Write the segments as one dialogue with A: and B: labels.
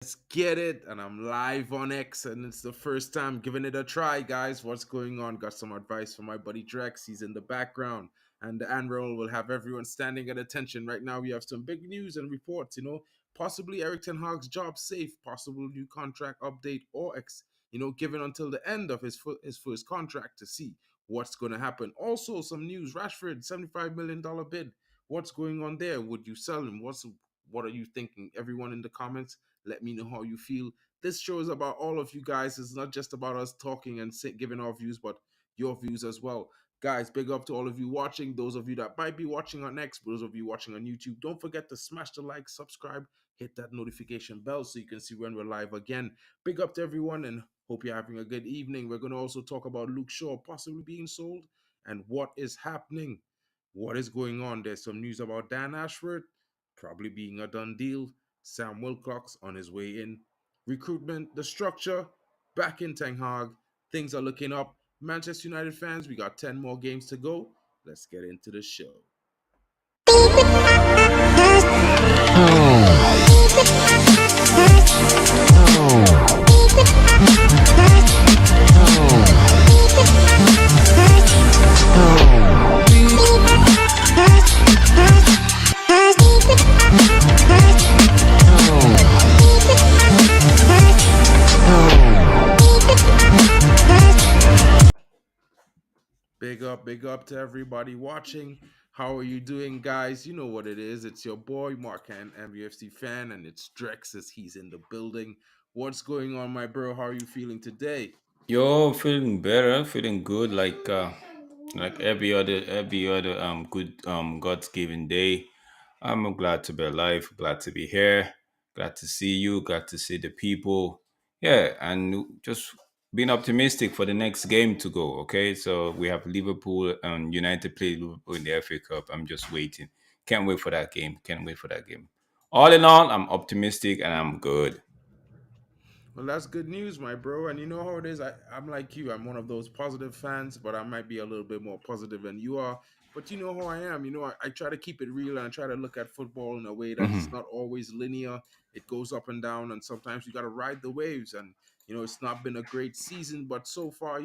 A: Let's get it. And I'm live on X, and it's the first time giving it a try, guys. What's going on? Got some advice from my buddy Drex. He's in the background. And the Admiral will have everyone standing at attention. Right now, we have some big news and reports, possibly Eric Ten Hag's job safe, possible new contract update, or given until the end of his first contract to see what's going to happen. Also, some news: Rashford, $75 million bid. What's going on there? Would you sell him? What are you thinking? Everyone in the comments, let me know how you feel. This show is about all of you guys. It's not just about us talking and giving our views, but your views as well. Guys, big up to all of you watching. Those of you that might be watching on X, those of you watching on YouTube, don't forget to smash the like, subscribe, hit that notification bell so you can see when we're live again. Big up to everyone and hope you're having a good evening. We're going to also talk about Luke Shaw possibly being sold and what is happening. What is going on? There's some news about Dan Ashford probably being a done deal. Sam Wilcox on his way in. Recruitment, the structure, back in Ten Hag. Things are looking up. Manchester United fans, we got 10 more games to go. Let's get into the show. Big up to everybody watching. How are you doing, guys? You know what it is. It's your boy MarkN, MUFC fan, and it's Drex as he's in the building. What's going on, my bro? How are you feeling today?
B: Yo, feeling better, feeling good, like every other good God's given day. I'm glad to be alive, glad to be here, glad to see you, glad to see the people. Yeah, and just being optimistic for the next game to go. Okay, so we have Liverpool and United play Liverpool in the FA Cup. I'm just waiting. Can't wait for that game. Can't wait for that game. All in all, I'm optimistic and I'm good.
A: Well, that's good news, my bro. And you know how it is. I'm like you. I'm one of those positive fans, but I might be a little bit more positive than you are. But you know how I am. I try to keep it real and I try to look at football in a way that it's
B: Mhm.
A: not always linear. It goes up and down, and sometimes you got to ride the waves. And, it's not been a great season, but so far,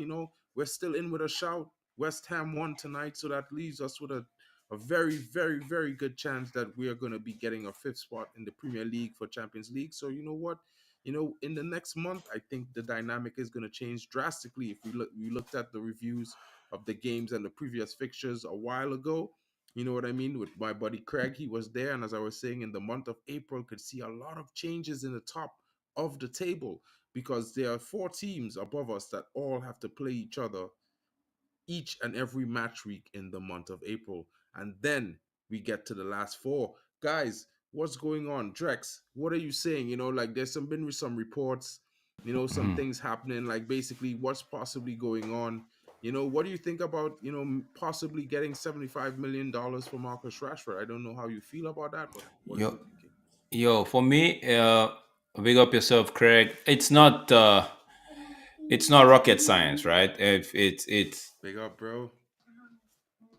A: we're still in with a shout. West Ham won tonight, so that leaves us with a very, very, very good chance that we are going to be getting a fifth spot in the Premier League for Champions League. So, you know what? In the next month, I think the dynamic is going to change drastically. If we looked at the reviews of the games and the previous fixtures a while ago, you know what I mean? With my buddy Craig, he was there. And as I was saying, in the month of April, could see a lot of changes in the top of the table because there are four teams above us that all have to play each other each and every match week in the month of April. And then we get to the last four. Guys, what's going on? Drex, what are you saying? Like there's been some reports, some things happening, like basically what's possibly going on. What do you think about, possibly getting $75 million for Marcus Rashford? I don't know how you feel about that, but what are
B: Yo,
A: you thinking?
B: Yo, for me, big up yourself, Craig. It's not rocket science, right? If
A: Big up, bro.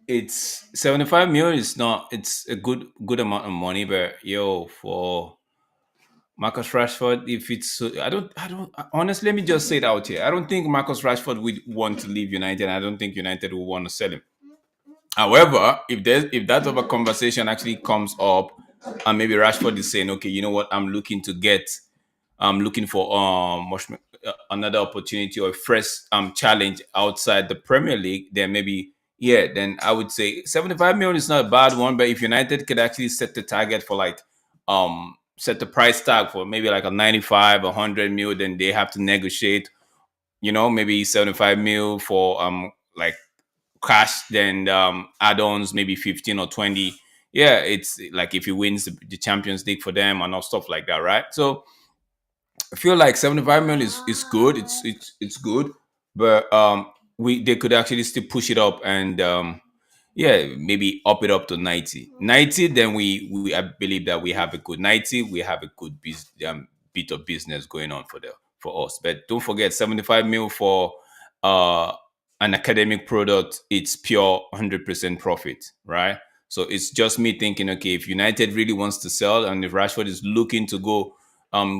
B: it's 75 million, it's not. It's a good amount of money, but yo, for Marcus Rashford, if it's I don't honestly, let me just say it out here. I don't think Marcus Rashford would want to leave United. I don't think United will want to sell him. However, if that other conversation actually comes up, and maybe Rashford is saying, okay, you know what, I'm looking for another opportunity or a fresh challenge outside the Premier League, then maybe yeah, then I would say 75 million is not a bad one. But if United could actually set the target for like set the price tag for maybe like a 95, 100 mil, then they have to negotiate. Maybe 75 mil for like cash, then add-ons maybe 15 or 20. Yeah, it's like if he wins the Champions League for them and all stuff like that, right? So I feel like 75 million is good. It's good, but we they could actually still push it up and yeah, maybe up it up to 90. 90, then we I believe that we have a good 90. We have a good bit of business going on for us. But don't forget, 75 mil for uh an academic product. It's pure 100% profit, right? So it's just me thinking, okay, if United really wants to sell and if Rashford is looking to go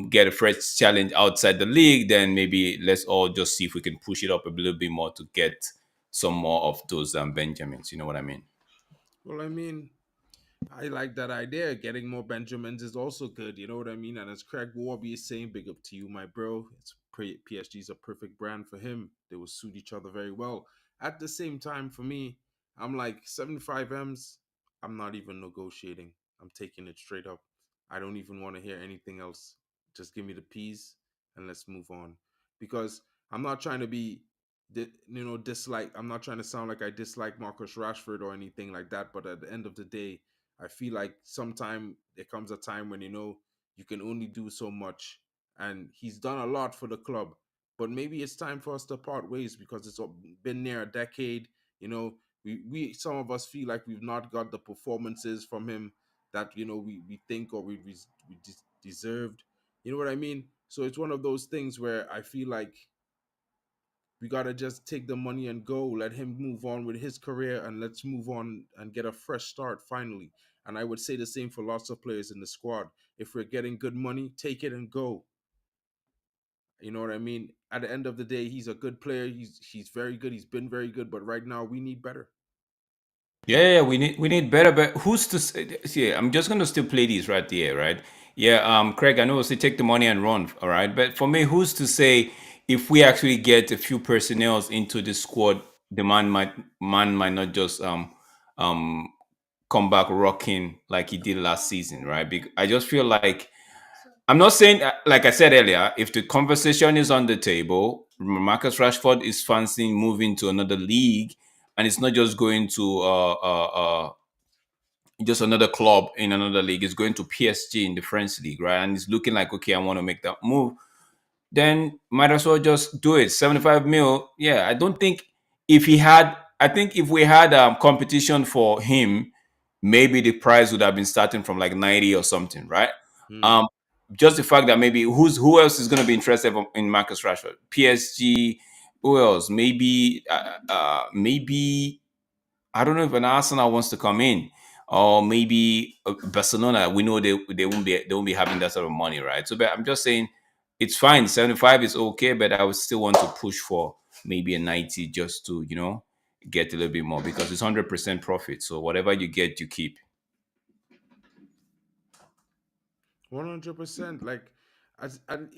B: get a fresh challenge outside the league, then maybe let's all just see if we can push it up a little bit more to get some more of those Benjamins. You know what I mean?
A: Well, I mean, I like that idea. Getting more Benjamins is also good. You know what I mean? And as Craig Warby is saying, big up to you, my bro. PSG is a perfect brand for him. They will suit each other very well. At the same time, for me, I'm like 75 M's. I'm not even negotiating. I'm taking it straight up. I don't even want to hear anything else. Just give me the P's and let's move on. Because I'm not trying to be, dislike. I'm not trying to sound like I dislike Marcus Rashford or anything like that. But at the end of the day, I feel like sometime there comes a time when you can only do so much, and he's done a lot for the club. But maybe it's time for us to part ways because it's been near a decade. You know, we some of us feel like we've not got the performances from him that we think or we deserved. You know what I mean? So it's one of those things where I feel like we gotta just take the money and go. Let him move on with his career, and let's move on and get a fresh start finally. And I would say the same for lots of players in the squad. If we're getting good money, take it and go. You know what I mean? At the end of the day, he's a good player. He's very good. He's been very good. But right now, we need better.
B: Yeah, yeah, we need better. But who's to say? See, I'm just gonna still play these right there, right? Yeah, Craig, I know say take the money and run, all right. But for me, who's to say if we actually get a few personnels into the squad, the man might not just um come back rocking like he did last season, right? Because I just feel like I'm not saying, like I said earlier, if the conversation is on the table, Marcus Rashford is fancying moving to another league, and it's not just going to just another club in another league. It's going to PSG in the French league, right? And it's looking like, okay, I want to make that move. Then might as well just do it. 75 mil. Yeah, I don't think if he had, I think if we had competition for him, maybe the price would have been starting from like 90 or something, right?
A: Hmm.
B: Um, just the fact that maybe who else is going to be interested in Marcus Rashford? PSG. Who else? Maybe I don't know if an Arsenal wants to come in, or maybe Barcelona. We know they won't be having that sort of money, right? So, but I'm just saying, it's fine. 75 is okay, but I would still want to push for maybe a 90 just to get a little bit more because it's 100% profit. So whatever you get, you keep.
A: 100%. Like, and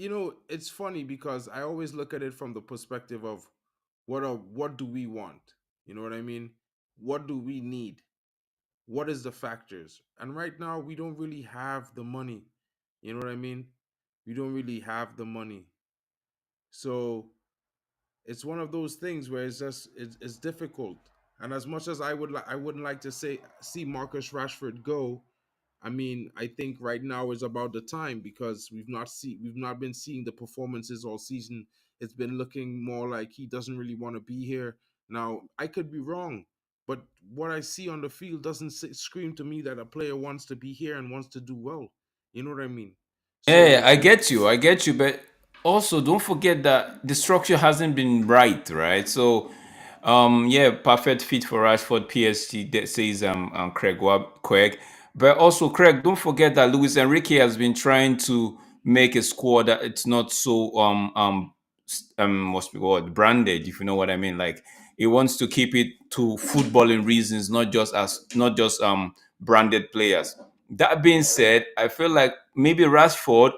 A: it's funny because I always look at it from the perspective of what do we want? You know what I mean? What do we need? What is the factors? And right now we don't really have the money. You know what I mean? We don't really have the money. So it's one of those things where it's difficult. And as much as I wouldn't like to say see Marcus Rashford go, I mean, I think right now is about the time because we've not been seeing the performances all season. It's been looking more like he doesn't really want to be here. Now, I could be wrong, but what I see on the field doesn't scream to me that a player wants to be here and wants to do well. You know what I mean?
B: Yeah,
A: So,
B: I get you, but also don't forget that the structure hasn't been right, right? So, yeah, perfect fit for Rashford, PSG. That says Craig, but also Craig, don't forget that Luis Enrique has been trying to make a squad that it's not so what's the word, branded, if you know what I mean. Like he wants to keep it to footballing reasons, not just branded players. That being said, I feel like maybe Rashford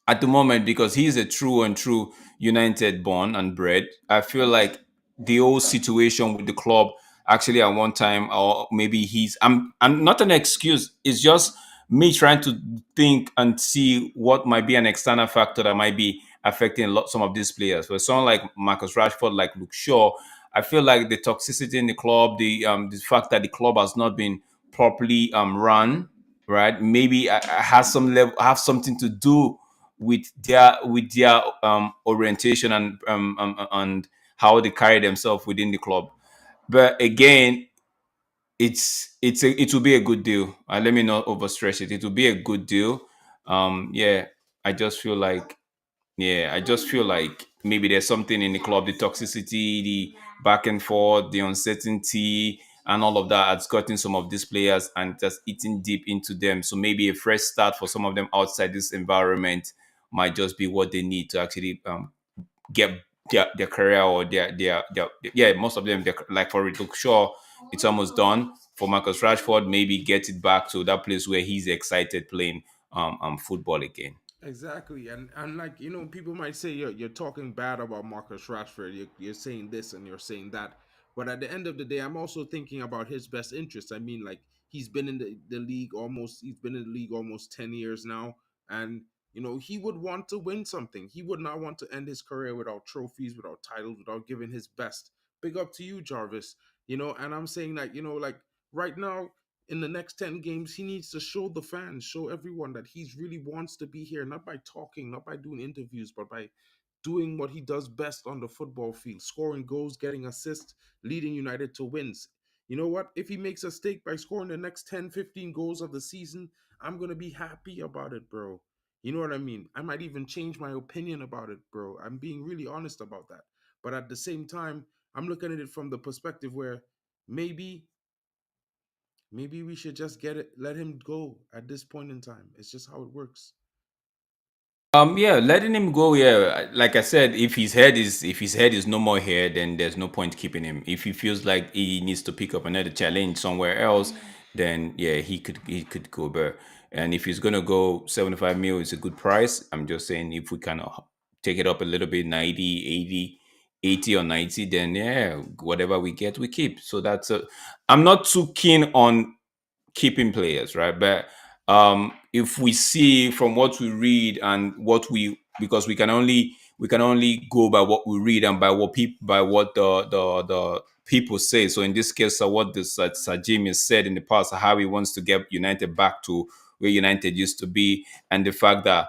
B: at the moment, because he's a true and true United born and bred, I feel like the whole situation with the club actually at one time, or maybe I'm not an excuse. It's just me trying to think and see what might be an external factor that might be affecting some of these players. For someone like Marcus Rashford, like Luke Shaw, I feel like the toxicity in the club, the fact that the club has not been properly run, right? Maybe has some level have something to do with their orientation and how they carry themselves within the club. But again, it will be a good deal. Let me not overstretch it. It will be a good deal. Yeah, I just feel like maybe there's something in the club, the toxicity, the back and forth, the uncertainty, and all of that has gotten some of these players and just eating deep into them. So maybe a fresh start for some of them outside this environment might just be what they need to actually get their career or their yeah, most of them, like for Rick Shaw, it's almost done. For Marcus Rashford, maybe get it back to that place where he's excited playing football again.
A: Exactly, and like people might say you're talking bad about Marcus Rashford. You're saying this and you're saying that, but at the end of the day, I'm also thinking about his best interest. I mean, like he's been in the league almost. He's been in the league almost 10 years now, and he would want to win something. He would not want to end his career without trophies, without titles, without giving his best. Big up to you, Jarvis. And I'm saying that like right now in the next 10 games, he needs to show the fans, show everyone that he really wants to be here, not by talking, not by doing interviews, but by doing what he does best on the football field, scoring goals, getting assists, leading United to wins. You know what? If he makes a stake by scoring the next 10, 15 goals of the season, I'm going to be happy about it, bro. You know what I mean? I might even change my opinion about it, bro. I'm being really honest about that. But at the same time, I'm looking at it from the perspective where maybe maybe we should just let him go at this point in time. It's just how it works.
B: Yeah, letting him go. Yeah, like I said, if his head is no more here, then there's no point keeping him. If he feels like he needs to pick up another challenge somewhere else, then yeah, he could go there. And if he's gonna go 75 mil, it's a good price. I'm just saying if we kind of take it up a little bit, 90, 80, 80 or 90, then yeah, whatever we get, we keep. So that's a. I'm not too keen on keeping players, right? But if we see from what we read and what we, because we can only go by what we read and by what the people say. So in this case, what this Sir Jimmy said in the past, how he wants to get United back to where United used to be, and the fact that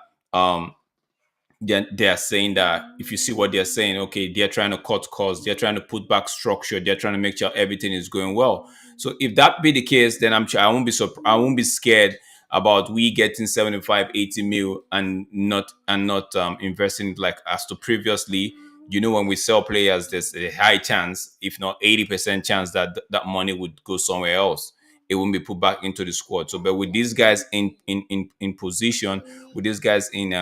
B: they're saying that if you see what they're saying, okay, they're trying to cut costs, they're trying to put back structure, they're trying to make sure everything is going well. So if that be the case, then I won't be scared about we getting 75, 80 mil and not investing like as to previously. When we sell players, there's a high chance, if not 80% chance, that that money would go somewhere else. It won't be put back into the squad. So, but with these guys in position, with these guys in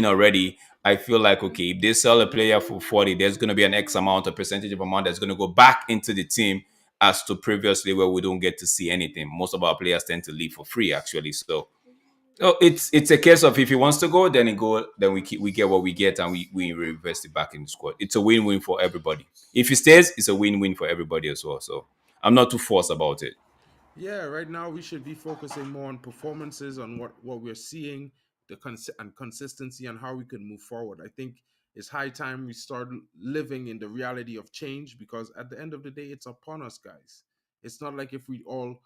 B: already, I feel like, okay, if they sell a player for 40, there's going to be an X amount, a percentage of amount that's going to go back into the team, as to previously where we don't get to see anything. Most of our players tend to leave for free, actually. So it's a case of if he wants to go, then he go, then we get what we get, and we reinvest it back in the squad. It's a win-win for everybody. If he stays, it's a win-win for everybody as well. So I'm not too forced about it.
A: Yeah, right now we should be focusing more on performances, on what we're seeing, and consistency, and how we can move forward. I think it's high time we start living in the reality of change, because at the end of the day, it's upon us, guys. It's not like if we all,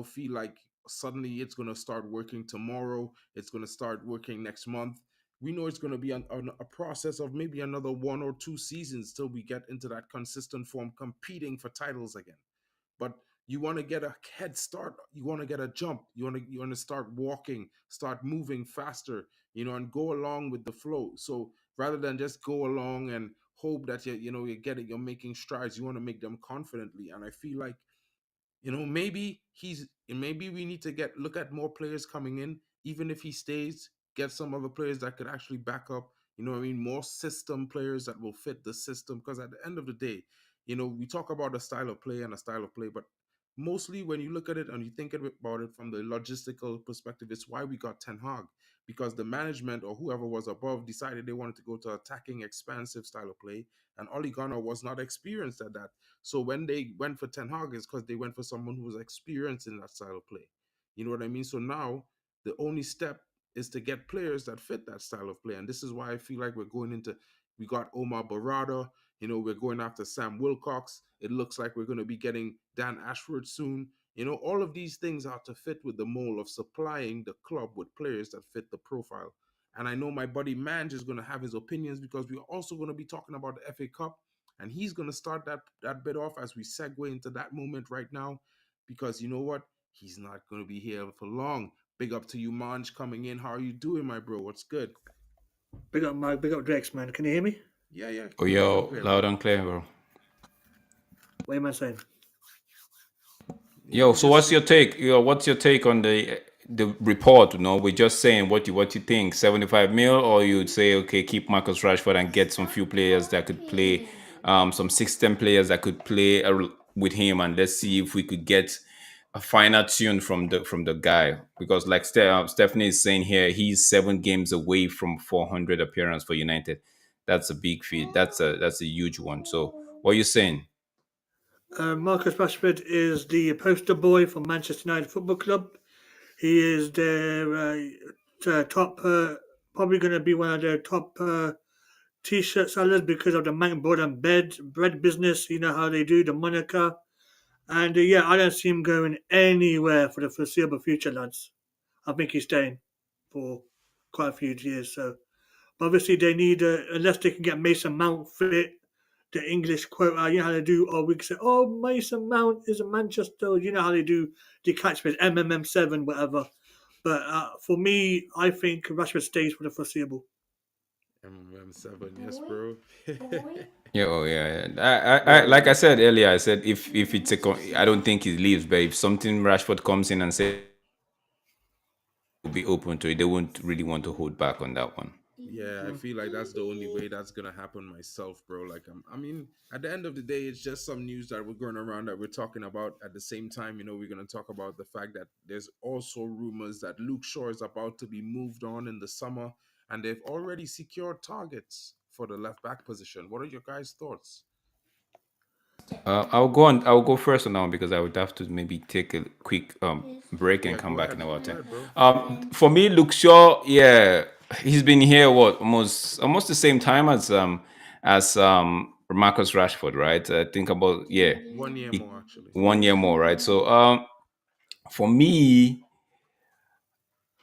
A: feel like suddenly it's going to start working tomorrow, it's going to start working next month. We know it's going to be a process of maybe another 1 or 2 seasons till we get into that consistent form, competing for titles again. But you want to get a head start, you want to get a jump, you want to start walking, start moving faster, and go along with the flow. So rather than just go along and hope that you're making strides, you want to make them confidently. And I feel like, maybe we need to get look at more players coming in. Even if he stays, get some other players that could actually back up, what I mean, more system players that will fit the system. Because at the end of the day, we talk about a style of play and a style of play, but mostly when you look at it and you think about it from the logistical perspective, it's why we got Ten Hag. Because the management or whoever was above decided they wanted to go to attacking, expansive style of play, and Ole Gunnar was not experienced at that. So when they went for Ten Hag, it's because they went for someone who was experienced in that style of play. You know what I mean? So now the only step is to get players that fit that style of play. And this is why I feel like we got Omar Barada, we're going after Sam Wilcox. It looks like we're going to be getting Dan Ashford soon. All of these things are to fit with the mold of supplying the club with players that fit the profile. And I know my buddy Manj is going to have his opinions, because we're also going to be talking about the FA Cup, and he's going to start that bit off as we segue into that moment right now, because you know what? He's not going to be here for long. Big up to you, Manj, coming in. How are you doing, my bro? What's good?
C: Big up Mike, big up Drex, man. Can you hear me?
A: Yeah, yeah.
B: Oh,
A: Loud and
B: yo,
A: clear,
B: loud
A: bro.
B: and clear, bro.
C: What am I saying?
B: Yo,
A: we
B: so
A: just
B: what's
A: need.
B: your take? What's your take on the report? We're just saying what you think. 75 mil, or you'd say okay, keep Marcus Rashford and get some few players that could play, some 6-10 players that could play with him, and let's see if we could get a finer tune from the guy. Because like Stephanie is saying here, he's 7 games away from 400 appearance for United. That's a big feat. That's a huge one. So what are you saying?
C: Marcus Rashford is the poster boy for Manchester United Football Club. He is their top, probably going to be one of their top t-shirt sellers because of the man board and bread business. You know how they do the Monica, and yeah, I don't see him going anywhere for the foreseeable future, lads. I think he's staying for quite a few years. So, but obviously, they need unless they can get Mason Mount fit. The English quote, you know how they do, or we can say, oh, Mason Mount is a Manchester, you know how they do the catchphrase, MMM7, whatever. But for me, I think Rashford stays for the foreseeable.
A: MM7, yes, bro.
B: Yeah, oh yeah, yeah. Like I said earlier, I said if it's I don't think he leaves, but if something Rashford comes in and say will be open to it, they won't really want to hold back on that one.
A: Yeah, I feel like that's the only way that's gonna happen myself, bro. Like, I mean, at the end of the day, it's just some news that we're going around that we're talking about. At the same time, we're gonna talk about the fact that there's also rumors that Luke Shaw is about to be moved on in the summer, and they've already secured targets for the left back position. What are your guys' thoughts?
B: I'll go on. I'll go first on that one because I would have to maybe take a quick break and
A: Yeah,
B: come
A: go
B: back in
A: ahead,
B: about
A: go
B: 10.
A: ahead, bro.
B: For me, Luke Shaw, yeah, he's been here what almost the same time as Marcus Rashford, right? I think about, yeah,
A: 1 year
B: he-
A: more actually.
B: 1 year more, right? So for me,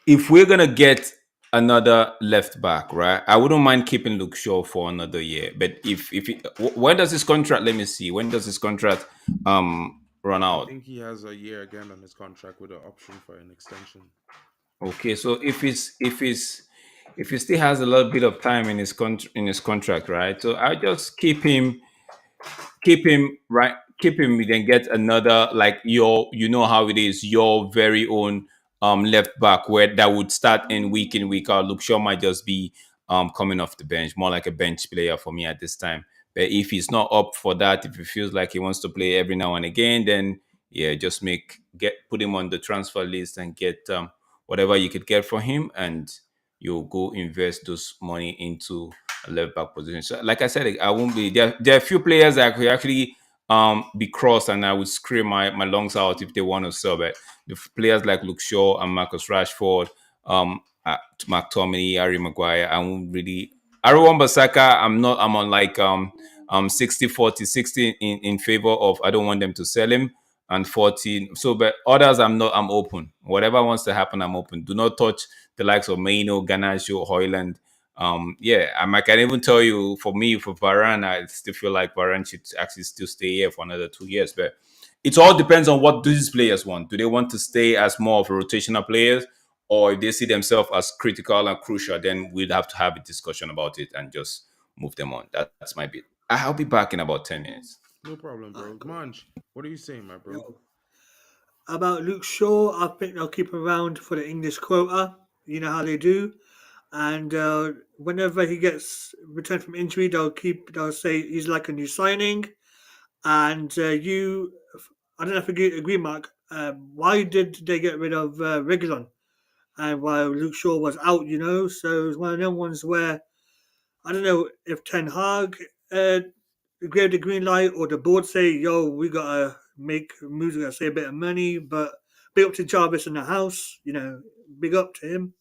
B: if we're gonna get another left back, right, I wouldn't mind keeping Luke Shaw for another year. But when does his contract? Let me see. When does his contract run
A: I
B: out?
A: think he has a year again on his contract with an option for an extension.
B: Okay, so if he still has a little bit of time in in his contract, right? So I just keep him right, keep him, then get another, like, your, how it is, your very own left back, where that would start in week out. Luke Shaw might just be coming off the bench, more like a bench player for me at this time. But if he's not up for that, if he feels like he wants to play every now and again, then yeah, just put him on the transfer list and get whatever you could get for him, and you'll go invest those money into a left back position. So, like I said, I won't be there. There are a few players that could actually be crossed, and I would scream my lungs out if they want to sell. But players like Luke Shaw and Marcus Rashford, Mark Tomini, Harry Maguire, I won't really. Wan Bissaka, I'm on like 60-40, 60 in favor of, I don't want them to sell him, and 40. So, but others, I'm open. Whatever wants to happen, I'm open. Do not touch the likes of Maino, Garnacho, Hoyland. Yeah, I can even tell you, for me, for Varane, I still feel like Varane should actually still stay here for another 2 years. But it all depends on what these players want. Do they want to stay as more of a rotational players, or if they see themselves as critical and crucial, then we'd have to have a discussion about it and just move them on. That's my bit. I'll be back in about 10 minutes.
A: No problem,
C: Alright,
A: bro.
C: cool.
A: Manj, what are you saying, my bro?
C: Yo. About Luke Shaw, I think they'll keep him around for the English quota. You know how they do. And whenever he gets returned from injury, they'll say he's like a new signing. And I don't know if you agree, Mark. Why did they get rid of Regulon? And while Luke Shaw was out, so it was one of them ones where I don't know if Ten Hag uh, gave the green light or the board say, "Yo, we gotta make moves, we gotta save a bit of money." But big up to Jarvis in the house, big up to him.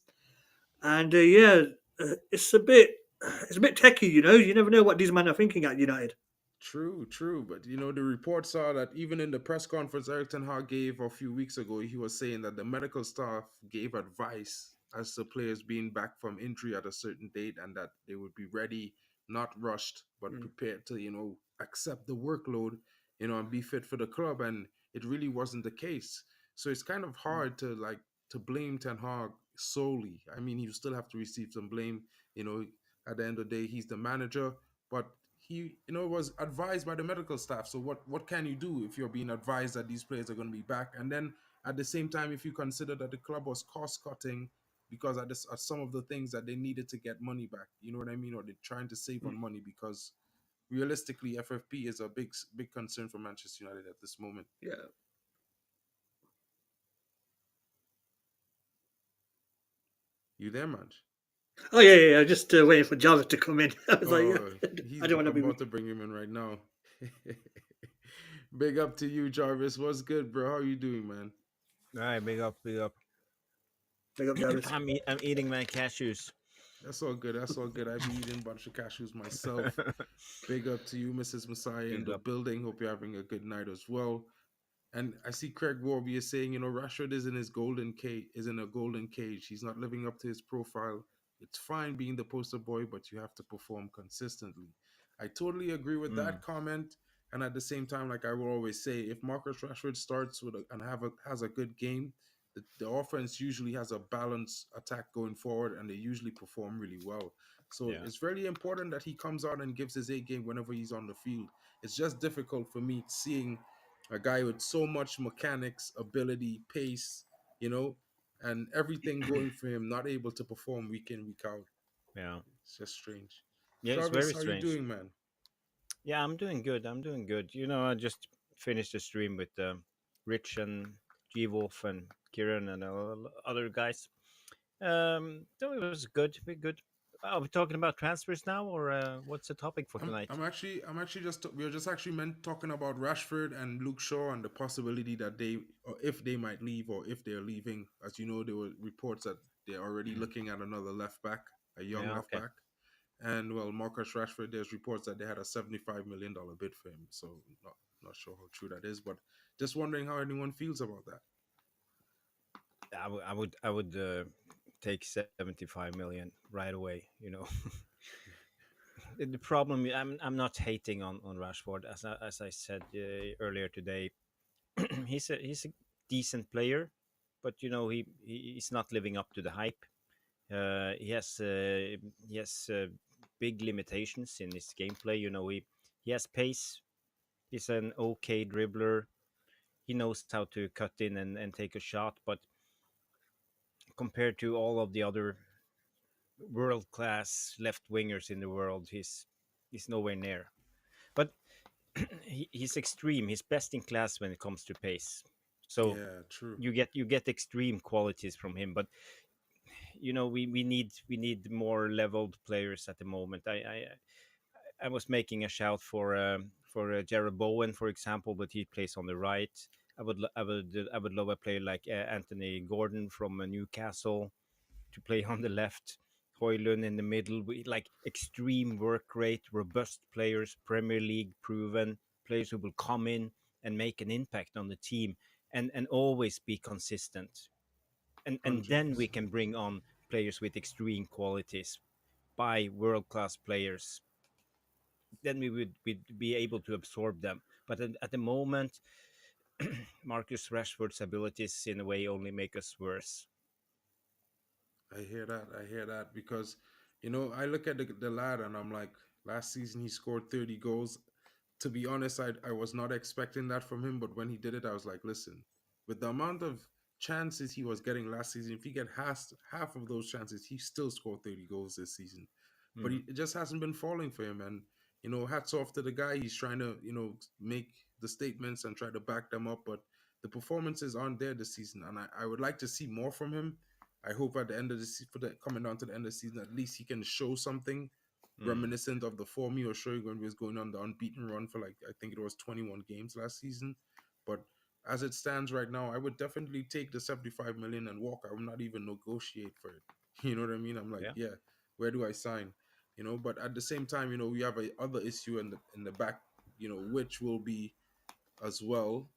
C: And yeah, it's a bit techie, You never know what these men are thinking at United.
A: True, true. But the reports are that even in the press conference Eric Ten Hag gave a few weeks ago, he was saying that the medical staff gave advice as to players being back from injury at a certain date, and that they would be ready, not rushed, but
C: Mm,
A: prepared to, accept the workload, and be fit for the club. And it really wasn't the case. So it's kind of
C: mm,
A: hard to blame Ten Hag solely. I mean, you still have to receive some blame, you know, at the end of the day, he's the manager, but he was advised by the medical staff. So what can you do if you're being advised that these players are going to be back? And then at the same time, if you consider that the club was cost cutting because at some of the things that they needed to get money back, you know what I mean, or they're trying to save on money because realistically, FFP is a big concern for Manchester United at this moment.
C: Yeah.
A: You there, man?
C: Oh yeah. Just waiting for Jarvis to come in. I was like,
A: Oh,
C: I don't want to
A: I'm
C: be.
A: about to bring him in right now. Big up to you, Jarvis. What's good, bro? How you doing, man?
D: All right, big up, big up.
C: Big up Jarvis.
D: I'm eating my cashews.
A: That's all good. That's all good. I be eating a bunch of cashews myself. Big up to you, Mrs. Messiah, in
D: Big
A: the
D: up.
A: building. Hope you're having a good night as well. And I see Craig Warby is saying, Rashford is in his golden cage, is in a golden cage. He's not living up to his profile. It's fine being the poster boy, but you have to perform consistently. I totally agree with that
D: Mm,
A: comment. And at the same time, like I will always say, if Marcus Rashford starts with has a good game, the offense usually has a balanced attack going forward, and they usually perform really well. So
D: yeah,
A: it's really important that he comes out and gives his A game whenever he's on the field. It's just difficult for me seeing a guy with so much mechanics, ability, pace, you know, and everything going for him, not able to perform week in, week out.
D: yeah,
A: It's just strange.
D: yeah. It's
A: Jarvis,
D: very
A: how you
D: strange.
A: doing, man?
D: Yeah, I'm doing good. I'm doing good. I just finished the stream with Rich and G Wolf and Kieran and other guys. So it was good. Very good. Are we talking about transfers now, or what's the topic for tonight?
A: I'm actually just we're just actually meant talking about Rashford and Luke Shaw and the possibility that they, or if they might leave or if they're leaving. As you know, there were reports that they're already looking at another left back, a young
D: Yeah.
A: left
D: Okay.
A: back. And well, Marcus Rashford, there's reports that they had a $75 million bid for him. So not sure how true that is, but just wondering how anyone feels about that.
D: I would take 75 million right away. The problem, I'm not hating on Rashford, as I said earlier today. He's a decent player, but he's not living up to the hype. He has big limitations in his gameplay. He has pace. He's an okay dribbler. He knows how to cut in and take a shot, but compared to all of the other world class left wingers in the world, he's nowhere near. But he's extreme. He's best in class when it comes to pace. So
A: Yeah, true.
D: you get extreme qualities from him. But we need more leveled players at the moment. I was making a shout for Jared Bowen, for example, but he plays on the right. I would love a player like Anthony Gordon from Newcastle to play on the left. Højlund in the middle, like extreme work rate, robust players, Premier League proven players who will come in and make an impact on the team and always be consistent. And then we
A: 100%.
D: can bring on players with extreme qualities, buy world class players. Then we'd be able to absorb them. But at the moment, Marcus Rashford's abilities in a way only make us worse.
A: I hear that. I hear that because, I look at the lad and I'm like, last season he scored 30 goals. To be honest, I was not expecting that from him. But when he did it, I was like, listen, with the amount of chances he was getting last season, if he get half of those chances, he still scored 30 goals this season. But
D: Mm,
A: it just hasn't been falling for him. And, hats off to the guy. He's trying to, make the statements and try to back them up. But the performances aren't there this season. And I would like to see more from him. I hope at the end of the coming down to the end of the season, at least he can show something
D: mm,
A: reminiscent of the form he was showing when he was going on the unbeaten run for, like, I think it was 21 games last season. But as it stands right now, I would definitely take the 75 million and walk. I would not even negotiate for it. You know what I mean? I'm like,
D: yeah.
A: yeah, where do I sign? But at the same time, we have a other issue in the back, which will be as well,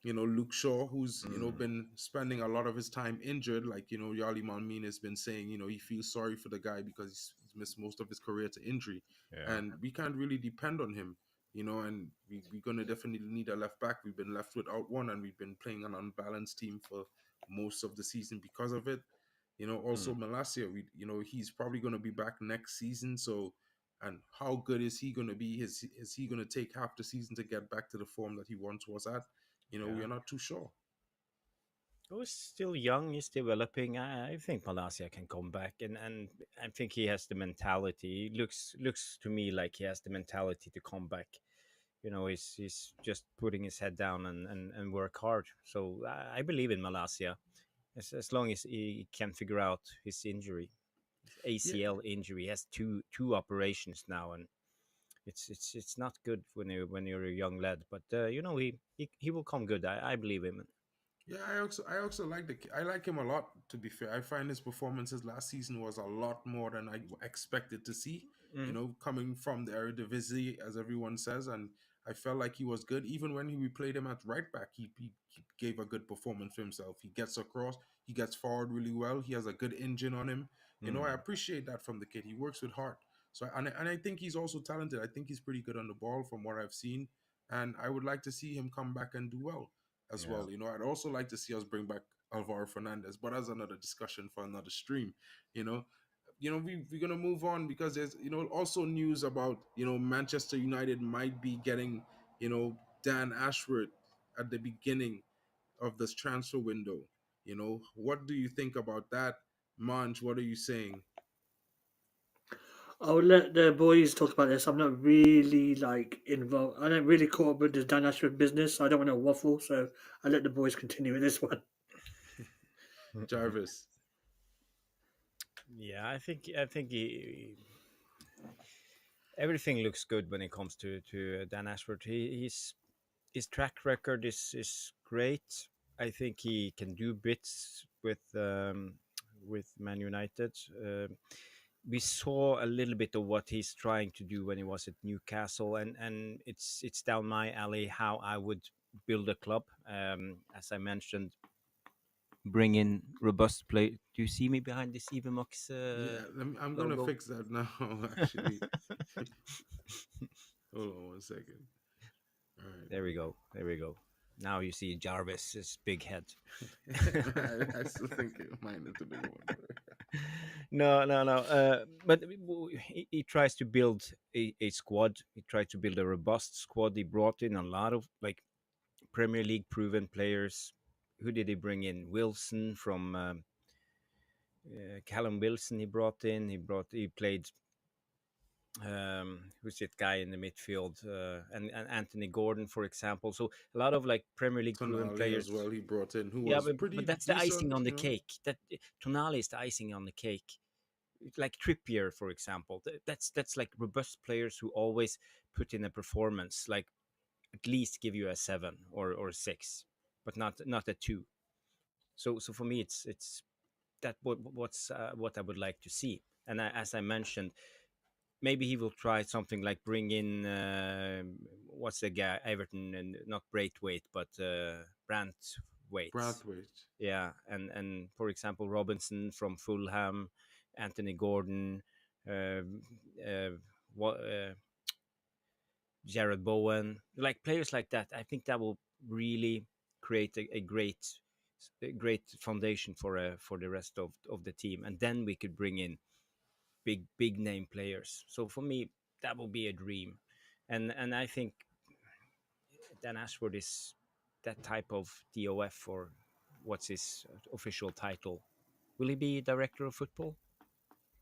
A: Luke Shaw, who's,
D: Mm,
A: been spending a lot of his time injured. Like, Yali Malmin has been saying, he feels sorry for the guy because he's missed most of his career to injury.
D: yeah.
A: And we can't really depend on him, and we're going to definitely need a left back. We've been left without one, and we've been playing an unbalanced team for most of the season because of it. Also
D: Mm,
A: Malacia, he's probably going to be back next season. So And how good is he going to be? Is he going to take half the season to get back to the form that he once was at? We
D: Yeah.
A: are not too sure.
D: He's still young. He's developing. I think Malasia can come back, and I think he has the mentality. He looks to me like he has the mentality to come back. He's just putting his head down and work hard. So I believe in Malasia, as long as he can figure out his injury, his
A: Yeah,
D: ACL injury. He has two operations now, and it's not good when you're a young lad. But he will come good. I believe him.
A: yeah. I also I like him a lot. To be fair, I find his performances last season was a lot more than I expected to see.
D: Mm,
A: Coming from the Eredivisie, as everyone says, and I felt like he was good. Even when we played him at right back, he gave a good performance for himself. He gets across, he gets forward really well. He has a good engine on him. I
D: mm,
A: appreciate that from the kid. He works with heart. So and I think he's also talented. I think he's pretty good on the ball from what I've seen, and I would like to see him come back and do well as
D: yeah.
A: well. I'd also like to see us bring back Alvaro Fernandez, but that's another discussion for another stream. You know, we're gonna move on because there's also news about Manchester United might be getting Dan Ashworth at the beginning of this transfer window. What do you think about that, Manj? What are you saying?
C: I'll let the boys talk about this. I'm not really involved. I don't really caught up with the Dan Ashford business. So I don't want to waffle. So I'll let the boys continue with this one.
A: Jarvis.
D: Yeah, I think everything looks good when it comes to Dan Ashford. His track record is great. I think he can do bits with Man United. We saw a little bit of what he's trying to do when he was at Newcastle, and it's down my alley how I would build a club. As I mentioned, bring in robust play. Do you see me behind this Evamox
A: Yeah, I'm gonna
D: logo?
A: fix that now. Actually, hold on 1 second. All
D: There we go. There we go. Now you see Jarvis's big head.
A: right. I still think mine is the bigger one.
D: No, no, no. But he tries to build a squad. He tried to build a robust squad. He brought in a lot of Premier League proven players. Who did he bring in? Wilson from Callum Wilson. He brought in. He played. Who's that guy in the midfield? And Anthony Gordon, for example. So a lot of Premier League proven
A: Tonali as
D: players.
A: well. He brought in who
D: Yeah,
A: was
D: but
A: pretty
D: that's the icing
A: decent.
D: on the cake. That Tonali is the icing on the cake. Like Trippier, for example. That's like robust players who always put in a performance, like at least give you a 7 or a 6, but not a 2. So for me, it's what I would like to see. And as I mentioned, maybe he will try something like bring in what's the guy Everton, and not Braithwaite but Brantwaite.
A: Brathwaite.
D: Yeah, and for example Robinson from Fulham, Anthony Gordon, uh, uh, what Jared Bowen, like players like that. I think that will really create a great foundation for the rest of the team, and then we could bring in big name players. So for me, that will be a dream, and I think Dan Ashford is that type of DOF, or what's his official title? Will he be director of football?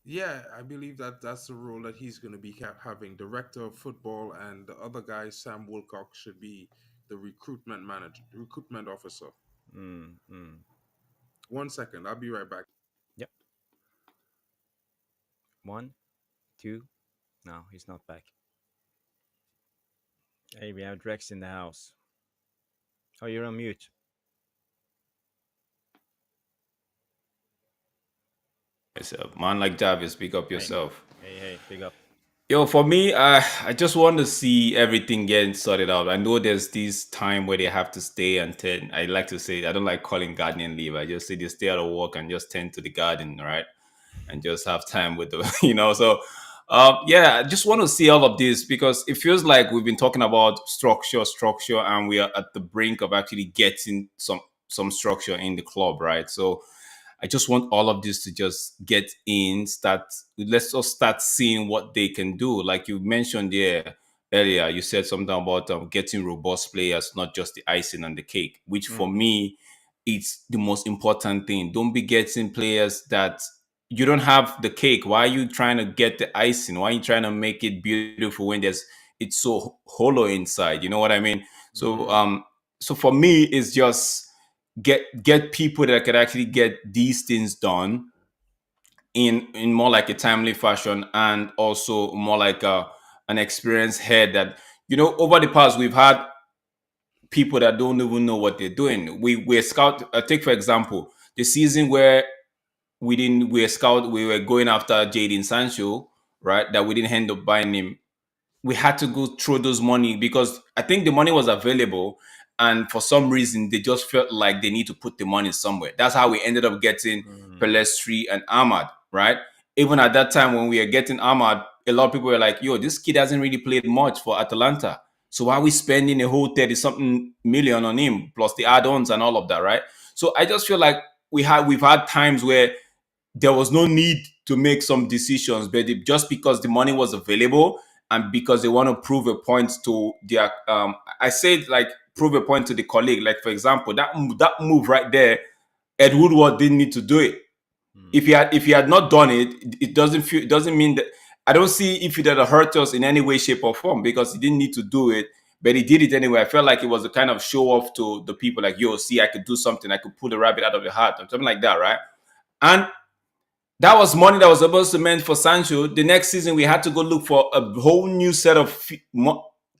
A: Yeah, I believe that that's the role that he's going to be having. Director of football, and the other guy, Sam Wilcox, should be the recruitment manager, recruitment officer.
D: Mm, mm.
A: 1 second, I'll be right back.
D: Yep. One, two. No, he's not back. Hey, we have Drex in the house. Oh, you're on mute.
B: Yourself. Man like Jarvis, pick up
D: Hey,
B: yourself.
D: hey, big up.
B: Yo, for me, I just want to see everything getting sorted out. I know there's this time where they have to stay until, I like to say, I don't like calling gardening leave. I just say they stay out of work and just tend to the garden, right? And just have time with the, So, yeah, I just want to see all of this because it feels like we've been talking about structure, and we are at the brink of actually getting some structure in the club, right? So, I just want all of this to just get in, let's just start seeing what they can do. Like you mentioned there earlier, you said something about getting robust players, not just the icing on the cake, which for me, it's the most important thing. Don't be getting players that you don't have the cake. Why are you trying to get the icing? Why are you trying to make it beautiful when it's so hollow inside? You know what I mean? So so for me, it's just get people that could actually get these things done in more like a timely fashion, and also more like an experienced head that, over the past we've had people that don't even know what they're doing. We're scout. Take for example the season where we were going after Jadon Sancho, right? That we didn't end up buying him. We had to go through those money because I think the money was available, and for some reason they just felt like they need to put the money somewhere. That's how we ended up getting Pelestri and Ahmad, right? Even at that time when we were getting Ahmad, a lot of people were like, "Yo, this kid hasn't really played much for Atalanta, so why are we spending a whole 30 something million on him plus the add-ons and all of that, right?" So I just feel like we've had times where there was no need to make some decisions, but just because the money was available and because they want to prove a point to their, I said like prove a point to the colleague. Like for example, that move right there, Ed Woodward didn't need to do it. If he had not done it, it doesn't mean that. I don't see if it had hurt us in any way, shape, or form because he didn't need to do it, but he did it anyway. I felt like it was a kind of show off to the people, like, "Yo, see, I could do something. I could pull the rabbit out of the hat," or something like that, right? And that was money that was supposed to meant for Sancho. The next season, we had to go look for a whole new set of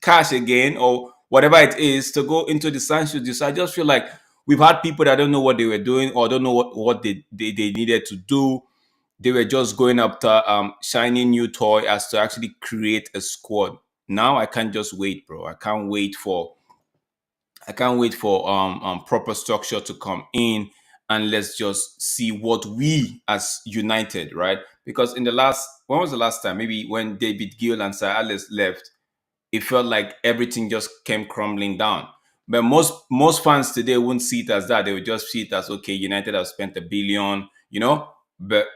B: cash again, or whatever it is, to go into the Sancho deal. So I just feel like we've had people that don't know what they were doing or don't know what they needed to do. They were just going after shiny new toy as to actually create a squad. Now I can't just wait, bro. I can't wait for proper structure to come in, and let's just see what we as United, right? Because when was the last time? Maybe when David Gill and Sir Alex left, it felt like everything just came crumbling down. But most fans today wouldn't see it as that. They would just see it as, okay, United have spent a billion, But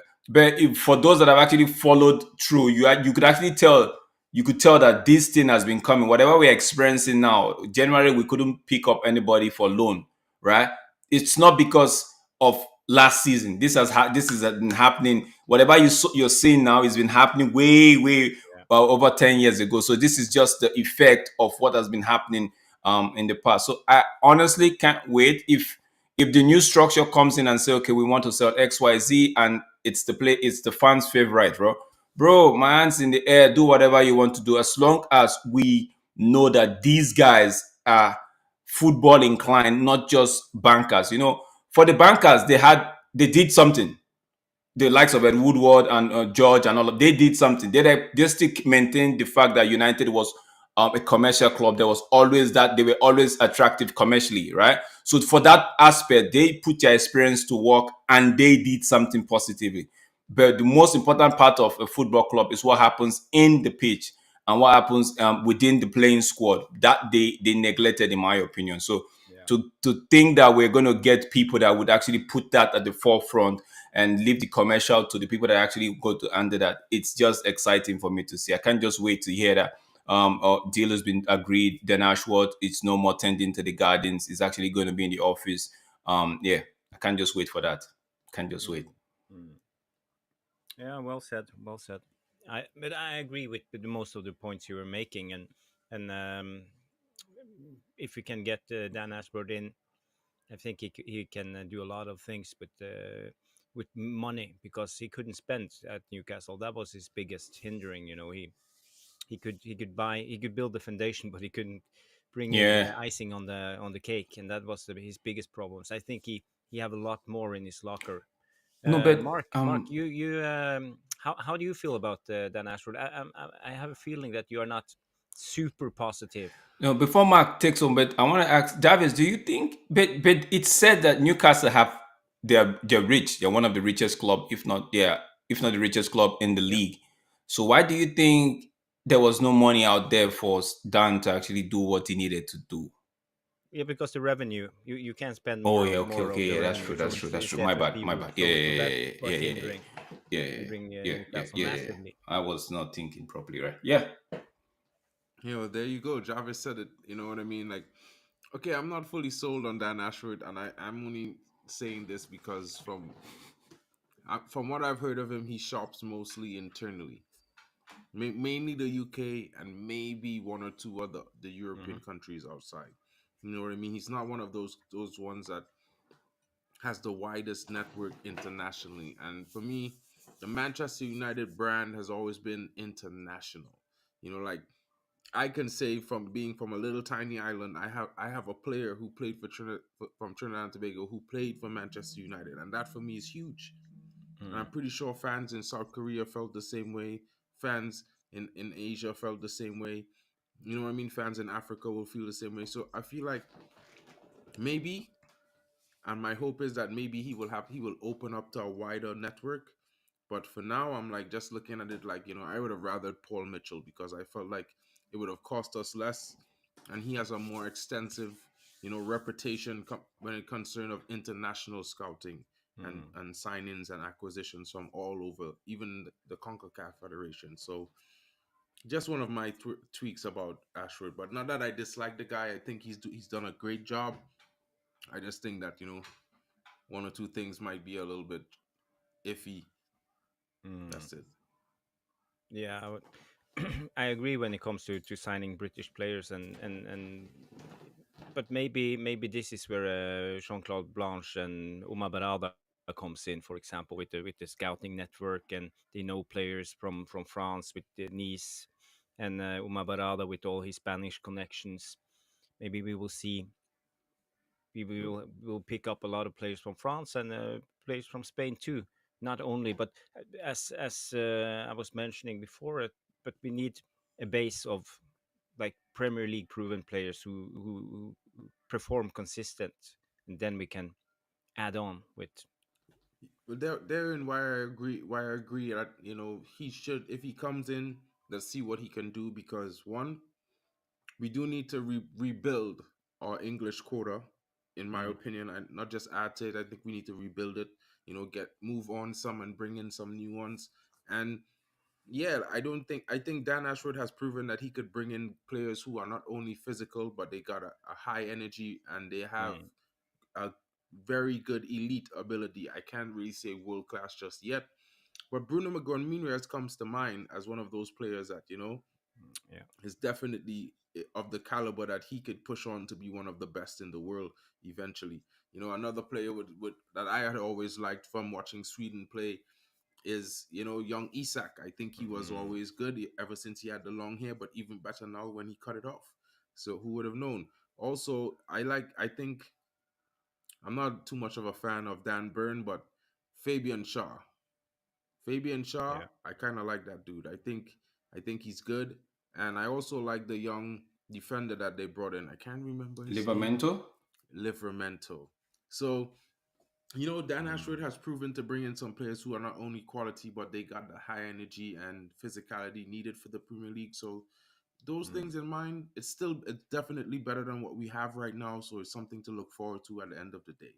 B: for those that have actually followed through, you could actually tell. You could tell that this thing has been coming. Whatever we're experiencing now, January we couldn't pick up anybody for loan, right? It's not because of last season. This has been happening. Whatever you're seeing now has been happening way over 10 years ago. So this is just the effect of what has been happening in the past. So I honestly can't wait if the new structure comes in and say, okay, we want to sell XYZ, and it's the fans' favorite, bro, my hands in the air, do whatever you want to do, as long as we know that these guys are football inclined, not just bankers. For the bankers, they did something. The likes of Ed Woodward and George and all of, they did something. They still maintained the fact that United was a commercial club. There was always that they were always attractive commercially, right? So for that aspect, they put their experience to work and they did something positively. But the most important part of a football club is what happens in the pitch and what happens within the playing squad. That they neglected, in my opinion. So to think that we're going to get people that would actually put that at the forefront and leave the commercial to the people that actually go to under that, it's just exciting for me to see. I can't just wait to hear that deal has been agreed. Then Ashworth, it's no more tending to the gardens. It's actually going to be in the office. Yeah, I can't just wait for that. Can't just wait.
D: Yeah, well said. Well said. But I agree with most of the points you were making, and if we can get Dan Ashworth in, I think he can do a lot of things with money, because he couldn't spend at Newcastle. That was his biggest hindering. He could build the foundation, but he couldn't bring in icing on the cake, and that was his biggest problems. I think he have a lot more in his locker.
B: No, but
D: Mark, you how do you feel about Dan Ashford? I have a feeling that you are not super positive.
B: No, before Mark takes on, but I want to ask Jarvis, do you think? But it's said that Newcastle they're rich. They're one of the richest club, if not the richest club in the league. So why do you think there was no money out there for Dan to actually do what he needed to do?
D: Yeah, because the revenue, you can't spend
B: Oh
D: more
B: yeah, okay,
D: more
B: okay,
D: of the
B: yeah, that's
D: revenue.
B: true,
D: So
B: that's true, that's true.
D: it's
B: My bad,
D: FFP
B: my
D: will
B: bad. Yeah,
D: flow.
B: yeah,
D: So that
B: yeah,
D: was
B: yeah, yeah,
D: hindering
B: yeah, yeah,
D: hindering
B: yeah, yeah,
D: Newcastle
B: yeah, yeah, yeah.
D: massively.
B: I was not thinking properly, right? Yeah.
A: There you go. Jarvis said it. You know what I mean? Like, okay, I'm not fully sold on Dan Ashford, and I'm only saying this because from what I've heard of him, he shops mostly internally, mainly the UK and maybe one or two other the
D: Hmm.
A: European countries outside. You know what I mean? He's not one of those ones that has the widest network internationally. And for me, the Manchester United brand has always been international. Like I can say from being from a little tiny island, I have a player who played from Trinidad and Tobago who played for Manchester United, and that for me is huge. And I'm
D: Mm.
A: pretty sure fans in South Korea felt the same way. Fans in Asia felt the same way. You know what I mean? Fans in Africa will feel the same way. So I feel like maybe, and my hope is that maybe he will open up to a wider network. But for now, I'm like just looking at it like, I would have rather Paul Mitchell because I felt like it would have cost us less, and he has a more extensive, reputation when it concern of international scouting and
D: Mm.
A: and signings and acquisitions from all over, even the CONCACAF Federation. So just one of my tweaks about Ashford. But not that I dislike the guy. I think he's done a great job. I just think that one or two things might be a little bit iffy.
D: Mm.
A: That's it.
D: Yeah, I agree when it comes to signing British players and but maybe this is where Jean-Claude Blanche and Omar Barada comes in, for example, with the scouting network, and they know players from France with the Nice, and Omar Barada with all his Spanish connections. Maybe we will see we will pick up a lot of players from France and players from Spain too. Not only, but as I was mentioning before, but we need a base of like Premier League proven players who perform consistent, and then we can add on with.
A: But therein why I agree that he should, if he comes in, let's see what he can do, because one, we do need to rebuild our English quota, in my
D: Mm,
A: opinion, and not just add to it. I think we need to rebuild it. Get move on some and bring in some new ones. And yeah, I think Dan Ashford has proven that he could bring in players who are not only physical, but they got a high energy and they have
D: mm,
A: a very good elite ability. I can't really say world class just yet, but Bruno Maguire comes to mind as one of those players that
D: yeah.
A: is definitely of the caliber that he could push on to be one of the best in the world eventually. Another player would that I had always liked from watching Sweden play is young Isak. I think he was
D: Mm,
A: always good ever since he had the long hair, but even better now when he cut it off. So who would have known? Also, I think I'm not too much of a fan of Dan Burn, but Fabian Shaw. Fabian Shaw,
D: yeah.
A: I kind of like that dude. I think he's good, and I also like the young defender that they brought in. I can't remember his name.
B: Livermento.
A: Livermento. So Dan
D: Mm,
A: Ashford has proven to bring in some players who are not only quality, but they got the high energy and physicality needed for the Premier League. So those
D: mm,
A: things in mind, it's definitely better than what we have right now. So it's something to look forward to at the end of the day.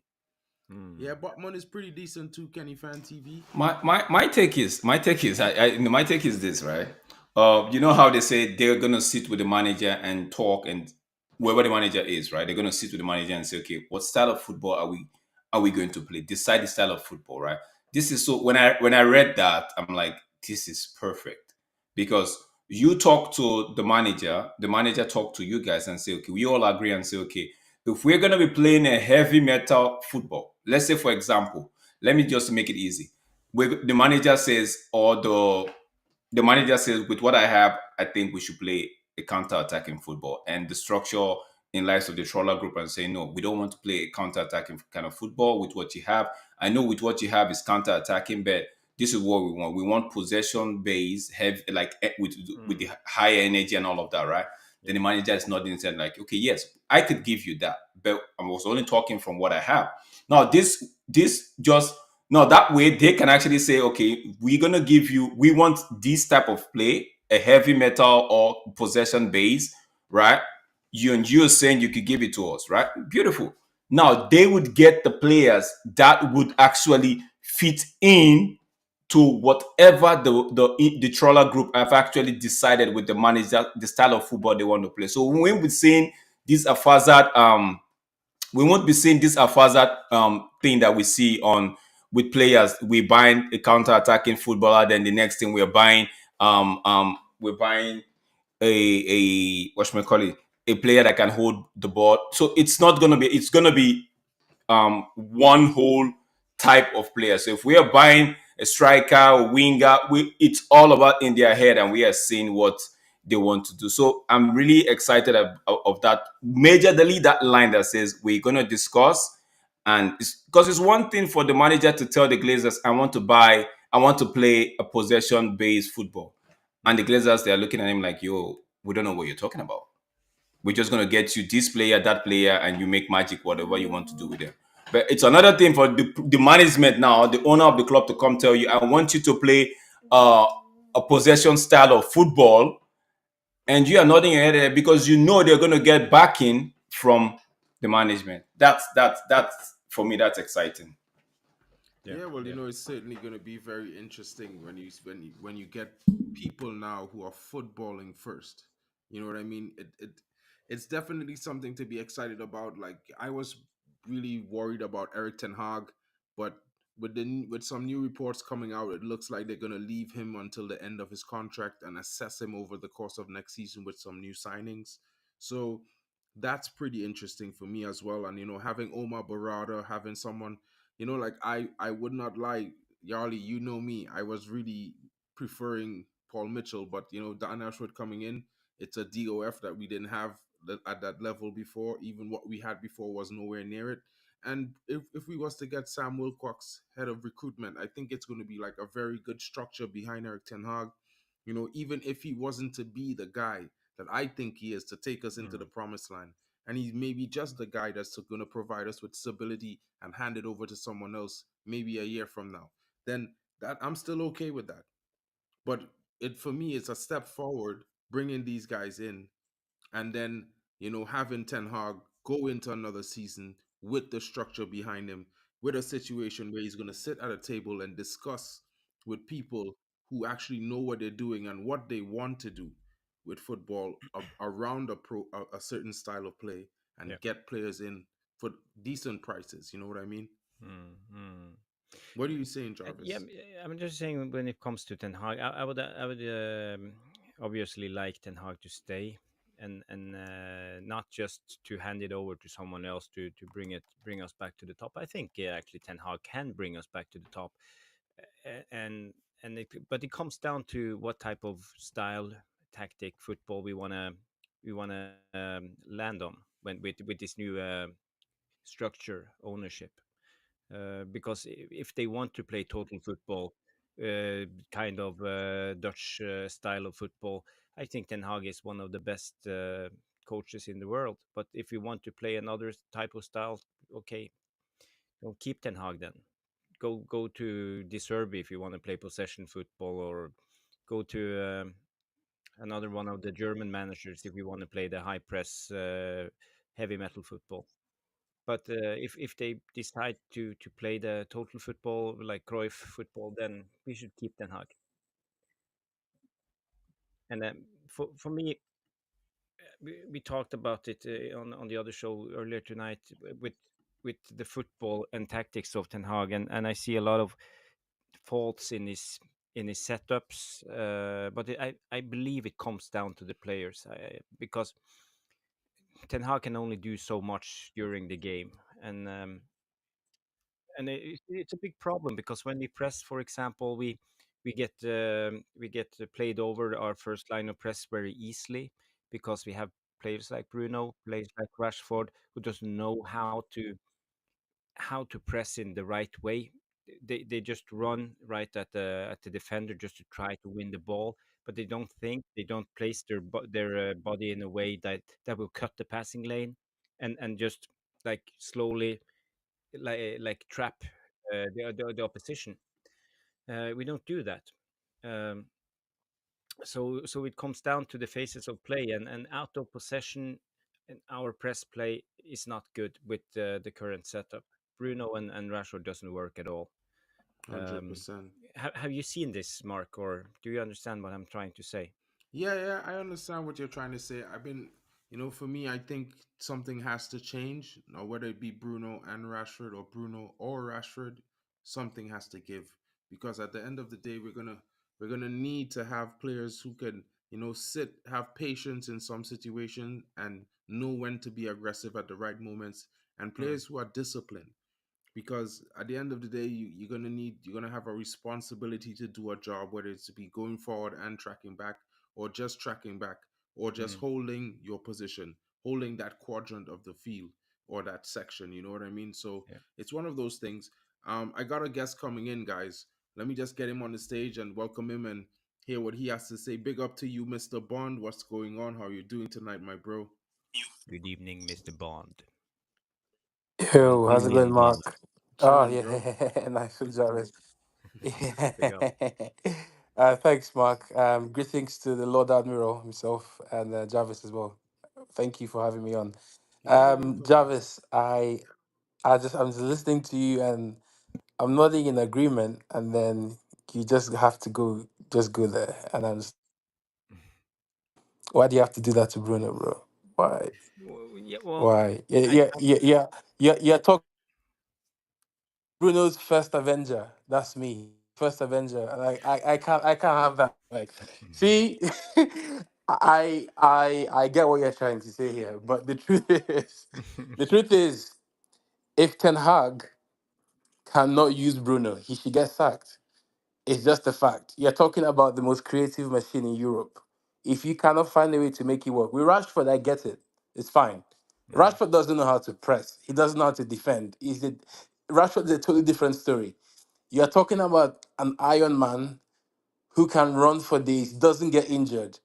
D: mm,
A: Yeah, Botman is pretty decent too, KennyFANtv.
B: My take is this, right? You know how they say they're gonna sit with the manager and talk, and whoever the manager is, right? They're gonna sit with the manager and say, okay, what style of football are we going to play? Decide the style of football, right? This is so when I read that, I'm like, this is perfect because you talk to the manager talk to you guys and say, okay, we all agree and say, okay, if we're gonna be playing a heavy metal football, let's say for example, let me just make it easy. The manager says, or the manager says, with what I have, I think we should play a counter-attacking football. And the structure in lights of the trawler group and say, no, we don't want to play a counter-attacking kind of football with what you have. I know with what you have is counter-attacking, but this is what we want. We want possession based, heavy, like with
D: mm,
B: the high energy and all of that, right? Then
D: yeah.
B: the manager is nodding and saying, like, okay, yes, I could give you that, but I was only talking from what I have. Now, this just no, that way they can actually say, okay, we're gonna give you, we want this type of play, a heavy metal or possession base, right? you're saying you could give it to us, right? Beautiful. Now they would get the players that would actually fit in to whatever the trawler group have actually decided with the manager, the style of football they want to play. So when we're saying these are hazard, we won't be seeing this haphazard thing that we see on with players. We buying a counter-attacking footballer, then the next thing we're buying a what should I call it? A player that can hold the ball. So it's not gonna be. It's gonna be one whole type of player. So if we are buying a striker, a winger, it's all about in their head, and we are seeing what they want to do. So I'm really excited of that. Majorly that line that says we're gonna discuss, and because it's one thing for the manager to tell the Glazers, I want to play a possession-based football, and the Glazers they're looking at him like, yo, we don't know what you're talking about. We're just gonna get you this player, that player, and you make magic whatever you want to do with them. But it's another thing for the management now, the owner of the club to come tell you, I want you to play a possession style of football, and you are nodding your head because you know they're gonna get backing from the management. That's for me, that's exciting.
D: Yeah,
A: Yeah, well,
D: yeah.
A: it's certainly going to be very interesting when you get people now who are footballing first. You know what I mean? It's definitely something to be excited about. Like I was really worried about Eric Ten Hag, but with some new reports coming out, it looks like they're going to leave him until the end of his contract and assess him over the course of next season with some new signings. So that's pretty interesting for me as well. And having Omar Barada, having someone like I would not lie, Yarly, you know me. I was really preferring Paul Mitchell, but Dan Ashwood coming in, it's a DOF that we didn't have at that level before. Even what we had before was nowhere near it. And if we was to get Sam Wilcox head of recruitment, I think it's going to be like a very good structure behind Eric Ten Hag. Even if he wasn't to be the guy that I think he is to take us into the
D: Mm.
A: promised land, and he's maybe just the guy that's going to provide us with stability and hand it over to someone else maybe a year from now, then that I'm still okay with that. But it for me, it's a step forward bringing these guys in, and then having Ten Hag go into another season with the structure behind him, with a situation where he's going to sit at a table and discuss with people who actually know what they're doing and what they want to do with football around a certain style of play,
D: Yeah.
A: and get players in for decent prices. You know what I mean?
D: Mm, mm.
A: What are you saying,
D: Yeah,
A: Jarvis?
D: I'm just saying when it comes to Ten Hag, I would obviously like Ten Hag to stay, and not just to hand it over to someone else to bring us back to the top. I think actually Ten Hag can bring us back to the top, and but it comes down to what type of style, tactic, football we wanna land on when with this new structure ownership. Because if they want to play total football, kind of Dutch style of football, I think Ten Hag is one of the best coaches in the world. But if you want to play another type of style, okay, don't keep Ten Hag then. Go to De Zerbi if you want to play possession football, or go to another one of the German managers if you want to play the high press, heavy metal football. But if they decide to play the total football like Cruyff football, then we should keep Ten Hag. And for me, we talked about it on the other show earlier tonight with the football and tactics of Ten Hag, and I see a lot of faults in his setups. But I believe it comes down to the players, because Ten Hag can only do so much during the game, and it's a big problem because when we press, for example, we get played over our first line of press very easily because we have players like Bruno, players like Rashford, who doesn't know how to press in the right way. They just run right at the defender just to try to win the ball, but they don't think, they don't place their body in a way that will cut the passing lane, and just like slowly like trap the opposition. We don't do that. Um, so it comes down to the phases of play, and out of possession. and our press play is not good with the current setup. Bruno and Rashford doesn't work at all.
A: 100%.
D: Um, have you seen this, Mark, or do you understand what I'm trying to say?
A: Yeah, yeah, I understand what you're trying to say. I've been, for me, I think something has to change. Now, whether it be Bruno and Rashford or Bruno or Rashford, something has to give. Because at the end of the day, we're gonna need to have players who can, sit, have patience in some situation, and know when to be aggressive at the right moments, and
D: Mm,
A: players who are disciplined, because at the end of the day, you're gonna have a responsibility to do a job, whether it's to be going forward and tracking back, or just tracking back, or just
D: mm,
A: holding your position, holding that quadrant of the field or that section, you know what I mean? So
D: yeah.
A: it's one of those things. I got a guest coming in, guys. Let me just get him on the stage and welcome him and hear what he has to say. Big up to you, Mr. Bond. What's going on? How you doing tonight, my bro?
D: Good evening, Mr. Bond. Bond,
E: Yo, how's
D: Bond,
E: it going,
D: Bond, Bond.
E: Mark? Oh,
A: Chilling,
E: yeah,
A: bro.
E: nice one, Jarvis.
D: Big up.
E: Yeah. Thanks, Mark. Greetings to the Lord Admiral himself and Jarvis as well. Thank you for having me on.
A: Yeah, you're welcome, man.
E: Jarvis, I'm just listening to you and I'm nodding in agreement, and then you just have to just go there. And I'm just, why do you have to do that to Bruno, bro? Why?
D: Yeah, well,
E: Why? Yeah,
D: I
E: yeah, yeah, yeah. You're talking Bruno's first Avenger. That's me. First Avenger. And I can't have that. Like, see, I get what you're trying to say here, but the truth is, if Ten Hag cannot use Bruno, he should get sacked. It's just a fact. You're talking about the most creative machine in Europe. If you cannot find a way to make it work, with Rashford, I get it. It's fine.
D: Mm,
E: Rashford doesn't know how to press. He doesn't know how to defend. Rashford is a totally different story. You're talking about an Iron Man who can run for days, doesn't get injured.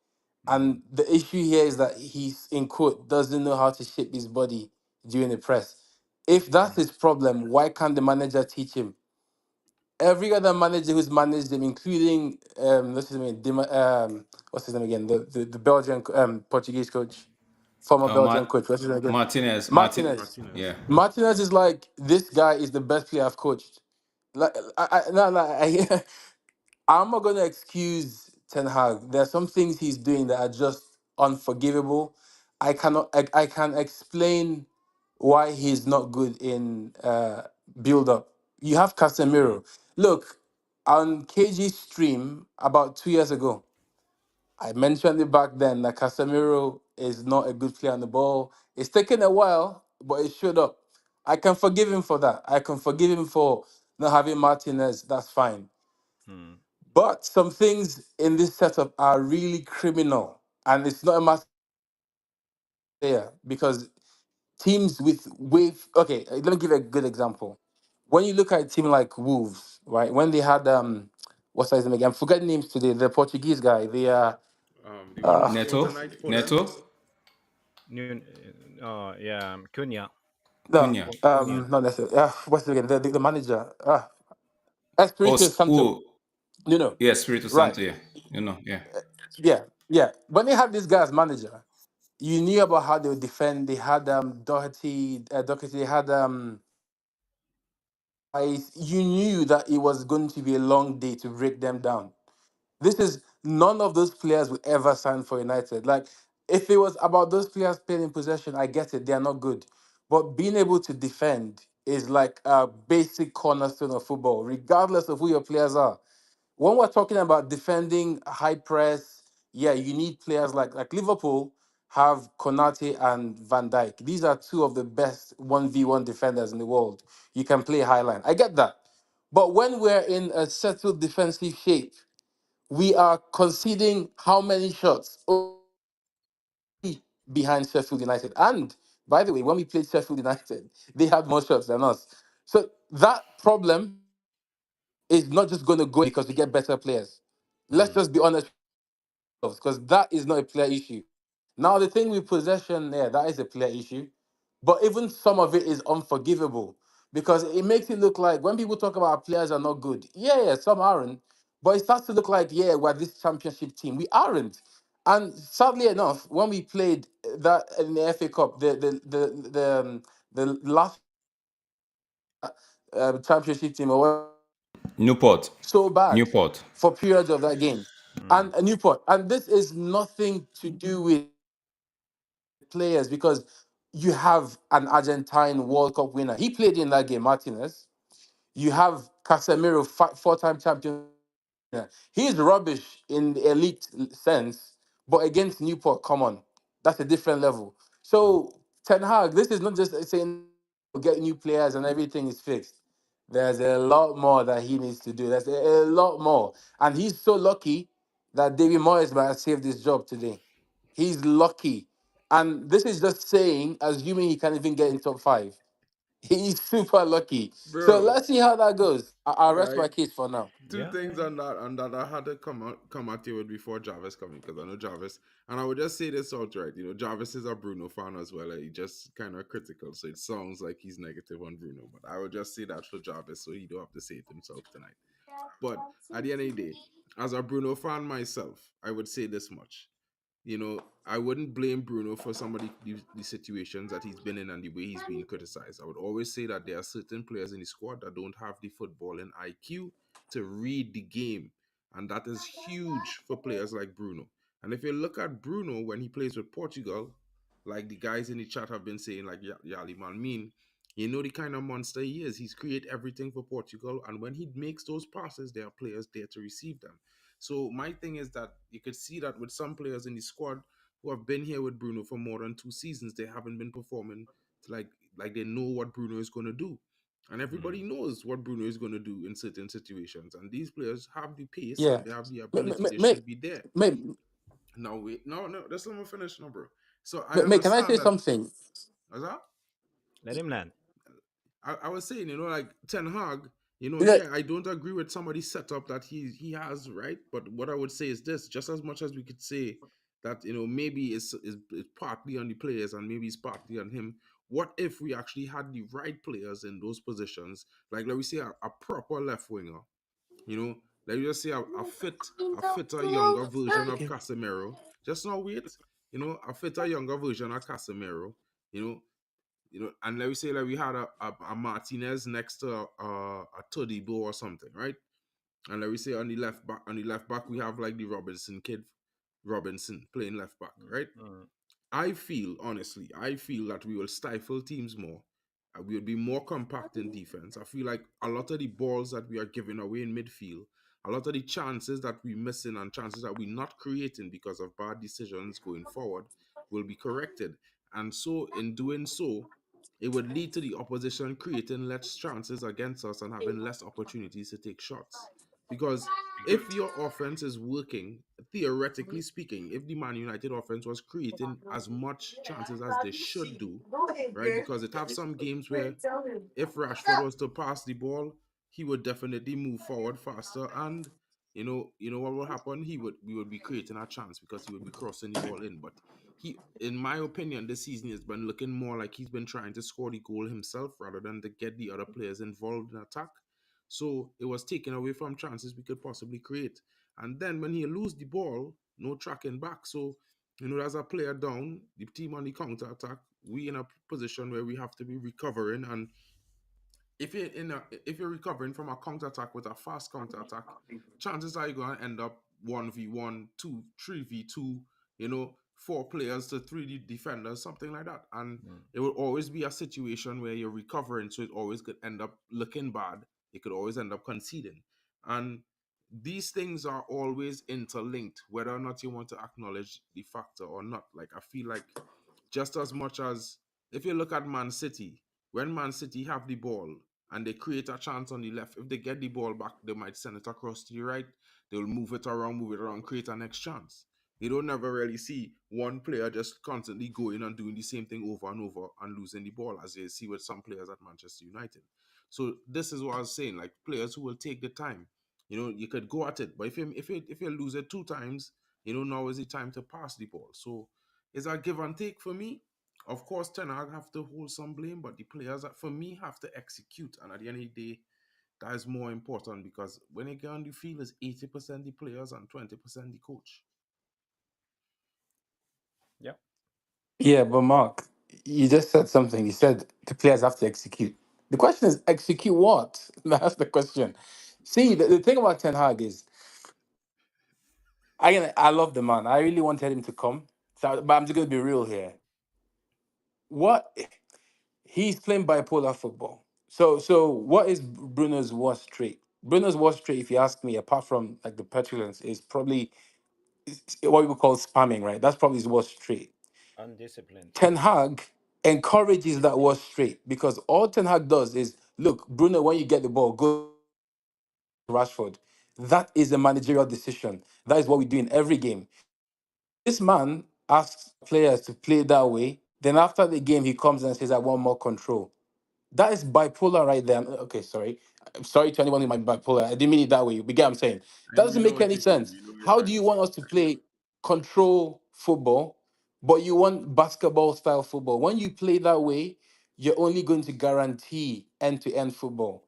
D: mm,
E: And the issue here is that he's, in quote, doesn't know how to shape his body during the press. If that's
D: mm,
E: his problem, why can't the manager teach him? Every other manager who's managed him, including what's his name again? The Belgian Portuguese coach, former Belgian coach. What's his name again? Martinez.
B: Yeah.
A: Martinez.
E: Martinez is like, this guy is the best player I've coached. Like, no, no, I'm not going to excuse Ten Hag. There are some things he's doing that are just unforgivable. I can explain why he's not good in build up. You have
D: mm,
E: Casemiro. Look, on KG's stream about 2 years ago, I mentioned it back then that Casemiro is not a good player on the ball. It's taken a while, but it showed up. I can forgive him for that. I can forgive him for not having Martinez. That's fine.
D: mm,
E: But some things in this setup are really criminal. And it's not a matter there because teams with okay, let me give you a good example. When you look at a team like Wolves, right? When they had what's his name again? I'm forgetting names today. The Portuguese guy,
A: The one who scored
E: uh
A: tonight, Fulham.
B: Neto.
D: oh, yeah, Cunha.
E: no,
B: Cunha.
D: Cunha.
E: not necessarily. What's it again? The manager.
B: Oh,
E: Espirito Santo.
B: oh,
E: No.
B: yeah, Spiritu
E: Right.
B: Santo. Yeah. Yeah.
E: Yeah. Yeah. When they had this guy as manager, you knew about how they would defend. They had Doherty. They had you knew that it was going to be a long day to break them down. This is none of those players will ever sign for United. Like, if it was about those players playing in possession, I get it. They are not good. But being able to defend is like a basic cornerstone of football, regardless of who your players are. When we're talking about defending high press, yeah, you need players like Liverpool have Konate and Van Dijk. These are two of the best 1v1 defenders in the world. You can play high line. I get that. But when we're in a settled defensive shape, we are conceding how many shots? Only behind Sheffield United. And by the way, when we played Sheffield United, they had more shots than us. So that problem is not just going to go because we get better players. Let's
A: Mm.
E: just be honest, because that is not a player issue. Now, the thing with possession, yeah, that is a player issue. But even some of it is unforgivable because it makes it look like when people talk about our players are not good, yeah, some aren't. But it starts to look like, yeah, we're this championship team. We aren't. And sadly enough, when we played that in the FA Cup, the last championship team or whatever,
B: Newport.
E: so bad
B: Newport.
E: for periods of that game.
D: Mm.
E: And Newport, and this is nothing to do with players because you have an Argentine World Cup winner. He played in that game, Martinez. You have Casemiro, four-time champion. He's rubbish in the elite sense, but against Newport, come on, that's a different level. So Ten Hag, this is not just saying get new players and everything is fixed. There's a lot more that he needs to do. There's a lot more, and he's so lucky that David Moyes might have saved his job today. He's lucky, and this is just saying, assuming he can even get in top five. He's super lucky. So
A: Bro,
E: let's see how that goes. I'll rest
A: right?
E: my case for now.
A: Two
D: Yeah,
A: things on that I had to come at you with before Jarvis coming because I know Jarvis, and I would just say this outright. You know, Jarvis is a Bruno fan as well. He just kind of critical, so it sounds like he's negative on Bruno. But I would just say that for Jarvis, so he don't have to say it himself tonight. But at the end of the day, as a Bruno fan myself, I would say this much. You know, I wouldn't blame Bruno for some of the situations that he's been in and the way he's being criticized. I would always say that there are certain players in the squad that don't have the footballing IQ to read the game. And that is huge for players like Bruno. And if you look at Bruno when he plays with Portugal, like the guys in the chat have been saying, like Yali Man, you know the kind of monster he is. He's create everything for Portugal. And when he makes those passes, there are players there to receive them. So my thing is that you could see that with some players in the squad who have been here with Bruno for more than 2 seasons, they haven't been performing like they know what Bruno is going to do. And everybody
D: mm.
A: knows what Bruno is going to do in certain situations. And these players have the pace
E: Yeah.
A: and they have the ability. They
E: Mate,
A: should be there.
E: mate,
A: No, wait. No, that's not my finish, no, bro. So I
E: mate, can I say
A: understand that.
E: something?
A: Is that?
D: Let him land.
A: I was saying, you know, like Ten Hag, you know,
E: Yeah,
A: yeah, I don't agree with somebody's setup that he has, right? But what I would say is this: just as much as we could say that, you know, maybe it's partly on the players and maybe it's partly on him. What if we actually had the right players in those positions? Like, let me say a proper left winger, you know, let me just say a fitter, younger version of Casemiro. Just now wait, you know, a fitter, younger version of Casemiro, you know, and let me say like we had a Martinez next to a Todibo or something, right? And let me say on the left back we have like the Robinson playing left back, right?
D: Mm.
A: I feel that we will stifle teams more. We will be more compact in defense. I feel like a lot of the balls that we are giving away in midfield, a lot of the chances that we're missing and chances that we're not creating because of bad decisions going forward will be corrected. And so, in doing so, it would lead to the opposition creating less chances against us and having less opportunities to take shots. Because if your offense is working, theoretically speaking, if the Man United offense was creating as much chances as they should do, right? Because it have some games where if Rashford was to pass the ball, he would definitely move forward faster, and you know what will happen? We would be creating a chance because he would be crossing the ball in. But in my opinion, this season has been looking more like he's been trying to score the goal himself rather than to get the other players involved in attack. So it was taken away from chances we could possibly create. And then when he lose the ball, no tracking back. So as a player down, the team on the counter attack, we in a position where we have to be recovering. And if you're recovering from a counter attack with a fast counter attack, chances are you're gonna end up 1v1, 2, 3v2, 4 players to 3 defenders, something like that. And
D: Mm.
A: it will always be a situation where you're recovering, so it always could end up looking bad. It could always end up conceding. And these things are always interlinked, whether or not you want to acknowledge the factor or not. Like I feel like just as much as if you look at Man City, when Man City have the ball and they create a chance on the left, if they get the ball back, they might send it across to the right. They'll move it around, create a next chance. You don't never really see one player just constantly going and doing the same thing over and over and losing the ball, as you see with some players at Manchester United. So this is what I was saying, like players who will take the time. You could go at it, but if you lose it 2 times, now is the time to pass the ball. So it's a give and take for me. Of course, Ten Hag have to hold some blame, but the players that for me have to execute. And at the end of the day, that is more important because when you get on the field, it's 80% the players and 20% the coach.
D: Yeah.
E: Yeah, but Mark, you just said something. You said the players have to execute. The question is, execute what? That's the question. See, the thing about Ten Hag is, I love the man. I really wanted him to come. So, but I'm just going to be real here. What he's playing bipolar football. So what is Bruno's worst trait? Bruno's worst trait, if you ask me, apart from like the petulance, is probably what we would call spamming, right? That's probably his worst trait.
D: Undisciplined.
E: Ten Hag encourages that worst trait because all Ten Hag does is look, Bruno, when you get the ball, go Rashford. That is a managerial decision. That is what we do in every game. This man asks players to play that way. Then after the game, he comes and says, I want more control. That is bipolar right there. Okay, sorry. I'm sorry to anyone who might be bipolar. I didn't mean it that way. You get what I'm saying? That
A: And we
E: doesn't
A: know
E: make
A: what
E: any
A: you mean.
E: sense.
A: We know what you're
E: How do
A: trying
E: you
A: to
E: want
A: say.
E: us to play control football, but you want basketball style football? When you play that way, you're only going to guarantee end to end football.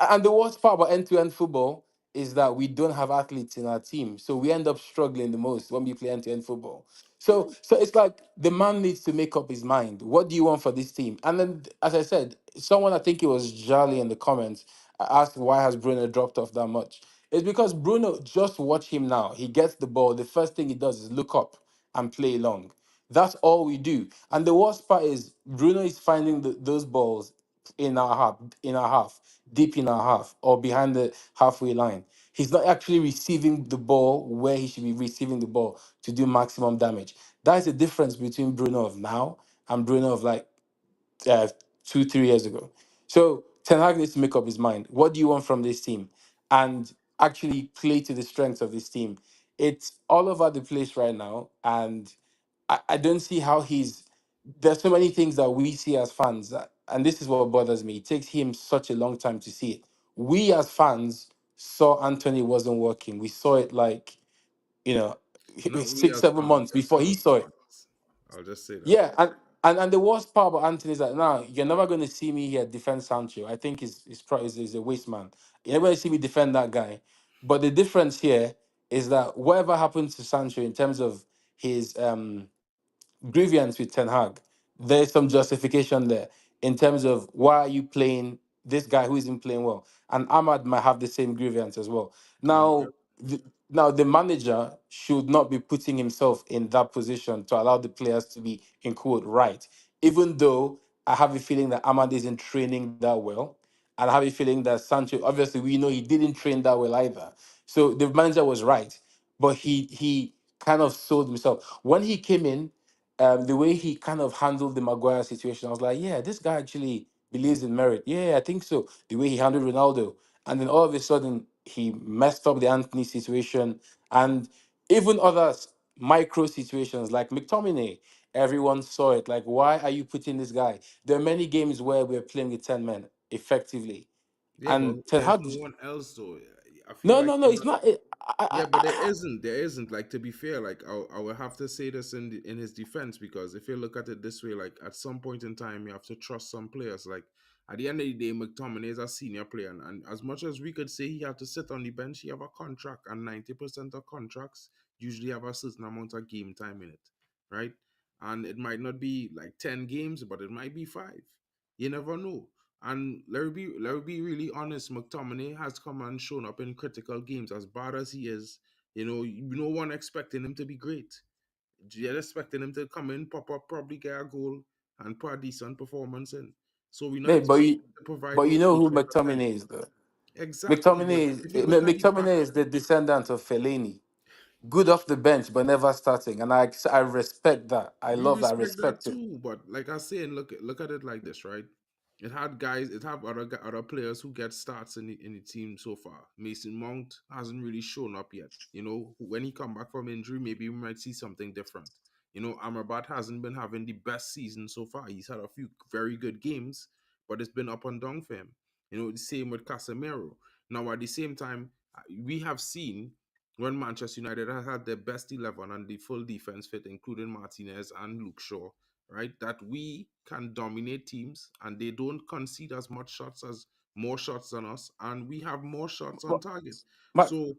E: And the worst part about end-to-end football is that we don't have athletes in our team. So we end up struggling the most when we play end-to-end football. So it's like the man needs to make up his mind. What do you want for this team? And then, as I said, someone, I think it was Jolly in the comments, asked why has Bruno dropped off that much? It's because Bruno, just watch him now. He gets the ball. The first thing he does is look up and play long. That's all we do. And the worst part is Bruno is finding those balls in our half, deep in our half, or behind the halfway line. He's not actually receiving the ball where he should be receiving the ball to do maximum damage. That is the difference between Bruno of now and Bruno of like uh, 2, 3 years ago. So Ten Hag needs to make up his mind. What do you want from this team? And actually play to the strengths of this team. It's all over the place right now, and I don't see how he's. There's so many things that we see as fans, and this is what bothers me. It takes him such a long time to see it. We as fans saw Anthony wasn't working. We saw it like you know
A: Not we
E: six,
A: as
E: seven
A: fans,
E: months before he
A: some
E: saw it.
A: fans. I'll just say that.
E: Yeah, and the worst part about Anthony is that now you're never going to see me here defend Sancho. I think he's a waste man. You're never going to see me defend that guy. But the difference here is that whatever happens to Sancho in terms of his grievance with Ten Hag, there's some justification there in terms of why are you playing this guy who isn't playing well, and Ahmad might have the same grievance as well.
A: Yep.
E: Now the manager should not be putting himself in that position to allow the players to be in quote right, even though I have a feeling that Ahmad isn't training that well, and I have a feeling that Sancho, obviously we know he didn't train that well either. So the manager was right, but he kind of sold himself when he came in. The way he kind of handled the Maguire situation, I was like, yeah, this guy actually believes in merit. Yeah, I think so. The way he handled Ronaldo, and then all of a sudden he messed up the Anthony situation, and even other micro situations like McTominay. Everyone saw it. Like, why are you putting this guy? There are many games where we're playing with 10 men effectively,
A: Yeah, but
E: and Ten
A: there's
E: Hag.
A: no one else though. I feel
E: No,
A: like
E: no, no.
A: you're
E: It's
A: not.
E: not.
A: Yeah, but there isn't. There isn't. Like, to be fair, like I will have to say this in his defense, because if you look at it this way, like at some point in time you have to trust some players. Like at the end of the day, McTominay is a senior player, and as much as we could say he had to sit on the bench, he have a contract, and 90% of contracts usually have a certain amount of game time in it, right? And it might not be like 10 games, but it might be five. You never know. And let me be really honest. McTominay has come and shown up in critical games. As bad as he is, no one expecting him to be great. You're expecting him to come in, pop up, probably get a goal, and put a decent performance in. So we're not
E: Mate,
A: expecting him to
E: but
A: provide
E: you
A: those
E: know who
A: 100%.
E: McTominay is, though.
A: Exactly. But if you look at the back,
E: McTominay is the descendant of Fellaini. Good off the bench, but never starting, and I respect that. I
A: we
E: love that. I
A: respect that
E: respect it.
A: too, but like I say, and look at it like this, right? It have other players who get starts in the team so far. Mason Mount hasn't really shown up yet. When he come back from injury, maybe we might see something different. Amrabat hasn't been having the best season so far. He's had a few very good games, but it's been up and down for him. The same with Casemiro. Now at the same time, we have seen when Manchester United has had their best 11 and the full defense fit, including Martinez and Luke Shaw, right? That we can dominate teams and they don't concede as much shots as more shots than us, and we have more shots on
E: But,
A: target.
E: Mark,
A: So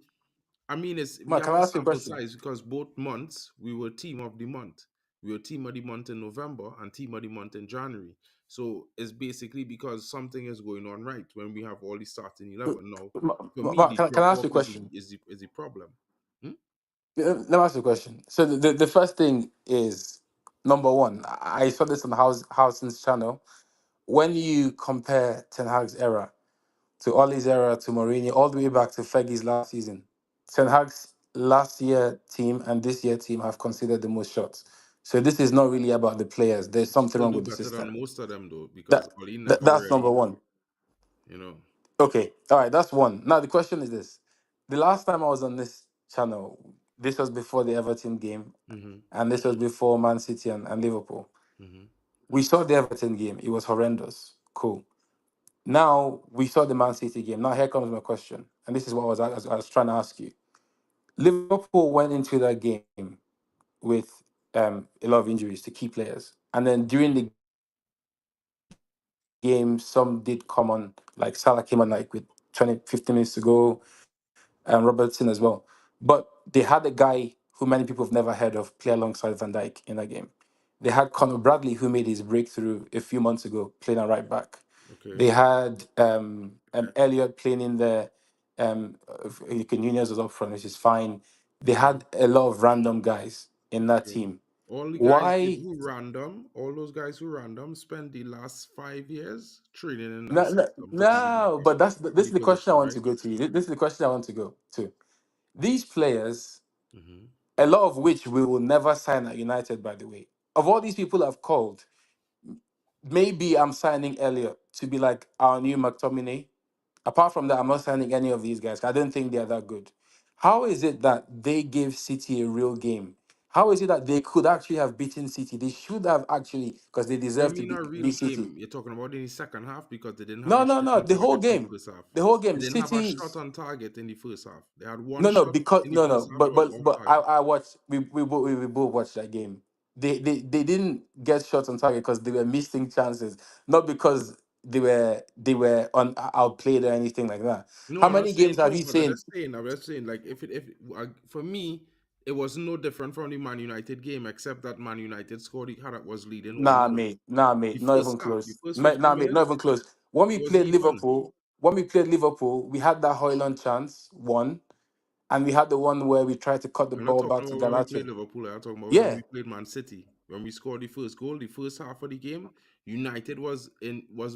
A: I mean, it's we
E: Mark,
A: have
E: can I
A: a
E: ask you a
A: sample
E: question?
A: size because both months we were team of the month. We were team of the month in November and team of the month in January. So it's basically because something is going on right when we have all the starting 11. Now, for me,
E: Mark,
A: the
E: can
A: drop
E: I ask you
A: off
E: a question?
A: is the problem. Hmm?
E: Let me ask you a question. So the first thing is, number one, I saw this on Housen's channel. When you compare Ten Hag's era to Ollie's era to Mourinho, all the way back to Fergie's last season, Ten Hag's last year team and this year team have considered the most shots. So this is not really about the players. There's something
A: Still
E: wrong
A: do
E: with the
A: better than
E: system.
A: most of them though, because
E: That,
A: Oli never
E: that's number
A: really,
E: one.
A: you know.
E: Okay, all right, that's one. Now the question is this: the last time I was on this channel, this was before the Everton game,
A: Mm-hmm.
E: and this was before Man City and Liverpool.
A: Mm-hmm.
E: We saw the Everton game; it was horrendous. Cool. Now we saw the Man City game. Now here comes my question, and this is what I was trying to ask you. Liverpool went into that game with a lot of injuries to key players, and then during the game, some did come on, like Salah came on like with 20, 15 minutes to go, and Robertson as well. But they had a guy who many people have never heard of play alongside Van Dijk in that game. They had Conor Bradley, who made his breakthrough a few months ago, playing at right back.
A: Okay.
E: They had Elliot playing in the Nunez was up front, which is fine. They had a lot of random guys in that
A: Okay.
E: team.
A: All the guys
E: Why?
A: who random, all those guys who random spent the last 5 years training in that
E: No, no,
A: system to be the
E: no.
A: backup
E: But
A: in
E: this
A: the
E: is the question I
A: position,
E: want
A: right?
E: to go to. This is the question I want to go to. These players,
A: Mm-hmm.
E: a lot of which we will never sign at United, by the way. Of all these people I've called, maybe I'm signing Elliot to be like our new McTominay. Apart from that, I'm not signing any of these guys. I don't think they're that good. How is it that they gave City a real game? How is it that they could actually have beaten City? They should have actually, because they
A: What do
E: deserve
A: you
E: to
A: mean a real
E: beat City.
A: game? You're talking about in the second half because they didn't have
E: No,
A: a
E: no,
A: shot
E: no.
A: on
E: The whole
A: target in the
E: game.
A: first half.
E: The whole
A: They
E: game.
A: didn't have a
E: City.
A: shot on target in the first half. They had one
E: No, no,
A: shot
E: because
A: in the
E: no, no,
A: first half that was off
E: but I,
A: target.
E: I watched. We both watched that game. They didn't get shots on target because they were missing chances, not because they were outplayed or anything like that.
A: No,
E: How
A: I'm not
E: many
A: saying
E: games have
A: no,
E: you
A: but I'm
E: seen?
A: just saying. I'm just saying, like, for me, it was no different from the Man United game, except that Man United scored. Had was leading 1-0.
E: Nah,
A: The
E: mate, not
A: first
E: even
A: half, the
E: close.
A: first 50
E: Nah, mate, not
A: minutes,
E: even close. When we
A: it was
E: played
A: even.
E: Liverpool, we had that Hoyland chance, one, and we had the one where we tried to cut the
A: I'm not
E: ball
A: talking
E: back to
A: about when we played
E: Garnacho.
A: Liverpool. I'm talking about when
E: Yeah,
A: we played Man City. When we scored the first goal, the first half of the game, United was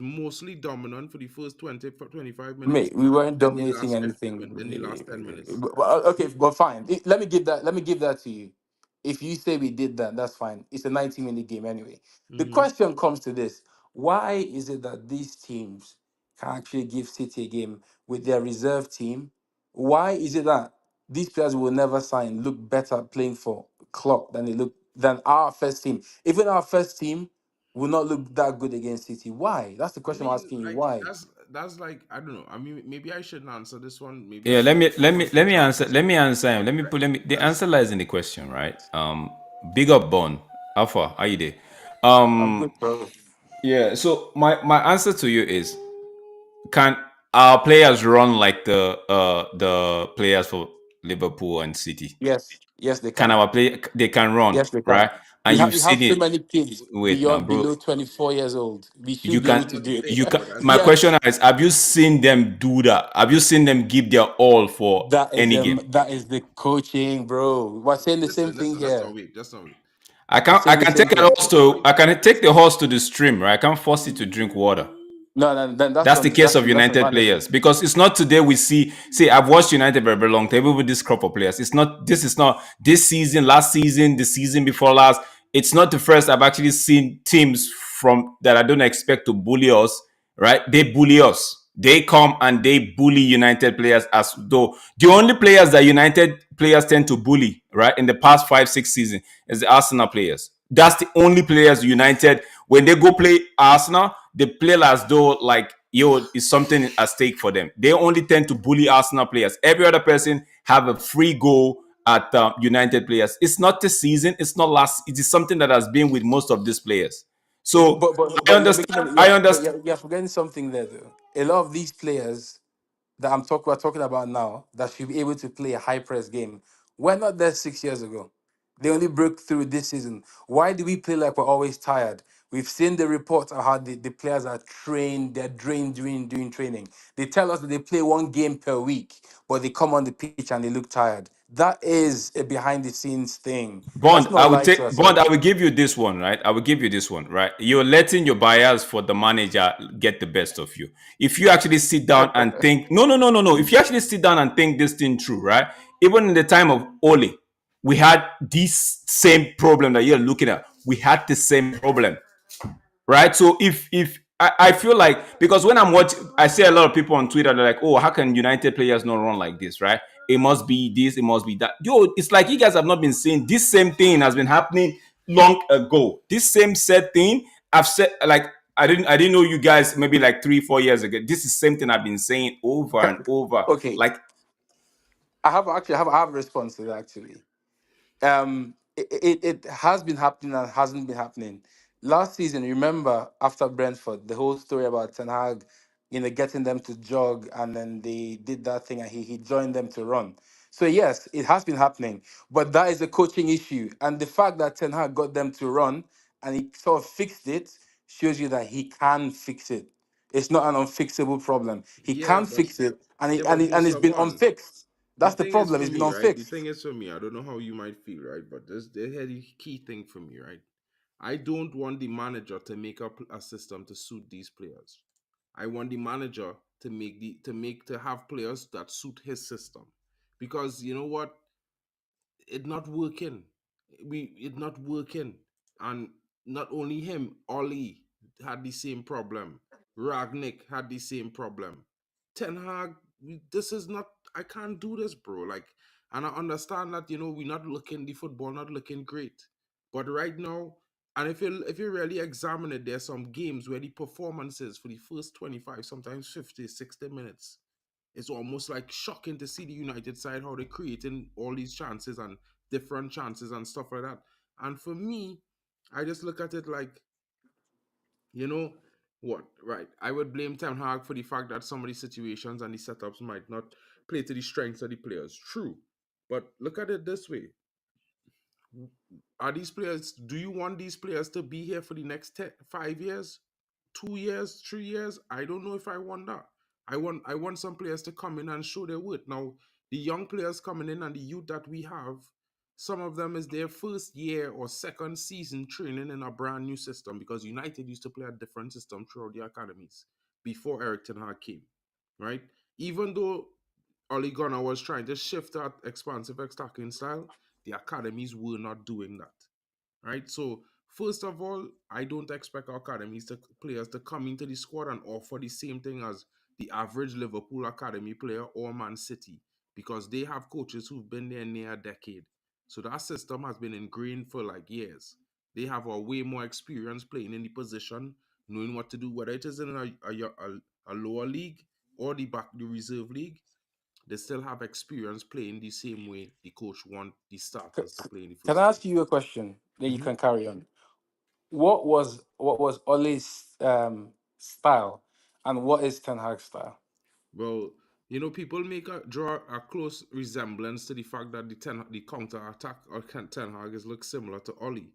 A: mostly dominant for the first 20 for 25 minutes.
E: mate, we weren't
A: Then the
E: dominating
A: last
E: anything.
A: then the last 10 minutes.
E: Okay, but fine. Let me give that. Let me give that to you. If you say we did that, that's fine. It's a 90-minute game anyway. The
A: Hmm.
E: question comes to this: why is it that these teams can actually give City a game with their reserve team? Why is it that these players will never sign look better playing for Klopp than our first team? Even our first team will not look that good against City. Why? That's the
A: I
E: question I'm
A: mean,
E: asking you.
A: like
E: Why?
A: that's like I don't know. I mean, maybe I shouldn't answer this one. Maybe I
B: Yeah,
A: should
B: let
A: give
B: me
A: it a
B: let me answer
A: chance.
B: let me answer him.
A: Right?
B: The
A: Because
B: answer lies in the question, right? Big up Bon. Alpha, how you there?
E: I'm good, bro.
B: Yeah, so my answer to you is, can our players run like the players for Liverpool and City?
E: Yes, yes, they
B: Can
E: can.
B: our play they can run,
E: Yes, they can.
B: right? And you've
E: We have
B: seen
E: so
B: it.
E: many kids
B: Wait now,
E: beyond
B: bro.
E: below 24 years old. We
B: You
E: should be
A: I'm
B: can
E: able to
A: not
E: do it.
B: you
A: saying,
B: can
A: but that's
B: my
A: like
B: question
E: Yes,
B: is, have you seen them do that? Have you seen them give their all for any game?
E: that is the coaching, bro. We're saying the same thing
A: listen. Just don't
E: here.
A: wait. Just don't wait.
E: We're
B: I
E: saying the
B: can
E: same
B: take a
E: thing.
B: horse to I can take the horse to the stream, right? I can't force it to drink water.
E: No, no, then
B: That's the case of
E: that's on
B: United
E: management.
B: players, because it's not today we see. See, I've watched United for a very long time, even with this crop of players. It's not. This is not this season, last season, the season before last. It's not the first I've actually seen teams from that I don't expect to bully us. Right? They bully us. They come and they bully United players as though the only players that United players tend to bully, right, in the past 5, 6 seasons is the Arsenal players. That's the only players United, when they go play Arsenal, they play as though like, yo, is something at stake for them. They only tend to bully Arsenal players. Every other person have a free go at United players. It's not this season. It's not last. It is something that has been with most of these players. So I
E: But you're
B: understand.
E: making
B: I
E: but
B: understand.
E: you're forgetting something there though. A lot of these players that we're talking about now that should be able to play a high press game were not there 6 years ago. They only broke through this season. Why do we play like we're always tired? We've seen the reports of how the players are trained, they're drained during training. They tell us that they play one game per week, but they come on the pitch and they look tired. That is a behind the scenes thing.
B: Bond,
E: Let's not lie to
B: Bond, I
E: ourselves.
B: will give you this one, right? I will give you this one, right? You're letting your bias for the manager get the best of you. If you actually sit down and think, no. If you actually sit down and think this thing through, right? Even in the time of Ole, we had this same problem that you're looking at. We had the same problem, right? So if I feel like, because when I'm watching, I see a lot of people on Twitter, they're like, oh, how can United players not run like this, right? It must be this, it must be that. Yo, it's like you guys have not been saying this same thing has been happening long ago. This same said thing I've said, like, I didn't know you guys maybe like 3-4 years ago. This is the same thing I've been saying over and over.
E: Okay,
B: Like,
E: I have a response to that actually. It has been happening and hasn't been happening. Last season, remember after Brentford, the whole story about Ten Hag, getting them to jog, and then they did that thing, and he joined them to run. So yes, it has been happening, but that is a coaching issue, and the fact that Ten Hag got them to run and he sort of fixed it shows you that he can fix it. It's not an unfixable problem. He
A: Yeah,
E: can
A: but
E: fix it, and
A: yeah, but
E: it's
A: Mr.
E: been
A: Bond,
E: unfixed.
A: the
E: That's the
A: thing is
E: problem.
A: for
E: It's been
A: me, right? The
E: unfixed.
A: thing is for me, I don't know how you might feel, right? But this the key thing for me, right? I don't want the manager to make up a system to suit these players. I want the manager to have players that suit his system. Because you know what? It not working. It not working. And not only him, Ollie had the same problem. Ragnick had the same problem. Ten Hag, this is not. I can't do this, bro. Like, and I understand that we're not looking the football not looking great, but right now, and if you really examine it, there's some games where the performances for the first 25, sometimes 50, 60 minutes, it's almost like shocking to see the United side how they're creating all these chances and different chances and stuff like that. And for me, I just look at it like, you know what, right? I would blame Ten Hag for the fact that some of the situations and the setups might not play to the strengths of the players. True. But look at it this way. Are these players, do you want these players to be here for the next 5 years, 2 years, 3 years? I don't know if I want that. I want some players to come in and show their worth. Now, the young players coming in and the youth that we have, some of them is their first year or second season training in a brand new system, because United used to play a different system throughout the academies before Eric Ten Hag came, right? Even though Ole Gunnar was trying to shift that expansive attacking style, the academies were not doing that, right? So first of all, I don't expect our players to come into the squad and offer the same thing as the average Liverpool academy player or Man City, because they have coaches who've been there near a decade. So that system has been ingrained for like years. They have a way more experience playing in the position, knowing what to do, whether it is in a lower league or the reserve league. They still have experience playing the same way the coach want the starters to play in the
E: Can
A: first
E: I
A: game.
E: ask you a question? Then you
A: Mhm.
E: can carry on. What was Ole's style, and what is Ten Hag's style?
A: Well, people draw a close resemblance to the fact that the counter attack or Ten Hag is look similar to Oli,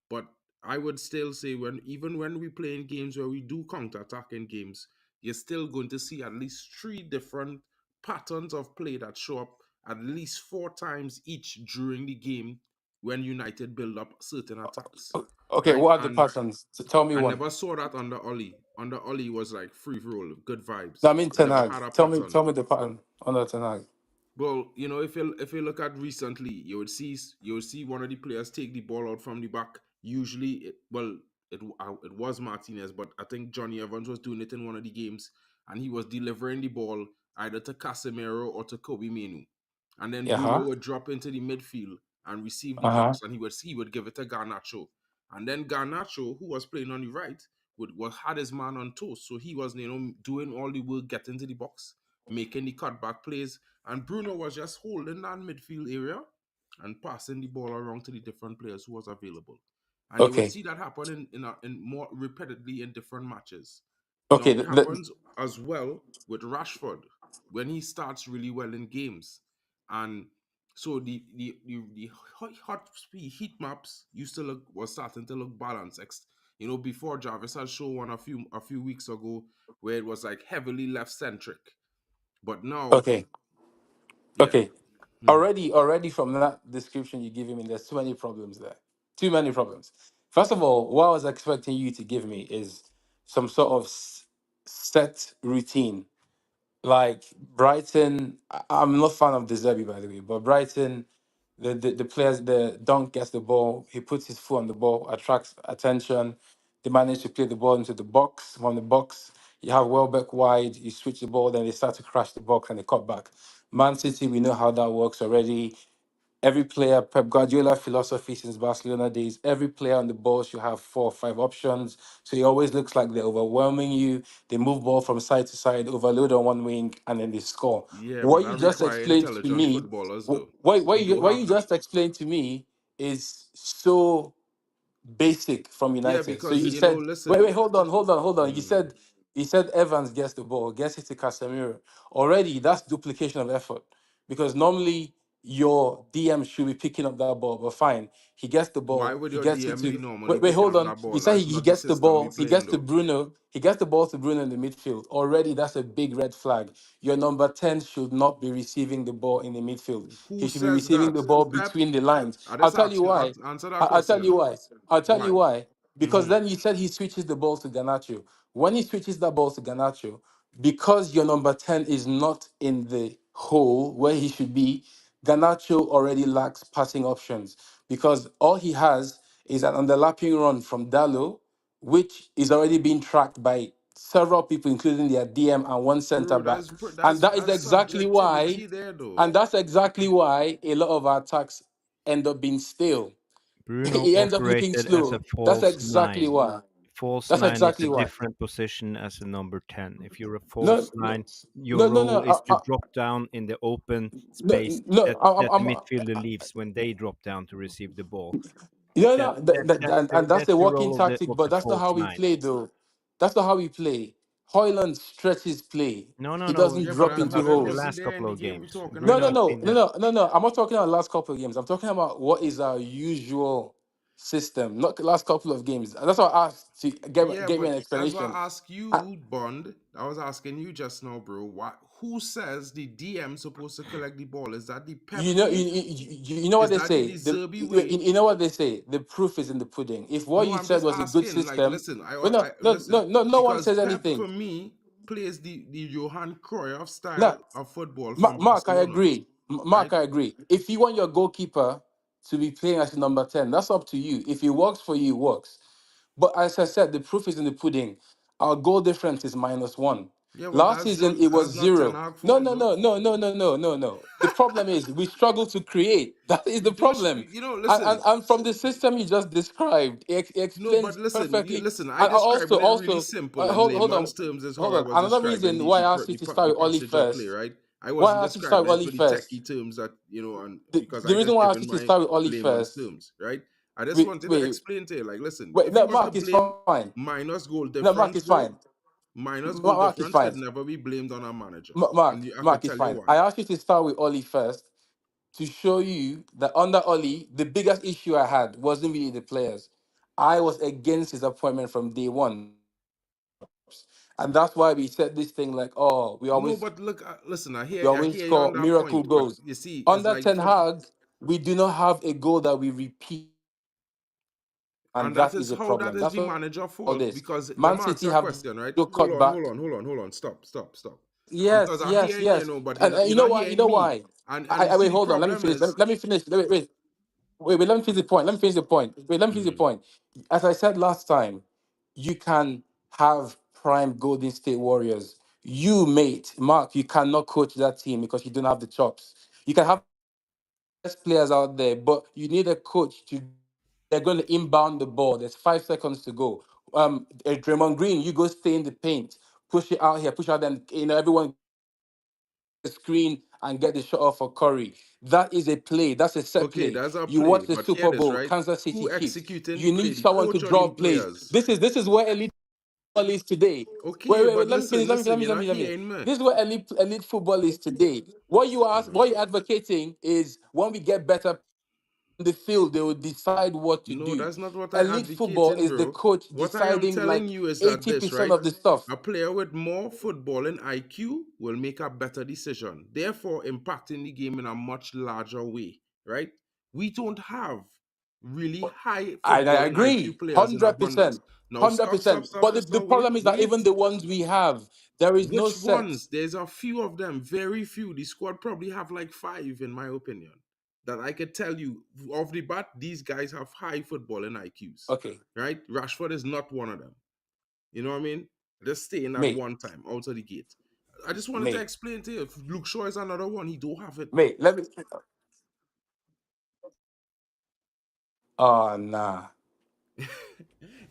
A: but I would still say even when we play in games where we do counter attack in games, you're still going to see at least three different patterns of play that show up at least four times each during the game when United build up certain attacks,
E: Okay,
A: right?
E: what are the
A: And
E: patterns? Tell me
A: I
E: one.
A: never saw that under Oli. Under Oli was like free roll, good
E: No,
A: vibes.
E: I mean
A: I
E: Ten
A: never
E: Hag.
A: had a
E: Tell me,
A: pattern.
E: tell me the pattern under Ten Hag.
A: Well, if you look at recently, you would see one of the players take the ball out from the back. Usually, it was Martinez, but I think Johnny Evans was doing it in one of the games, and he was delivering the ball either to Casemiro or to Kobe Menu, and then
E: Yeah,
A: Bruno
E: huh?
A: would drop into the midfield and receive the
E: Uh huh.
A: pass, and he would give it to Garnacho, and then Garnacho, who was playing on the right, had his man on toast, so he was doing all the work, getting to the box, making the cutback plays, and Bruno was just holding that midfield area and passing the ball around to the different players who was available. And you would
E: Okay.
A: see that happen in more repeatedly in different matches.
E: Okay.
A: Now it happens as well with Rashford. when he starts really well in games, and so the hot speed heat maps used to look was starting to look balanced. Before Jarvis had shown one a few weeks ago where it was like heavily left centric, but now,
E: Okay,
A: yeah.
E: okay.
A: Hmm.
E: Already from that description you give me, there's too many problems there. Too many problems. First of all, what I was expecting you to give me is some sort of set routine. Like Brighton, I'm not fan of the Zerbi, by the way, but Brighton, the players, the Dunk gets the ball, he puts his foot on the ball, attracts attention. They manage to play the ball into the box. From the box, you have Welbeck wide, you switch the ball, then they start to crash the box and they cut back. Man City, we know how that works already. Every player, Pep Guardiola philosophy since Barcelona days, every player on the ball should have 4 or 5 options. So it always looks like they're overwhelming you. They move ball from side to side, overload on one wing, and then they score.
A: Yeah, but
E: What you
A: that
E: just
A: require
E: explained to
A: intelligent
E: me,
A: footballers,
E: what,
A: though.
E: what
A: We
E: you
A: don't
E: what
A: have
E: you
A: that.
E: just explained to me is so basic from
A: Yeah,
E: United. So
A: because
E: you said,
A: listen.
E: wait, hold on. You
A: Hmm.
E: said Evans gets the ball, gets it to Casemiro. Already, that's duplication of effort because normally your DM should be picking up that ball, but fine, he gets the
A: Why
E: ball,
A: would
E: he
A: your
E: gets it
A: DM be
E: to.
A: normally
E: Wait,
A: picking
E: hold
A: up
E: on.
A: that
E: He
A: ball?
E: said
A: That's
E: he
A: not the
E: gets the
A: system we
E: ball, he
A: playing,
E: gets to
A: though.
E: Bruno, he gets the ball to Bruno in the midfield. Already, that's a big red flag. Your number 10 should not be receiving the ball in the midfield.
A: Who
E: He should be
A: says
E: receiving
A: that?
E: the ball
A: Pep?
E: between the lines.
A: I
E: I'll
A: just
E: tell you
A: ask you.
E: why.
A: Answer that
E: I'll tell you
A: question.
E: why. I'll tell
A: Why?
E: you why. Because
A: Hmm.
E: then you said he switches the ball to Garnacho. When he switches that ball to Garnacho, because your number 10 is not in the hole where he should be, Garnacho already lacks passing options because all he has is an underlapping run from Dallo, which is already being tracked by several people, including their DM and one centre
A: Bro,
E: back.
A: that's
E: And
A: that's
E: that is
A: that's
E: exactly why,
A: subjectivity there, though.
E: and that's exactly why a lot of our attacks end up being stale.
D: Bruno
E: He ends up looking
D: operated as a
E: slow. That's
D: false
E: exactly
D: nine.
E: why.
D: False
E: That's
D: nine is a
E: exactly why.
D: different position as a number 10. If you're a
E: No,
D: false
E: no,
D: nine, your
E: no, no, no.
D: role is to drop down in the open
E: No,
D: space
E: no.
D: that, that the midfielder leaves when they drop down to receive the ball.
E: No,
D: That,
E: no,
D: that that's
E: and that's
D: that's
E: a
D: the
E: working
D: role
E: tactic,
D: of
E: but
D: the
E: that's not
D: false
E: how we
D: nine.
E: play, though. That's not how we play. Hoyland stretches play.
D: No, no,
E: He
D: no.
E: doesn't
A: Yeah,
D: We're
A: but
E: drop
D: talking
E: into
D: about
A: that
D: the
E: holes.
A: wasn't
D: last
A: there in
D: couple
A: the
D: of
A: game we're
D: games.
A: talking
E: No, no,
D: Bruno's
A: about.
E: no,
D: been
E: no, no, no, no. I'm not talking about the last couple of games. I'm talking about what is our usual system, not the last couple of games. And that's why I asked to
A: Yeah,
E: get me
A: but
E: an
A: that's why
E: explanation.
A: I ask
E: I,
A: you, Bond. I was asking you just now, bro. Who says the DM supposed to collect the ball? Is that the Pep
E: you know,
A: way?
E: you know what
A: Is
E: they
A: that the
E: say.
A: Zerbi way?
E: You know what they say. The proof is in the pudding. If what
A: No,
E: you
A: I'm
E: said
A: just
E: was a good
A: asking. Like,
E: system,
A: listen,
E: well, no, no,
A: listen,
E: no, no, no one
A: because
E: says
A: Pep
E: anything.
A: for me plays the Johan Cruyff
E: No,
A: style of football from
E: Mark, I
A: Barcelona,
E: agree. Mark,
A: right?
E: I agree. If you want your goalkeeper to be playing as a number 10, that's up to you. If it works for you, it works. But as I said, the proof is in the pudding. Our goal difference is -1.
A: Yeah, but
E: Last season, it was
A: that's not Ten
E: 0.
A: Hag
E: No,
A: fault
E: no,
A: though.
E: no, no, no, no, no, no, no. The problem is we struggle to create. That is the problem.
A: Listen.
E: And from the system you just described, it
A: No, but
E: explains
A: listen,
E: perfectly.
A: listen. I
E: And
A: described it really
E: also,
A: simple in
E: hold on,
A: layman's terms. Is how
E: hold
A: I
E: on.
A: was
E: Another
A: describing
E: reason why I asked you to start
A: the
E: with Oli
A: passage of play,
E: first.
A: right? I
E: Why
A: wasn't
E: I asked you to start
A: describing
E: with
A: it
E: Oli
A: with the
E: first.
A: techie terms that and because
E: The
A: I
E: reason
A: just
E: why I asked
A: given
E: you to
A: my
E: start with Oli
A: layman's
E: first.
A: terms, right? I just
E: Wait,
A: wanted to
E: wait,
A: explain to you, like, listen,
E: wait.
A: if you
E: No,
A: want to
E: Mark is
A: blame
E: fine.
A: minus goal
E: No, Mark
A: difference,
E: is
A: bro,
E: fine.
A: minus goal
E: Mark is
A: difference
E: fine.
A: could never be blamed on our manager, and I could
E: Mark is
A: tell you
E: fine.
A: why.
E: I asked you to start with Oli first to show you that under Oli, the biggest issue I had wasn't really the players. I was against his appointment from day one. And that's why we said this thing like, oh,
A: No, but look, listen,
E: we
A: I
E: always
A: hear you on
E: score
A: that
E: miracle
A: point, but
E: goals.
A: you see, it's
E: Under
A: like
E: Ten Hag, we do not have a goal that we repeat, and
A: and that
E: that
A: is
E: is a
A: how that
E: problem.
A: is
E: That's
A: the manager
E: all
A: fault.
E: this.
A: Because let
E: Man
A: me ask
E: City
A: you a
E: have
A: question, right?
E: no
A: Hold
E: cut
A: on,
E: back.
A: hold on, hold on, hold on. Stop. Because
E: Yes,
A: I
E: yes,
A: hearing you,
E: yes.
A: but
E: And
A: you're
E: you know
A: not
E: why? You
A: hearing
E: know
A: me.
E: why?
A: And you see,
E: Wait,
A: the
E: hold on. Let me
A: problem
E: finish.
A: is
E: Let me finish. Wait. Let me finish the point. Let me finish the point. Wait, let me finish the
A: mhm.
E: point. As I said last time, you can have prime Golden State Warriors. You, mate, Mark, you cannot coach that team because you don't have the chops. You can have best players out there, but you need a coach to. They're going to inbound the ball. There's 5 seconds to go. Draymond Green, you go stay in the paint, push it out here, push out, then everyone the screen and get the shot off for Curry. That is a play. That's a set
A: Okay,
E: play.
A: that's a
E: You
A: play.
E: watch the
A: But hear
E: Super
A: this,
E: Bowl,
A: right?
E: Kansas City
A: Who
E: Chiefs.
A: executing the
E: You
A: play?
E: need
A: The
E: someone to
A: coach or the
E: draw plays.
A: players?
E: This is where elite football is today.
A: Okay,
E: Wait.
A: but
E: Let me
A: listen,
E: finish.
A: listen, you're
E: Let
A: not
E: me. Let me.
A: hearing me.
E: This is what elite football is today. What you're advocating is when we get better in the field, they will decide what to
A: No,
E: do.
A: that's not what I
E: Elite football
A: advocating,
E: is the
A: bro.
E: coach
A: What I am
E: deciding
A: telling
E: like
A: you is that this,
E: 80%
A: right?
E: of the stuff.
A: A player with more footballing IQ will make a better decision, therefore impacting the game in a much larger way, right? We don't have really high
E: I
A: footballing IQ
E: agree,
A: players in abundance.
E: 100%,
A: Now,
E: hundred
A: stop, stop,
E: percent.
A: stop
E: But
A: just
E: the
A: now. Wait,
E: problem is that
A: wait.
E: even the ones we have, there is no
A: Which
E: set.
A: ones? There's a few of them, very few. The squad probably have like five, in my opinion, that I could tell you off the bat. These guys have high footballing IQs,
E: Okay,
A: right? Rashford is not one of them. You know what I mean? Just staying at
E: mate,
A: one time out of the gate. I just wanted to
E: mate,
A: explain to you. If Luke Shaw is another one, he don't have it.
E: mate. Let me. Oh nah.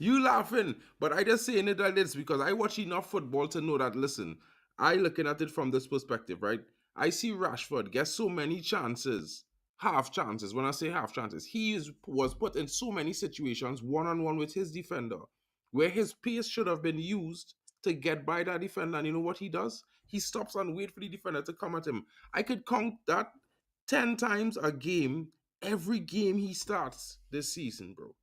A: You laughing, but I just saying it like this because I watch enough football to know that. Listen, I looking at it from this perspective, right? I see Rashford get so many chances, half chances. When I say half chances, was put in so many situations one on one with his defender, where his pace should have been used to get by that defender. And you know what he does? He stops and wait for the defender to come at him. I could count that 10 times a game, every game he starts this season, bro.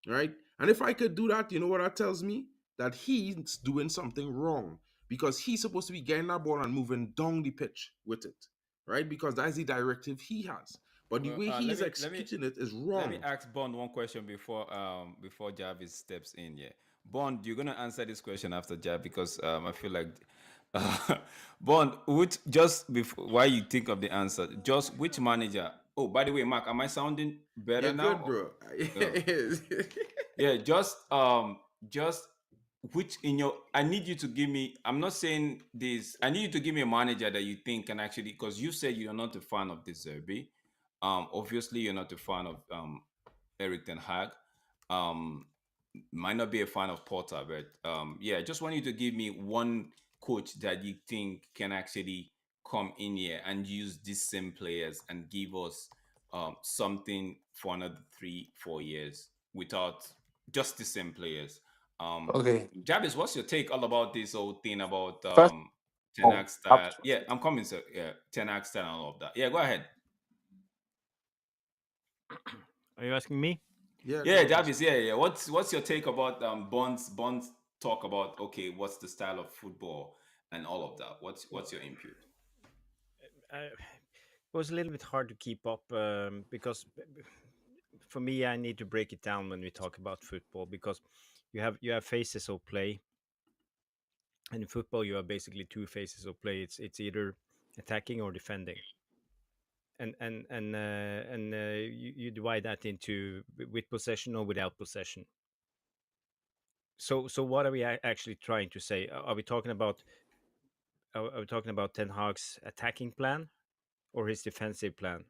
A: Right? And if I could do that, you know what that tells me? That he's doing something wrong because he's supposed to be getting that ball and moving down the pitch with it, right? Because that's the directive he has. But the
B: Well,
A: way he
B: let
A: is
B: me let me
A: executing it is
B: let me
A: wrong.
B: ask Bond one question before Jarvis steps in. Yeah, Bond, you're gonna answer this question after Jarvis because I feel like Bond, which just before why you think of the answer, just which manager? Oh, by the way, Mark, am I sounding better
A: You're good,
B: now?
A: bro.
B: Oh, yeah, just which in your I need you to give me, I'm not saying this, I need you to give me a manager that you think can actually, because you said you're not a fan of this Zerbi. Obviously you're not a fan of Eric Ten Hag. Um might not be a fan of Porter, but yeah, just want you to give me one coach that you think can actually come in here and use these same players and give us something for another 3 4 years without just the same players.
E: Okay.
B: Jarvis, what's your take all about this whole thing about
E: First
B: Ten
E: of all,
B: Hag style? Yeah, I'm coming, sir. Yeah, Ten Hag style and all of that. Yeah, go ahead.
D: Are you asking me?
A: Yeah,
B: Yeah,
A: Jarvis.
B: Jarvis. Yeah. What's your take about Bonds talk about? Okay, what's the style of football and all of that? What's your input?
D: It was a little bit hard to keep up because for me, I need to break it down when we talk about football because you have phases of play, and in football you have basically two phases of play. It's either attacking or defending, and you divide that into with possession or without possession. So what are we actually trying to say? Are we talking about are we talking about Ten Hag's attacking plan or his defensive plan?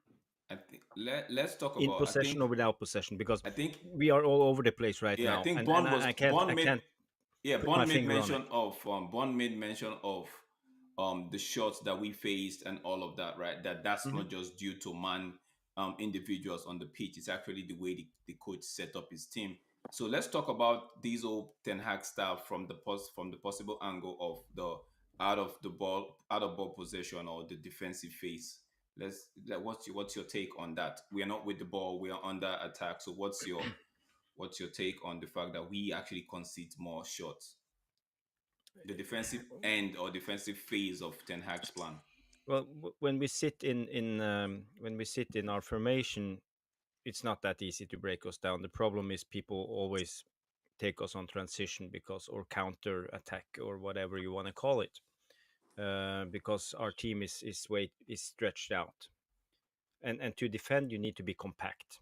B: I think let's talk
D: In
B: about.
D: possession or without possession, because
B: I think
D: we are all over the place right
B: yeah. I
D: now,
B: think
D: and I can't
B: Bond made. Yeah,
D: put my
B: Bond made
D: finger on
B: mention
D: it.
B: of Bond made mention of the shots that we faced and all of that, right? That's
D: Hmm.
B: not just due to man individuals on the pitch. It's actually the way the coach set up his team. So let's talk about these old Ten Hag style from from the possible angle of the out of ball possession or the defensive phase. What's your take on that? We are not with the ball, we are under attack. So what's your take on the fact that we actually concede more shots? The defensive end or defensive phase of Ten Hag's plan.
D: Well, when we sit in when we sit in our formation, it's not that easy to break us down. The problem is people always take us on transition because or counter attack or whatever you want to call it, because our team is stretched out, and to defend you need to be compact.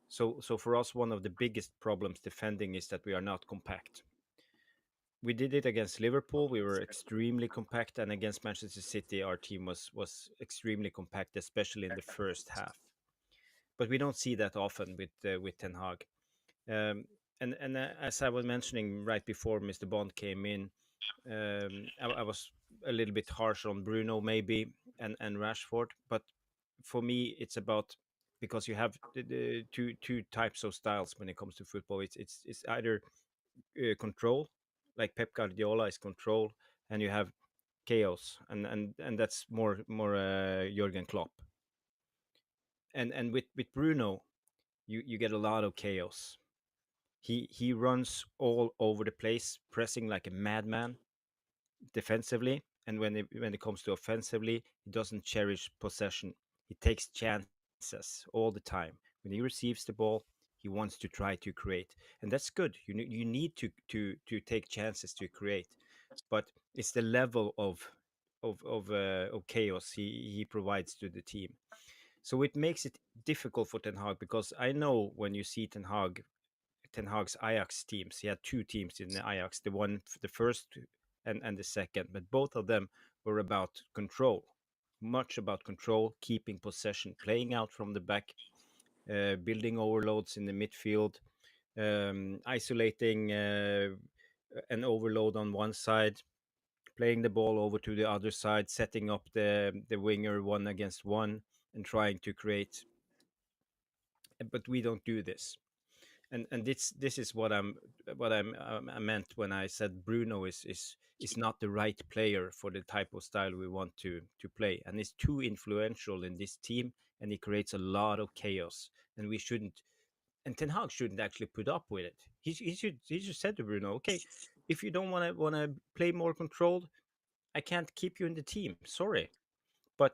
D: So for us, one of the biggest problems defending is that we are not compact. We did it against Liverpool. We were extremely compact, and against Manchester City, our team was extremely compact, especially in the first half. But we don't see that often with Ten Hag. Um, and as I was mentioning right before Mr. Bond came in, I was a little bit harsh on Bruno maybe and Rashford, but for me it's about because you have the two types of styles when it comes to football. It's either control like Pep Guardiola is control, and you have chaos, and that's more Jurgen Klopp. And with Bruno, you get a lot of chaos. He runs all over the place, pressing like a madman defensively, and when it comes to offensively, he doesn't cherish possession. He takes chances all the time. When he receives the ball, he wants to try to create, and that's good. You need to take chances to create, but it's the level of chaos he provides to the team. So it makes it difficult for Ten Hag, because I know when you see Ten Hag's Ajax teams. He had two teams in the Ajax, the first and the second, but both of them were about control, much about control, keeping possession, playing out from the back, building overloads in the midfield, isolating an overload on one side, playing the ball over to the other side, setting up the winger one against one, and trying to create. But we don't do this. And this is I meant when I said Bruno is not the right player for the type of style we want to play, and he's too influential in this team, and he creates a lot of chaos, and we shouldn't. And Ten Hag shouldn't actually put up with it. He should said to Bruno, okay, if you don't want to play more controlled, I can't keep you in the team. Sorry, but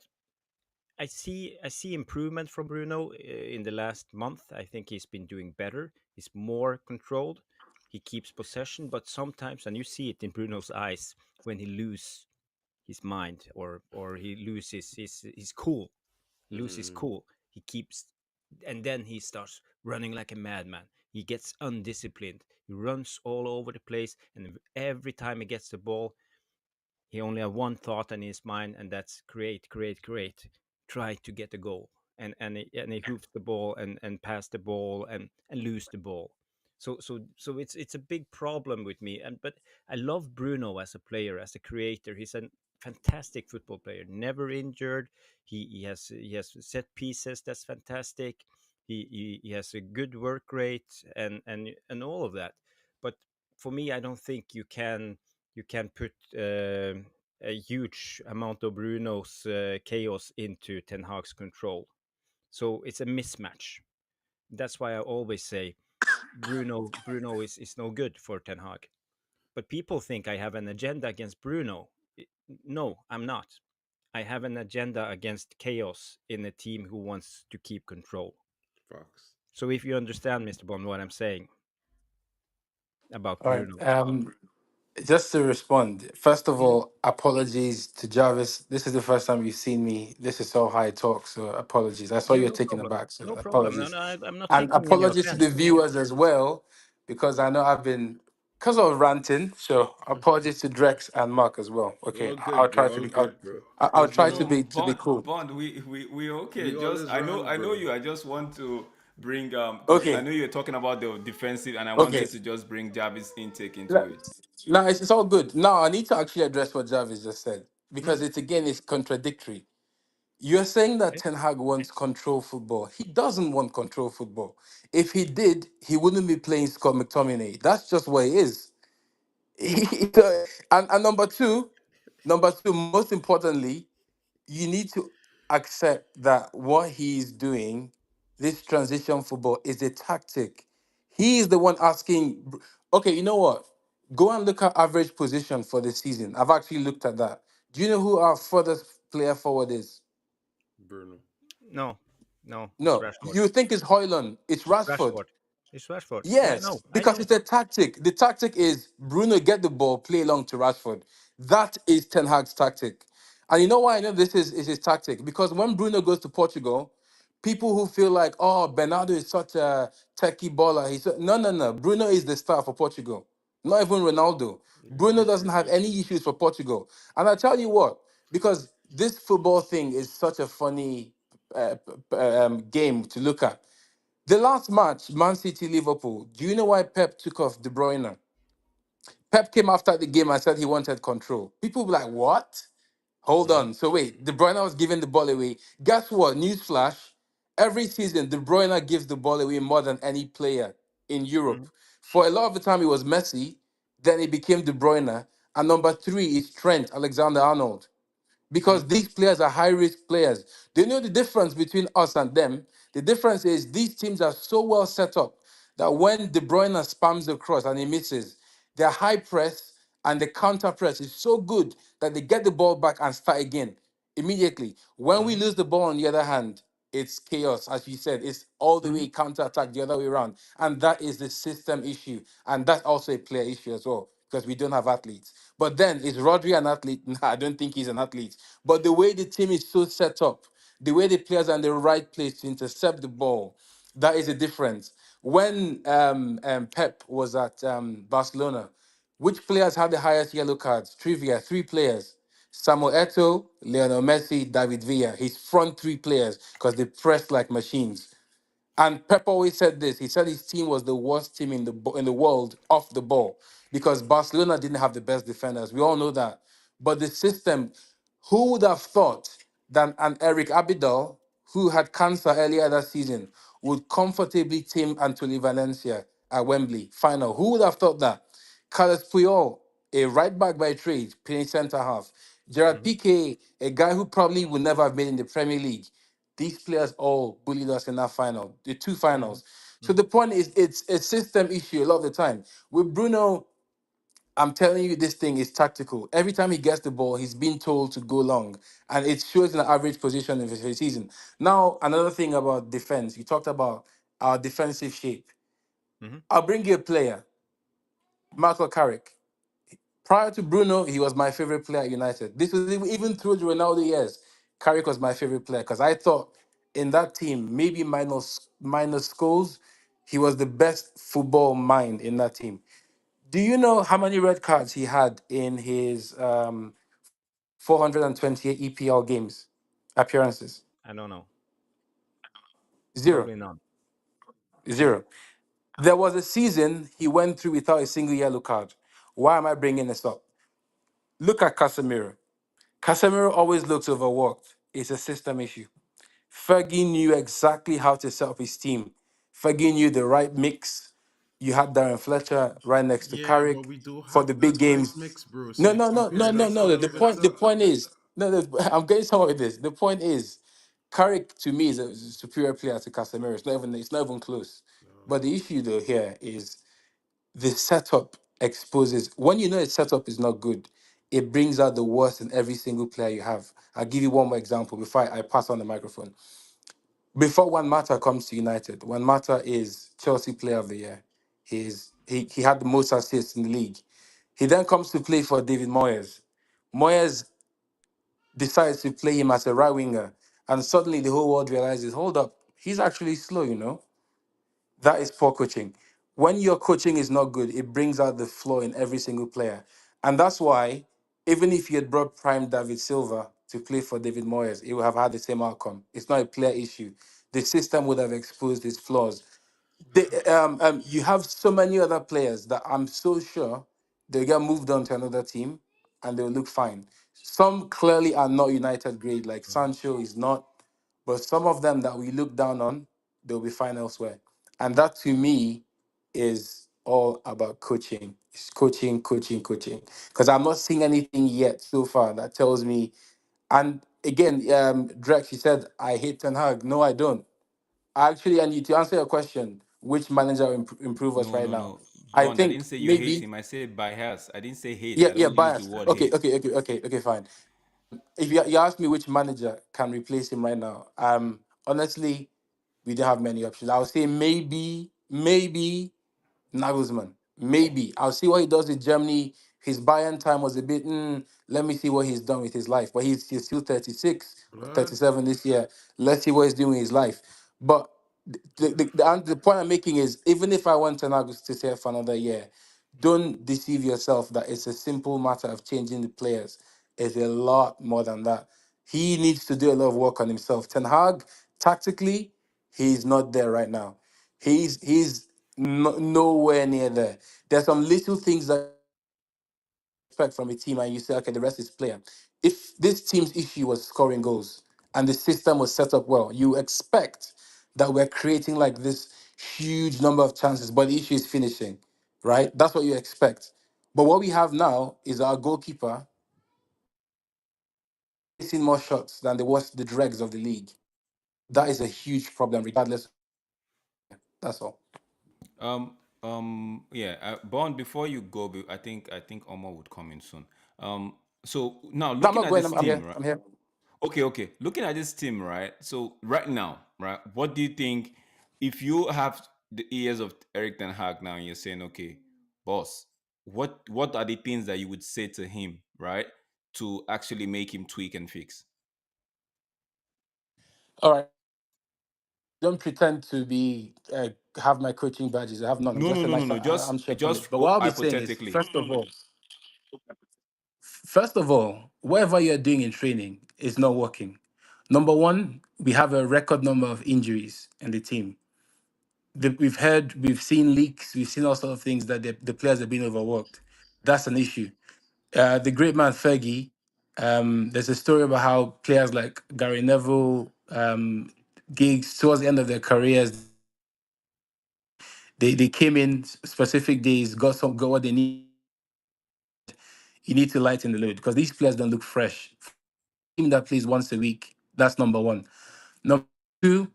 D: I see improvement from Bruno in the last month. I think he's been doing better. He's more controlled. He keeps possession, but sometimes, and you see it in Bruno's eyes when he loses his mind, or he loses his cool, loses
A: Mm.
D: cool. He keeps, and then he starts running like a madman. He gets undisciplined. He runs all over the place, and every time he gets the ball, he only has one thought in his mind, and that's create, create, create. Try to get a goal, and he hoops the ball and pass the ball and lose the ball. So it's a big problem with me. And but I love Bruno as a player, as a creator. He's a fantastic football player, never injured. He has set pieces that's fantastic. He has a good work rate and all of that. But for me, I don't think you can put a huge amount of Bruno's chaos into Ten Hag's control. So it's a mismatch. That's why I always say Bruno is no good for Ten Hag. But people think I have an agenda against Bruno. No, I'm not. I have an agenda against chaos in a team who wants to keep control.
A: Fox.
D: So if you understand, Mr. Bond, what I'm saying about
E: All right.
D: Bruno.
E: Just to respond, first of all, apologies to Jarvis. This is the first time you've seen me. This is so high talk, so apologies. I saw
D: Yeah,
E: you were
D: no
E: taken
D: problem.
E: aback, so
D: No problem. No,
E: apologies.
D: no, I'm not
E: And
D: taking any
E: apologies to
D: offense.
E: the viewers as well, because I know I've been, because of ranting, so apologies to Drex and Mark as well. Okay,
A: All
E: I'll
A: good,
E: try
A: bro.
E: to
A: All
E: be,
A: good, bro.
E: I'll
A: Cause you
E: try
A: know
E: to be cool.
B: Bond, we okay.
A: we
B: Just
A: always
B: I know
A: rant,
B: I know
A: bro.
B: you. I just want to bring because I
E: Okay,
B: know you're talking about the defensive, and I
E: okay.
B: wanted to just bring Jarvis' intake into
E: No,
B: it.
E: no, it's all good. Now I need to actually address what Jarvis just said, because
D: Mm,
E: it's again, it's contradictory. You're saying that
D: okay.
E: Ten Hag wants control football. He doesn't want control football. If he did, he wouldn't be playing Scott McTominay. That's just what he is. And number two, most importantly, you need to accept that what he's doing, this transition football, is a tactic. He is the one asking. Okay, you know what? Go and look at average position for the season. I've actually looked at that. Do you know who our furthest player forward is?
A: Bruno.
D: No, no, it's
E: No,
D: Rashford.
E: you think it's Hoyland, it's
D: It's
E: Rashford.
D: Rashford. It's Rashford. Yeah, I know.
E: Yes,
D: I
E: because
D: know.
E: it's a tactic. The tactic is Bruno get the ball, play long to Rashford. That is Ten Hag's tactic. And you know why I know this is his tactic? Because when Bruno goes to Portugal, people who feel like, oh, Bernardo is such a techie baller. No, no, no. Bruno is the star for Portugal. Not even Ronaldo. Bruno doesn't have any issues for Portugal. And I tell you what, because this football thing is such a funny game to look at. The last match, Man City Liverpool, do you know why Pep took off De Bruyne? Pep came after the game and said he wanted control. People were like, what? Hold
A: Mm-hmm.
E: on. So wait, De Bruyne was giving the ball away. Guess what? Newsflash. Every season, De Bruyne gives the ball away more than any player in Europe.
D: Mhm.
E: For a lot of the time, it was Messi. then it became De Bruyne, and number 3 is Trent Alexander-Arnold, because
A: Mm-hmm.
E: these players are high risk players. Do you know the difference between us and them? The difference is these teams are so well set up that when De Bruyne spams the cross and he misses, their high press and the counter press is so good that they get the ball back and start again immediately. When we
A: Mm-hmm.
E: lose the ball, on the other hand, it's chaos, as you said. It's all the
A: Mm-hmm.
E: way counter attack the other way around, and that is the system issue, and that's also a player issue as well because we don't have athletes. But then, is Rodri an athlete? Nah, I don't think he's an athlete. But the way the team is so set up, the way the players are in the right place to intercept the ball, that is a difference. When Pep was at Barcelona, which players had the highest yellow cards? Trivia: 3 players. Samuel Eto'o, Lionel Messi, David Villa. His front 3 players because they pressed like machines. And Pep always said this. He said his team was the worst team in the world off the ball because Barcelona didn't have the best defenders. We all know that. But the system, who would have thought that an Eric Abidal, who had cancer earlier that season, would comfortably tame Anthony Valencia at Wembley final? Who would have thought that? Carlos Puyol, a right back by trade, playing centre half. Gerard
A: Mm-hmm.
E: Piqué, a guy who probably would never have been in the Premier League. These players all bullied us in that final, the 2
A: Mm-hmm.
E: finals. So
A: Mm-hmm.
E: the point is, it's a system issue a lot of the time. With Bruno, I'm telling you, this thing is tactical. Every time he gets the ball, he's being told to go long, and it shows in the average position of his season. Now, another thing about defense, you talked about our defensive shape.
D: Mm-hmm.
E: I'll bring you a player, Marco Carrick. Prior to Bruno, he was my favorite player at United. This was even through the Ronaldo years. Carrick was my favorite player because I thought in that team, maybe minus Scholes, he was the best football mind in that team. Do you know how many red cards he had in his 428 EPL games appearances?
D: I don't know.
E: Zero,
D: Probably not.
E: zero. There was a season he went through without a single yellow card. Why am I bringing this up? Look at Casemiro. Casemiro always looks overworked. It's a system issue. Fergie knew exactly how to set up his team. Fergie knew the right mix. You had Darren Fletcher right next to
A: Yeah, but
E: Carrick
A: we do
E: for
A: have
E: the big
A: that right
E: games.
A: mix, bro. So
E: No,
A: you've
E: no, no, no,
A: compared
E: no,
A: us a
E: no.
A: little bit
E: The
A: to.
E: point is, no, I'm getting somewhere with this. The point is, Carrick to me is a superior player to Casemiro. It's not even close. But the issue though here is the setup exposes when you know a setup is not good, it brings out the worst in every single player you have. I'll give you one more example before I pass on the microphone. Before Juan Mata comes to United, Juan Mata is Chelsea Player of the Year. He had the most assists in the league. He then comes to play for David Moyes. Moyes decides to play him as a right winger, and suddenly the whole world realizes, hold up, he's actually slow, you know. That is poor coaching. When your coaching is not good, it brings out the flaw in every single player. And that's why, even if you had brought prime David Silva to play for David Moyes, it would have had the same outcome. It's not a player issue. The system would have exposed its flaws. You have so many other players that I'm so sure they'll get moved on to another team and they'll look fine. Some clearly are not United grade, like
A: Mhm.
E: Sancho is not, but some of them that we look down on, they'll be fine elsewhere. And that to me is all about coaching. It's coaching, coaching, coaching. Because I'm not seeing anything yet so far that tells me. And again, Drex, you said, I hate Ten Hag. No, I don't. Actually, I need to answer your question. Which manager will improve us
B: No,
E: right
B: no,
E: now?
B: no.
E: I
B: Bond, I
E: think
B: didn't say you hate
E: maybe,
B: him. I said bias. I didn't say hate.
E: yeah,
B: I
E: yeah,
B: don't use the
E: bias.
B: word
E: Okay,
B: hate.
E: okay, okay, okay, okay, fine. If you ask me which manager can replace him right now, honestly, we don't have many options. I would say maybe Nagelsmann. Maybe. I'll see what he does with Germany. His Bayern time was a bit, let me see what he's done with his life. But he's still 36,
A: Blood.
E: 37 this year. Let's see what he's doing with his life. But the point I'm making is, even if I want Nagelsmann to stay for another year, don't deceive yourself that it's a simple matter of changing the players. It's a lot more than that. He needs to do a lot of work on himself. Ten Hag, tactically, he's not there right now. He's nowhere near there. There's some little things that you expect from a team, and you say, okay, the rest is player. If this team's issue was scoring goals and the system was set up well, you expect that we're creating like this huge number of chances, but the issue is finishing, right? That's what you expect. But what we have now is our goalkeeper missing more shots than the dregs of the league. That is a huge problem, regardless. That's all.
B: Yeah. Bond, before you go, I think Omar would come in soon. So now
E: No, I'm
B: looking
E: not
B: at
E: going.
B: this
E: I'm
B: team,
E: here.
B: right?
E: I'm here.
B: Okay. Looking at this team, right? So right now, right? What do you think if you have the ears of Eric Ten Hag now and you're saying, okay, boss, what are the things that you would say to him, right? To actually make him tweak and fix?
E: All right. Don't pretend to be have my coaching badges. I have none. I'm
B: No,
E: just
B: no,
E: a
B: no, no,
E: nice
B: no. Just
E: armchair pundit.
B: just
E: But what I'll be saying is,
B: hypothetically.
E: first of all, whatever you're doing in training is not working. Number one, we have a record number of injuries in the team. We've seen leaks, we've seen all sorts of things that the players have been overworked. That's an issue. The great man Fergie, there's a story about how players like Gary Neville, gigs towards the end of their careers, they came in specific days, got what they need. You need to lighten the load because these players don't look fresh. Team that plays once a week, that's number one. Number two,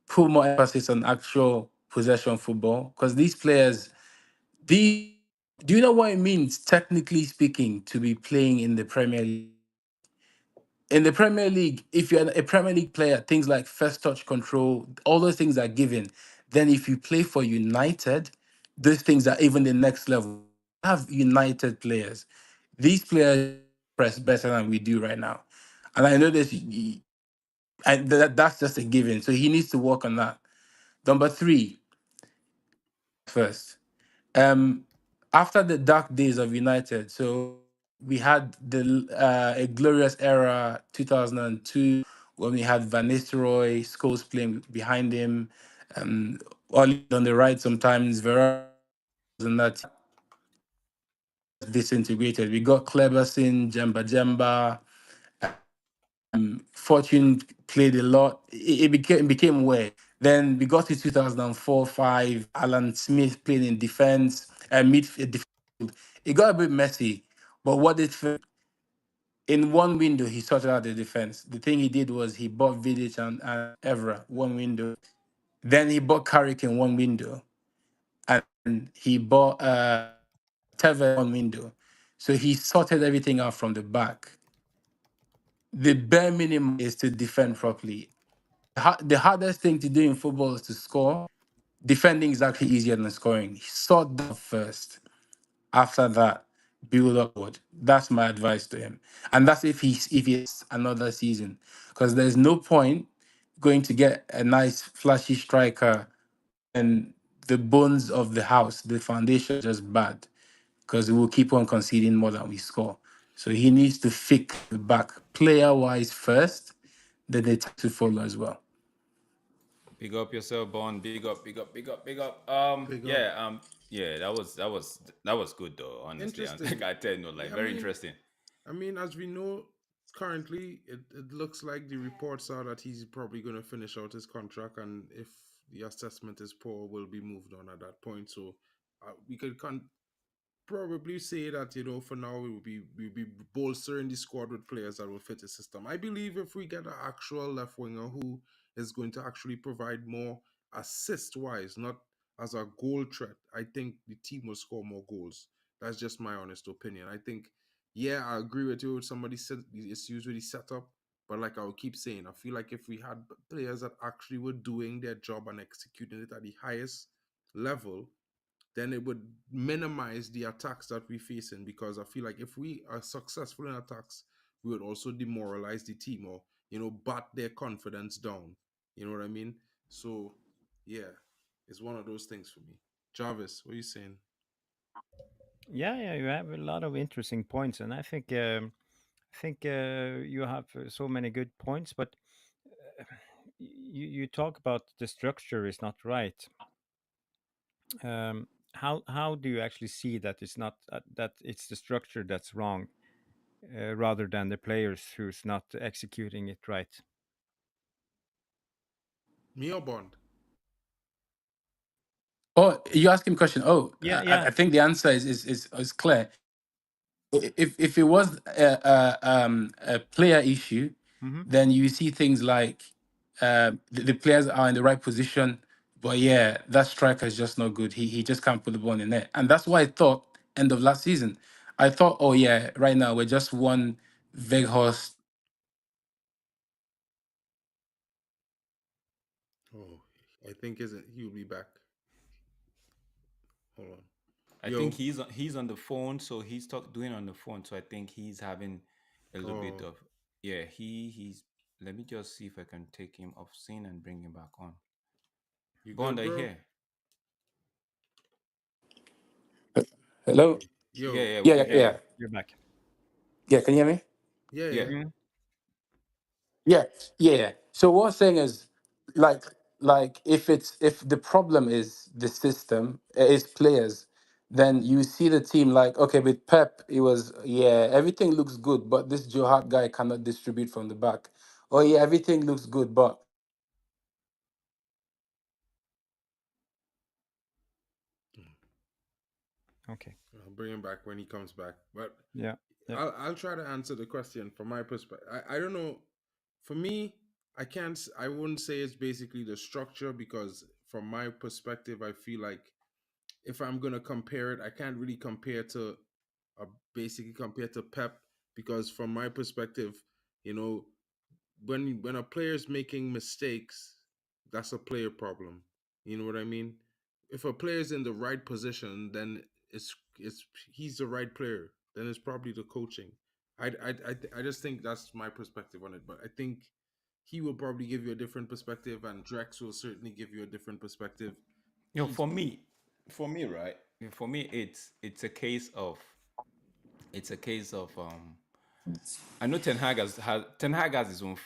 E: put more emphasis on actual possession football because these players, the do you know what it means, technically speaking, to be playing in the Premier League? In the Premier League, if you're a Premier League player, things like first touch control, all those things are given. Then if you play for United, those things are even the next level. Have United players. These players press better than we do right now. And I know this, that's just a given. So he needs to work on that. Number three, first. Um, After the dark days of United, so we had a glorious era 2002 when we had Van Nistelrooy, Scholes playing behind him, Oli on the right sometimes, Vera and that disintegrated. We got Kleberson, Jemba, Fortune played a lot. It became weird. Then we got to 2004-5. Alan Smith played in defense and midfield. It got a bit messy, but in one window he sorted out the defense. The thing he did was he bought Vidic and Evra one window. Then he bought Carrick in one window, and he bought Tevez one window. So he sorted everything out from the back. The bare minimum is to defend properly. The hardest thing to do in football is to score. Defending is actually easier than scoring. Sort that first. After that, build upward. That's my advice to him. And that's if he's another season. Because there's no point going to get a nice flashy striker and the bones of the house, the foundation is just bad. Because we will keep on conceding more than we score. So he needs to fix the back player wise first, then they have to follow as well.
B: Big up yourself, Bond. Big up, big up, big up, big up.
A: Big up.
B: Yeah. That was good though. Honestly,
A: Interesting.
B: I tell you, no, like
A: Yeah,
B: very interesting.
A: as we know, currently it looks like the reports are that he's probably going to finish out his contract, and if the assessment is poor, will be moved on at that point. So we could probably say that, for now we'll be bolstering the squad with players that will fit the system. I believe if we get an actual left winger who is going to actually provide more assist wise, not as a goal threat, I think the team will score more goals. That's just my honest opinion. I think, yeah, I agree with you. Somebody said it's usually set up, but like I will keep saying, I feel like if we had players that actually were doing their job and executing it at the highest level, then it would minimize the attacks that we facing, because I feel like if we are successful in attacks, we would also demoralize the team, or bat their confidence down. You know what I mean? So yeah, it's one of those things for me. Jarvis, what are you saying?
D: Yeah, you have a lot of interesting points, and I think you have so many good points, but you talk about the structure is not right. How do you actually see that it's not that it's the structure that's wrong, rather than the players who's not executing it right?
A: Me or Bond?
E: Oh, you asked him a question. Oh,
D: Yeah,
E: I
D: yeah.
E: think the answer is clear. if it was a player issue,
D: Mm-hmm.
E: then you see things like the players are in the right position, but yeah, that striker is just not good. He just can't put the ball in the net, and that's why I thought end of last season, I thought, oh yeah, right now we're just one Veghorst.
A: Oh, I think isn't he'll be back. Hold on.
B: I think
A: Yo.
B: he's on the phone, so he's doing on the phone. So I think he's having a little bit
A: Oh,
B: of, yeah. He's. Let me just see if I can take him off scene and bring him back on.
A: you
B: Bond,
A: good,
B: are you
A: bro?
B: here?
E: Hello.
B: Yeah,
A: Yo.
B: yeah, we
E: Yeah,
B: can
E: yeah,
B: hear
E: yeah,
B: you.
D: You're back.
E: yeah. Can you hear me?
A: Yeah,
B: Yeah.
A: yeah.
D: Mm-hmm.
E: Yeah, yeah, yeah. So what I'm saying is, like, if the problem is the system, is players, then you see the team like, okay, with Pep, it was, yeah, everything looks good, but this Joe Hart guy cannot distribute from the back. Oh yeah, everything looks good, but
D: Okay.
A: I'll bring him back when he comes back. But
D: Yeah. Yeah.
A: I'll try to answer the question from my perspective. I don't know. For me, I can't. I wouldn't say it's basically the structure because from my perspective, I feel like if I'm gonna compare it, I can't really compare to basically compare to Pep because from my perspective, you know, when a player's making mistakes, that's a player problem. You know what I mean? If a player's in the right position, then it's he's the right player. Then it's probably the coaching. I just think that's my perspective on it. But I think he will probably give you a different perspective, and Drex will certainly give you a different perspective.
B: You know,
A: He's
B: for me, right? For me, it's a case of I know Ten Hag has his own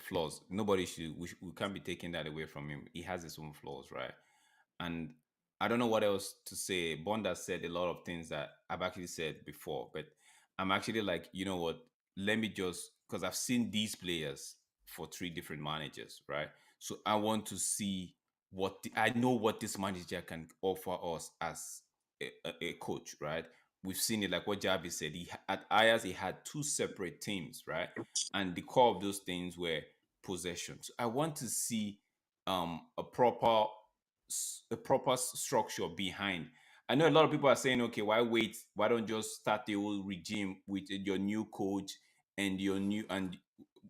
B: flaws. Nobody we can't be taking that away from him. He has his own flaws, right? And I don't know what else to say. Bond has said a lot of things that I've actually said before, but I'm actually like, you know what? Let me just, because I've seen these players for three different managers, right? So I want to see I know what this manager can offer us as a coach, right? We've seen it, like what Jarvis said. At Ayers, he had two separate teams, right? And the core of those things were possessions. I want to see a proper structure behind. I know a lot of people are saying, okay, why wait? Why don't just start the whole regime with your new coach and your new and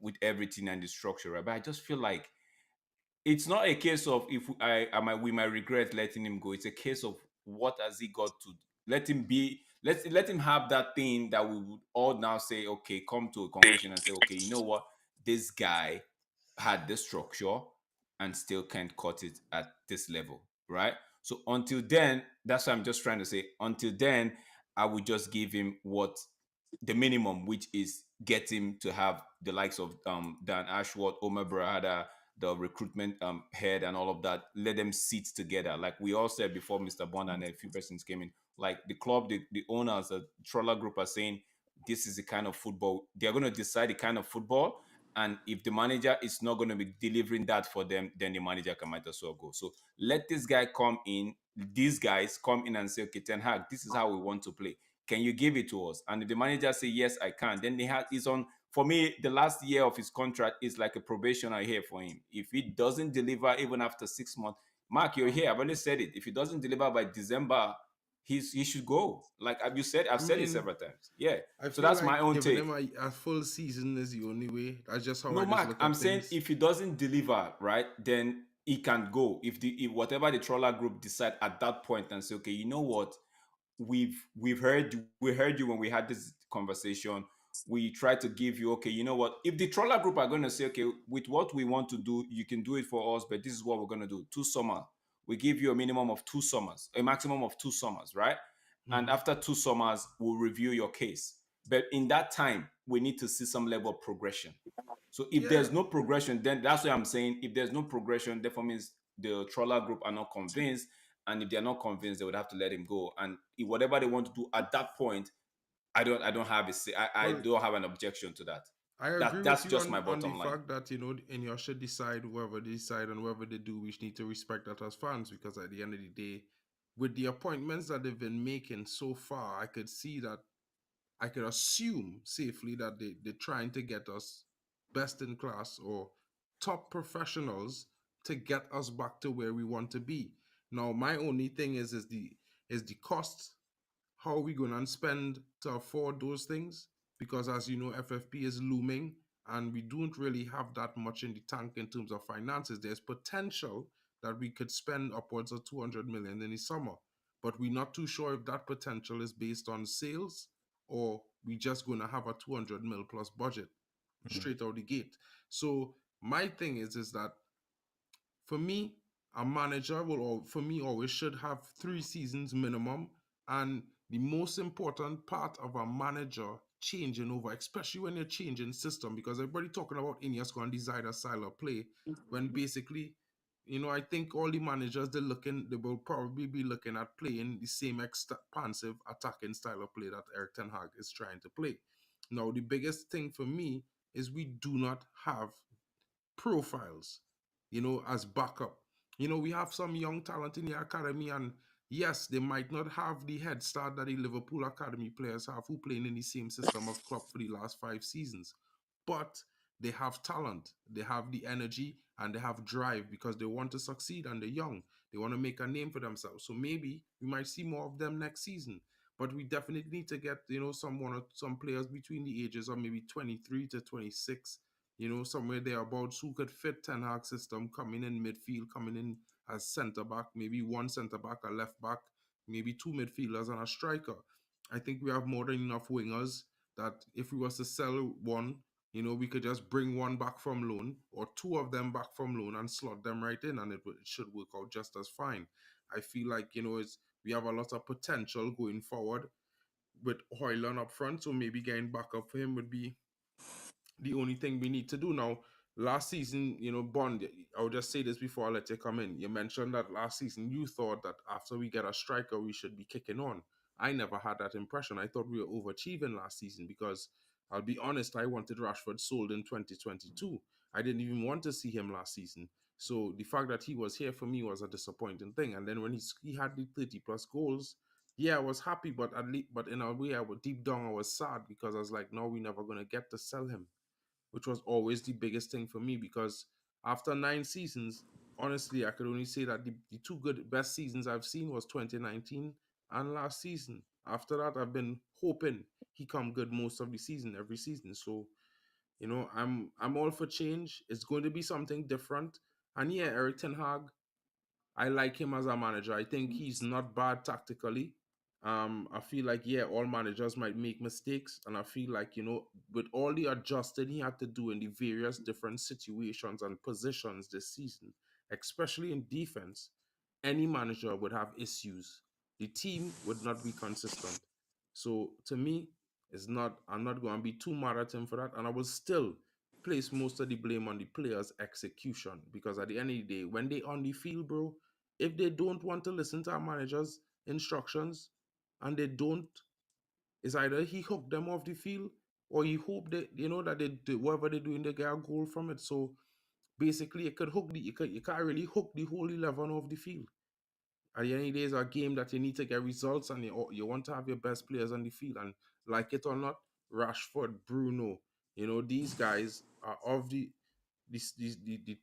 B: with everything and the structure, right? But I just feel like it's not a case of if we might regret letting him go. It's a case of what has he got to let him be. Let him have that thing that we would all now say, okay, come to a conclusion and say, okay, you know what, this guy had this structure and still can't cut it at this level, right? So until then, that's what I'm just trying to say. Until then, I would just give him what the minimum, which is get him to have the likes of Dan Ashworth, Omer Barada, the recruitment head, and all of that. Let them sit together, like we all said before. Mr. Bond and a few persons came in. Like the club, the owners, the Trawler Group are saying this is the kind of football they're going to decide. The kind of football, and if the manager is not going to be delivering that for them, then the manager can might as well go. So let this guy come in. These guys come in and say, okay, Ten Hag, this is how we want to play. Can you give it to us? And if the manager say yes, I can, then he's on. For me, the last year of his contract is like a probationary year for him. If he doesn't deliver even after 6 months, Mark, you're here. I've already said it. If he doesn't deliver by December, he should go. Like you said, I've
A: I
B: said it
A: mean,
B: several times. Yeah.
A: I
B: So
A: feel
B: that's
A: like
B: my own
A: giving
B: take.
A: him a full season is the only way. That's just how I
B: No,
A: just
B: Mark,
A: look
B: I'm
A: at
B: saying
A: things.
B: if he doesn't deliver, right, then he can go. If whatever the Trawler Group decide at that point and say, okay, you know what, we heard you when we had this conversation. We try to give you, okay, you know what, if the Trawler Group are going to say, okay, with what we want to do, you can do it for us, but this is what we're going to do. 2 summers. We give you a minimum of 2 summers, a maximum of 2 summers, right? And
A: Hmm.
B: after 2 summers, we'll review your case. But in that time, we need to see some level of progression. So if
A: Yeah,
B: there's no progression, then that's what I'm saying. If there's no progression, therefore means the Trawler Group are not convinced. And if they're not convinced, they would have to let him go. And if whatever they want to do at that point, I don't have a say. I
A: well,
B: don't have an objection to that.
A: I agree
B: That's
A: with you
B: just my
A: on the
B: bottom line.
A: fact that and you should decide whoever they decide and whoever they do. We need to respect that as fans because at the end of the day, with the appointments that they've been making so far, I could see that I could assume safely that they're trying to get us best in class or top professionals to get us back to where we want to be. Now, my only thing is the cost. How are we going to spend to afford those things? Because as you know, FFP is looming and we don't really have that much in the tank in terms of finances. There's potential that we could spend upwards of 200 million in the summer, but we're not too sure if that potential is based on sales or we just going to have a 200 mil plus budget straight out the gate. So my thing is that for me, a manager for me, always should have 3 seasons minimum. And the most important part of a manager changing over, especially when you're changing system, because everybody talking about Ineos going to design a style of play, when basically, I think all the managers they will probably be looking at playing the same expansive attacking style of play that Eric Ten Hag is trying to play. Now, the biggest thing for me is we do not have profiles, as backup. We have some young talent in the academy, and yes, they might not have the head start that the Liverpool academy players have who playing in the same system of club for the last 5 seasons. But they have talent, they have the energy, and they have drive because they want to succeed and they're young. They want to make a name for themselves. So maybe we might see more of them next season. But we definitely need to get, some players between the ages of maybe 23 to 26, somewhere thereabouts who could fit Ten Hag system, coming in midfield, coming in as centre back, maybe one centre back, a left back, maybe two midfielders and a striker. I think we have more than enough wingers that if we was to sell one, we could just bring one back from loan or two of them back from loan and slot them right in, and it should work out just as fine. I feel like, we have a lot of potential going forward with Hoyland up front, so maybe getting back up for him would be the only thing we need to do now. Last season, Bond, I'll just say this before I let you come in. You mentioned that last season you thought that after we get a striker, we should be kicking on. I never had that impression. I thought we were overachieving last season because I'll be honest, I wanted Rashford sold in 2022. I didn't even want to see him last season. So the fact that he was here for me was a disappointing thing. And then when he had the 30 plus goals, yeah, I was happy, but but in a way, deep down I was sad because I was like, no, we're never gonna get to sell him, which was always the biggest thing for me because after 9 seasons, honestly, I could only say that the two best seasons I've seen was 2019 and last season. After that, I've been hoping he come good most of the season, every season. So, I'm all for change. It's going to be something different. And yeah, Eric Ten Hag, I like him as a manager. I think he's not bad tactically. I feel like, yeah, all managers might make mistakes, and I feel like, with all the adjusting he had to do in the various different situations and positions this season, especially in defense, any manager would have issues. The team would not be consistent. So to me, I'm not going to be too mad at him for that, and I will still place most of the blame on the players' execution because at the end of the day, when they on the field, bro, if they don't want to listen to our manager's instructions and they don't, it's either he hook them off the field or he hope that that they do whatever they're doing, they get a goal from it. So basically, you can't really hook the whole 11 off the field. At the end of the day, it's a game that you need to get results, and you want to have your best players on the field. And like it or not, Rashford, Bruno, these guys are of the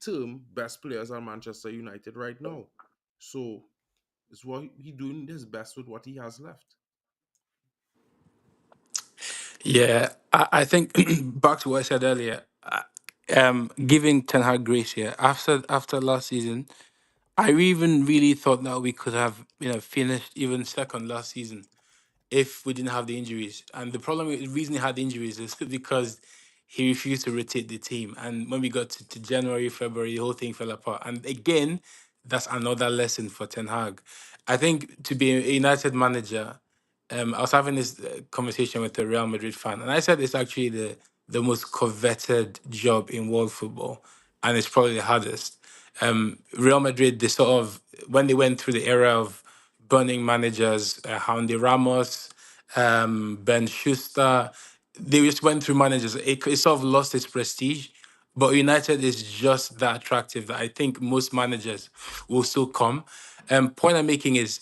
A: term best players at Manchester United right now. So it's what he doing his best with what he has left.
E: Yeah, I think back to what I said earlier. Giving Ten Hag grace here after last season, I even really thought that we could have finished even second last season if we didn't have the injuries. And the reason he had the injuries is because he refused to rotate the team. And when we got to January, February, the whole thing fell apart. And again, that's another lesson for Ten Hag. I think to be a United manager, I was having this conversation with a Real Madrid fan, and I said it's actually the most coveted job in world football, and it's probably the hardest. Real Madrid, they sort of when they went through the era of burning managers, Jaunde Ramos, Ben Schuster, they just went through managers. It sort of lost its prestige. But United is just that attractive that I think most managers will still come. Point I'm making is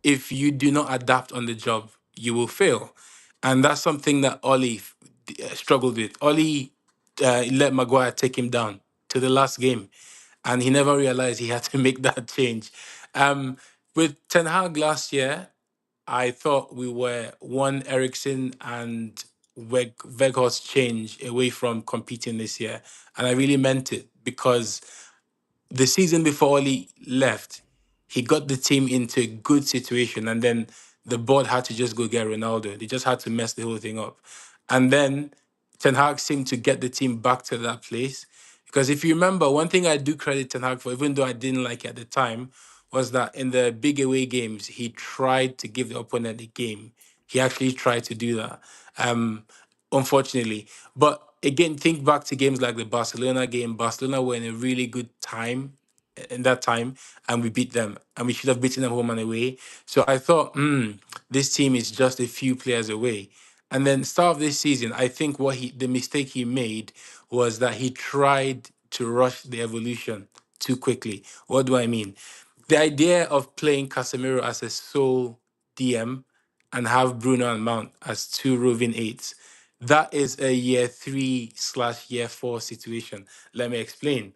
E: if you do not adapt on the job, you will fail. And that's something that struggled with. Ollie let Maguire take him down to the last game, and he never realized he had to make that change. Um, with Ten Hag last year, I thought we were one Ericsson and Weghorst change away from competing this year, and I really meant it because the season before Oli left, he got the team into a good situation, and then the board had to just go get Ronaldo. They just had to mess the whole thing up, and then Ten Hag seemed to get the team back to that place. Because if you remember, one thing I do credit Ten Hag for, even though I didn't like it at the time, was that in the big away games, he tried to give the opponent a game. He actually tried to do that. Um, Unfortunately. But again, think back to games like the Barcelona game. Barcelona were in a really good time in that time, and we beat them, and we should have beaten them home and away. So I thought, this team is just a few players away. And then start of this season, I think the mistake he made was that he tried to rush the evolution too quickly. What do I mean? The idea of playing Casemiro as a sole DM and have Bruno and Mount as two roving eights. That is a year 3/year 4 situation. Let me explain.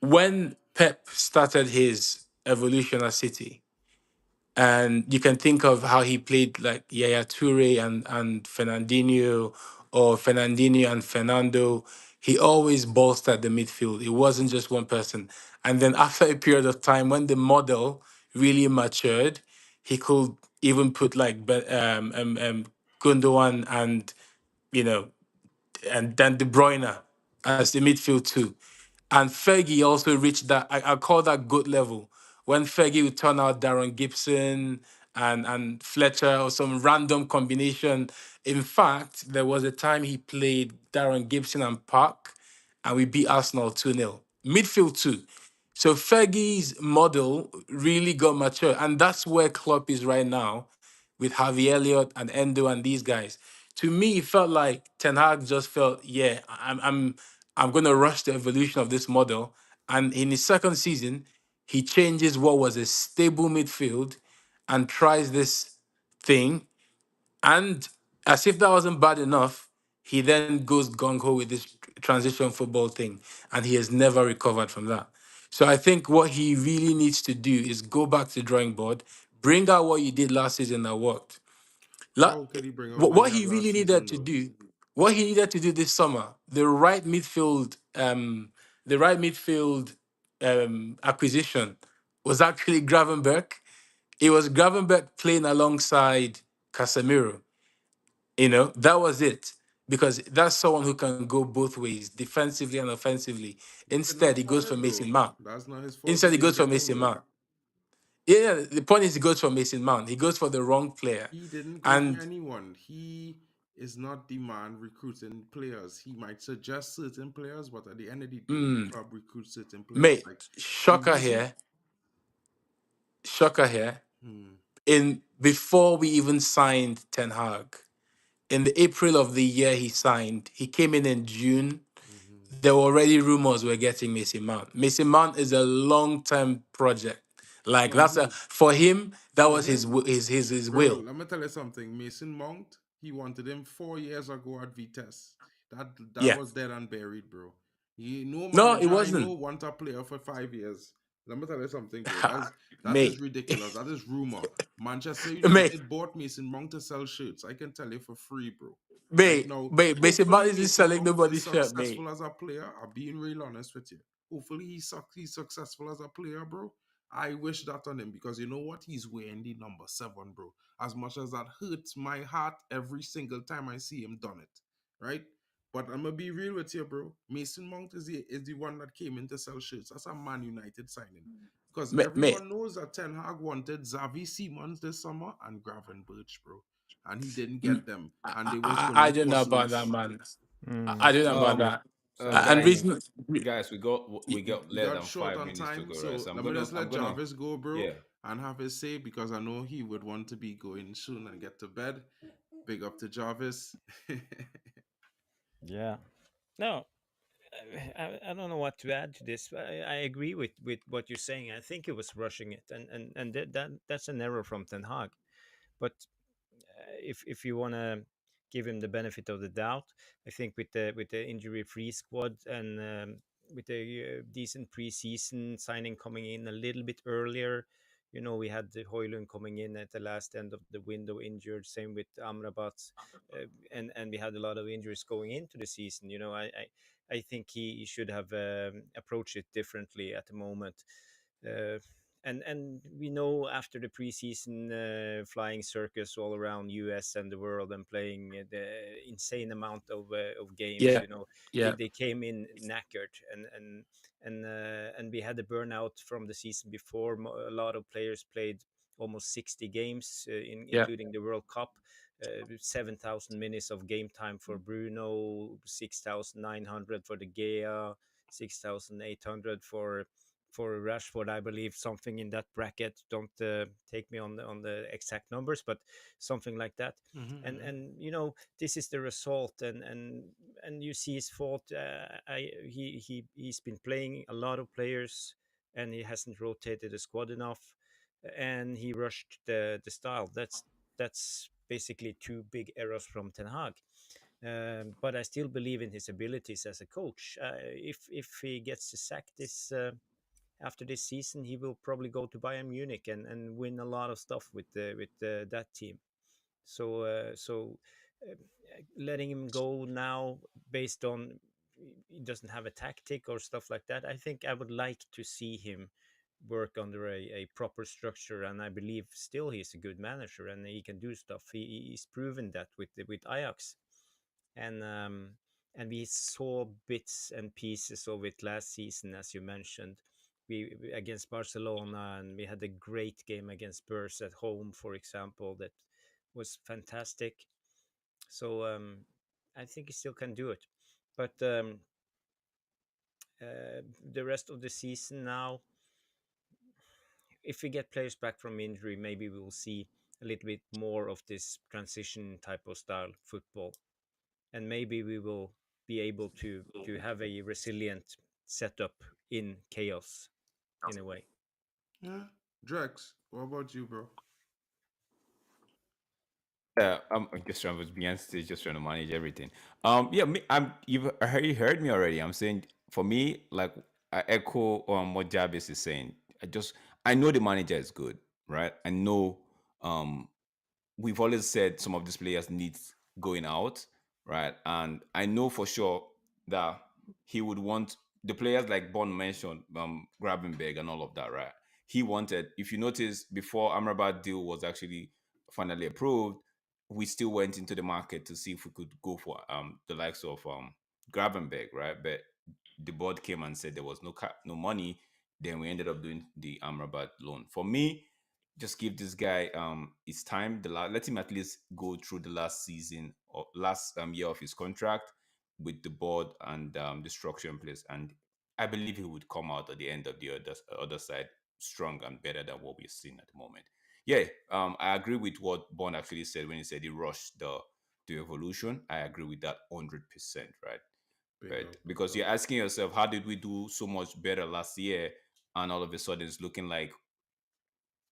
E: When Pep started his evolution at City, and you can think of how he played like Yaya Toure and Fernandinho, or Fernandinho and Fernando. He always bolstered the midfield. It wasn't just one person. And then after a period of time, when the model really matured, he could even put like Gundogan and you know and then De Bruyne as the midfield too. And Fergie also reached that, I call that goat level. When Fergie would turn out Darren Gibson and Fletcher or some random combination. In fact, there was a time he played Darren Gibson and Park, and we beat Arsenal 2-0. Midfield too. So Fergie's model really got mature, and that's where Klopp is right now with Harvey Elliott and Endo and these guys. To me, it felt like Ten Hag just felt, yeah, I'm gonna rush the evolution of this model. And in his second season, he changes what was a stable midfield and tries this thing. And as if that wasn't bad enough, he then goes gung ho with this transition football thing, and he has never recovered from that. So I think what he really needs to do is go back to the drawing board, bring out what you did last season that worked. La-
A: How could he bring out what he
E: what
A: had
E: he
A: last
E: really needed
A: season
E: to
A: though?
E: do, what he needed to do this summer, the right midfield acquisition was actually Gravenberg. It was Gravenberg playing alongside Casemiro. That was it. Because that's someone who can go both ways, defensively and offensively.
A: He could not
E: Instead, he goes
A: afford
E: for
A: it,
E: Mason
A: bro.
E: Mount.
A: That's not his fault. He
E: Instead, he
A: didn't
E: goes for
A: get them,
E: Mason
A: bro.
E: Mount. Yeah, the point is he goes for Mason Mount. He goes for the wrong player.
A: He didn't go for
E: And
A: anyone. He is not the man recruiting players. He might suggest certain players, but at the end of the day, the club recruits certain players.
E: mate,
A: Like the
E: shocker
A: reason.
E: here, shocker here.
A: Hmm,
E: In Before we even signed Ten Hag, in the April of the year he signed, he came in June.
A: hmm.
E: There were already rumors we're getting Mason Mount. Mason Mount is a long-term project. Like
A: No,
E: that's a
A: he
E: for him. That
A: for
E: was
A: him,
E: his
A: bro.
E: will.
A: Let me tell you something. Mason Mount, he wanted him 4 years ago at Vitesse. That
E: Yeah.
A: was dead and buried, bro. He no
E: No, it
A: manager I know
E: wasn't.
A: want a player for 5 years. Let me tell you something, bro. That is
E: Mate,
A: ridiculous. That is rumor. Manchester
E: mate,
A: United bought Mason Mount to sell shirts. I can tell you for free, bro. Right
E: mate,
A: now,
E: mate. Mason Mount
A: hopefully
E: isn't
A: Mason
E: selling
A: Mount is
E: nobody's shirt, mate.
A: successful as a player. I'm being real honest with you. Hopefully he's successful as a player, bro. I wish that on him because you know what? He's wearing the number 7, bro. As much as that hurts my heart every single time I see him done it, right? But I'm gonna be real with you, bro. Mason Mount is the one that came in to sell shirts. That's a Man United signing. Because
E: Mate,
A: everyone knows that Ten Hag wanted Xavi Simons this summer and Gravenberch, bro. And he didn't get them. And they was
E: I
A: gonna
E: don't know
A: bust
E: about that,
A: loose.
E: man. I
D: Mm.
E: don't know about
B: Um,
E: that. And
B: guys,
D: Okay.
E: reason,
B: guys, we got
A: We
B: less
A: got
B: than
A: short
B: five
A: on
B: minutes to
A: time,
B: go, right?
A: so
B: So
A: let me just
B: I'm
A: let
B: gonna,
A: Jarvis go, bro,
B: yeah.
A: and have his say because I know he would want to be going soon and get to bed. Big up to Jarvis.
D: Yeah. No, I don't know what to add to this. I agree with what you're saying. I think it was rushing it, and that's an error from Ten Hag. But if you want to give him the benefit of the doubt, I think with the injury-free squad and with a decent preseason signing coming in a little bit earlier. We had the Højlund coming in at the last end of the window injured. Same with Amrabat, and we had a lot of injuries going into the season. I think he should have approached it differently at the moment. Uh, and we know after the preseason flying circus all around US and the world and playing the insane amount of games,
E: Yeah, yeah.
D: they came in knackered, and we had the burnout from the season before. A lot of players played almost 60 games,
E: Yeah.
D: including the World Cup. 7,000 minutes of game time for Bruno, 6,900 for the Gea, 6,800 for Rashford, I believe, something in that bracket. Don't take me on the exact numbers, but something like that. And this is the result, and you see his fault. He's been playing a lot of players, and he hasn't rotated the squad enough, and he rushed the style. That's basically two big errors from Ten Hag. But I still believe in his abilities as a coach. If he gets the sack this after this season, he will probably go to Bayern Munich and win a lot of stuff with that team. So letting him go now based on he doesn't have a tactic or stuff like that, I think I would like to see him work under a proper structure, and I believe still he's a good manager and he can do stuff. He's proven that with Ajax, and we saw bits and pieces of it last season, as you mentioned. We against Barcelona, and we had a great game against Spurs at home, for example, that was fantastic. So I think he still can do it, but the rest of the season now, if we get players back from injury, maybe we will see a little bit more of this transition type of style football, and maybe we will be able to have a resilient setup in chaos in a way.
A: Yeah. Drex, what about you, bro?
B: Yeah, I'm just trying to be honest, just trying to manage everything. Yeah, you've heard me already. I'm saying for me, like I echo what Jarvis is saying. I know the manager is good, right? I know we've always said some of these players need going out, right? And I know for sure that he would want the players like Bond mentioned, Gravenberg and all of that, right? He wanted, if you notice, before Amrabat deal was actually finally approved, we still went into the market to see if we could go for the likes of Gravenberg, right? But the board came and said there was no money. Then we ended up doing the Amrabat loan. For me, just give this guy his time. Let him at least go through the last season or last year of his contract with the board and the structure in place. And I believe he would come out at the end of the other side strong and better than what we're seeing at the moment. Yeah, I agree with what Bond actually said when he said he rushed the evolution. I agree with that 100%, right?
A: Big
B: But
A: up, big
B: because
A: up.
B: you're asking yourself, how did we do so much better last year, and all of a sudden it's looking like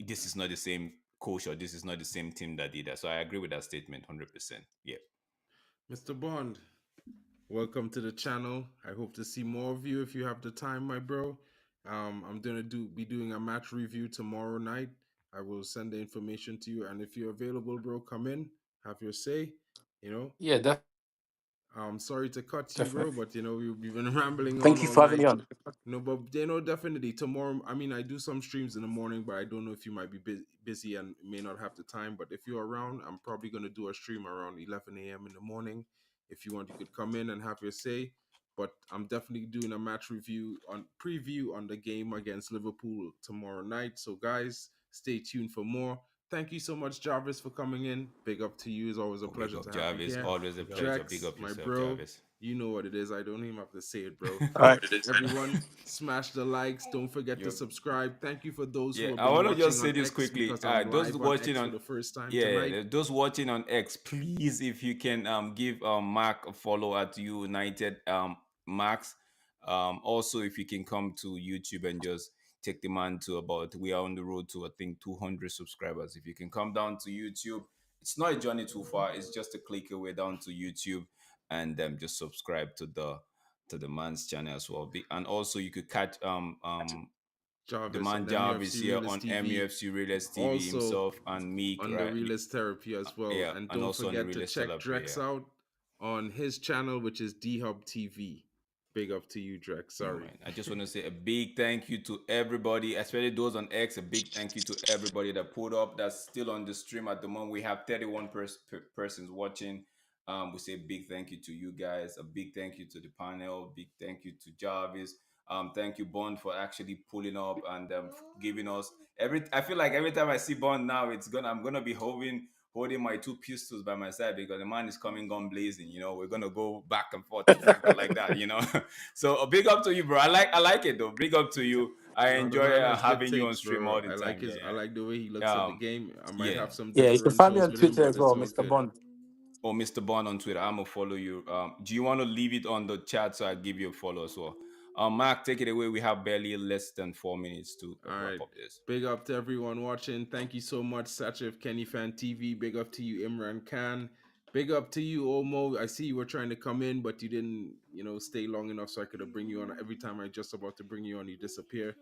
B: this is not the same coach or this is not the same team that did that. So I agree with that statement 100%. Yeah.
A: Mr. Bond, welcome to the channel. I hope to see more of you if you have the time, my bro. I'm gonna be doing a match review tomorrow night. I will send the information to you, and if you're available, bro, come in, have your say. You know,
E: Yeah,
A: I'm sorry to cut you, bro,
E: definitely.
A: but we've been rambling on
E: Thank you
A: all
E: for having
A: night.
E: me on.
A: No, but definitely tomorrow. I mean, I do some streams in the morning, but I don't know if you might be busy and may not have the time. But if you're around, I'm probably gonna do a stream around 11 a.m. in the morning. If you want, you could come in and have your say. But I'm definitely doing a match review on preview on the game against Liverpool tomorrow night. So guys, stay tuned for more. Thank you so much, Jarvis, for coming in. Big up to you. It's always a
B: Oh, big
A: pleasure
B: up,
A: to have you
B: Jarvis.
A: here.
B: Always a
D: Big up.
B: pleasure. Big
A: Drex,
B: up
A: my
B: yourself,
A: bro,
B: Jarvis.
A: you know what it is. I don't even have to say it, bro.
E: All right.
A: Everyone, smash the likes. Don't forget to
B: Yep.
A: subscribe. Thank you for those
B: Yeah,
A: who have
B: I
A: been
B: want to
A: watching
B: just say
A: on
B: this
A: X
B: quickly.
A: because I'm
B: Those
A: live on
B: watching
A: X for
B: on
A: the first time tonight.
B: yeah, those watching on X, please, if you can give Mark a follow at United Max. Also, if you can come to YouTube and just take the man to we are on the road to I think 200 subscribers. If you can come down to YouTube it's not a journey too far. It's just a click away down to YouTube, and just subscribe to the man's channel as well. And also you could catch the
A: Jarvis
B: man
A: on
B: Jarvis
A: MUFC
B: here
A: Realist
B: on
A: TV,
B: MUFC Realist TV
A: also
B: himself, and Meek,
A: on the
B: right?
A: Realist Therapy as well.
B: Yeah,
A: And
B: and
A: don't
B: also on the
A: forget to
B: Realist
A: check
B: Therapy.
A: Drex
B: Yeah.
A: out on his channel, which is DHub TV. Big up to you, Drex.
B: Yeah,
A: Sorry.
B: man. I just want to say a big thank you to everybody, especially those on X. A big thank you to everybody that pulled up, that's still on the stream at the moment. We have 31 persons watching. We say a big thank you to you guys. A big thank you to the panel. Big thank you to Jarvis. Thank you, Bond, for actually pulling up and giving us I feel like every time I see Bond now, I'm gonna be holding my two pistols by my side, because the man is coming gun blazing. We're gonna go back and forth exactly like that. So a big up to you, bro. I like it though. Big up to you. I
A: No, the
B: enjoy
A: man has good
B: having you on
A: takes,
B: stream
A: bro.
B: all the
A: I like
B: time.
A: his.
B: Yeah,
A: I like the way he looks
B: yeah.
A: at the game. I might
B: Yeah.
A: have some
E: Yeah, you can find me
A: differentials
E: on
A: with him,
E: Twitter
A: but
E: as
A: it's
E: well,
A: all
E: Mr.
A: good.
E: Bond.
B: Or Mr. Bond on Twitter. I'm gonna follow you. Do you want to leave it on the chat so I give you a follow as well? Mark, take it away. We have barely less than 4 minutes to
A: All
B: wrap
A: right.
B: up this.
A: Big up to everyone watching. Thank you so much, Satchif KennyFANtv. Big up to you, Imran Khan. Big up to you, Omo. I see you were trying to come in, but you didn't, stay long enough so I could have bring you on. Every time I just about to bring you on, you disappear.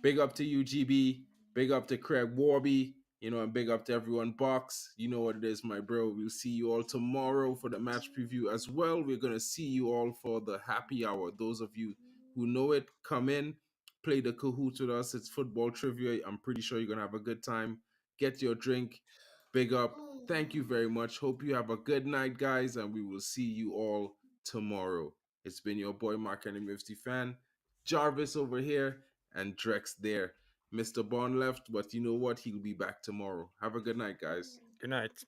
A: Big up to you, GB. Big up to Craig Warby. And big up to everyone. Box, you know what it is, my bro. We'll see you all tomorrow for the match preview as well. We're gonna see you all for the happy hour. Those of you who know it, come in, play the Kahoot with us. It's football trivia. I'm pretty sure you're gonna have a good time. Get your drink. Big up. Thank you very much. Hope you have a good night, guys, and we will see you all tomorrow. It's been your boy MarkN MUFC fan, Jarvis over here, and Drex there. Mr. Bond left, but you know what? He'll be back tomorrow. Have a good night, guys.
D: Good night.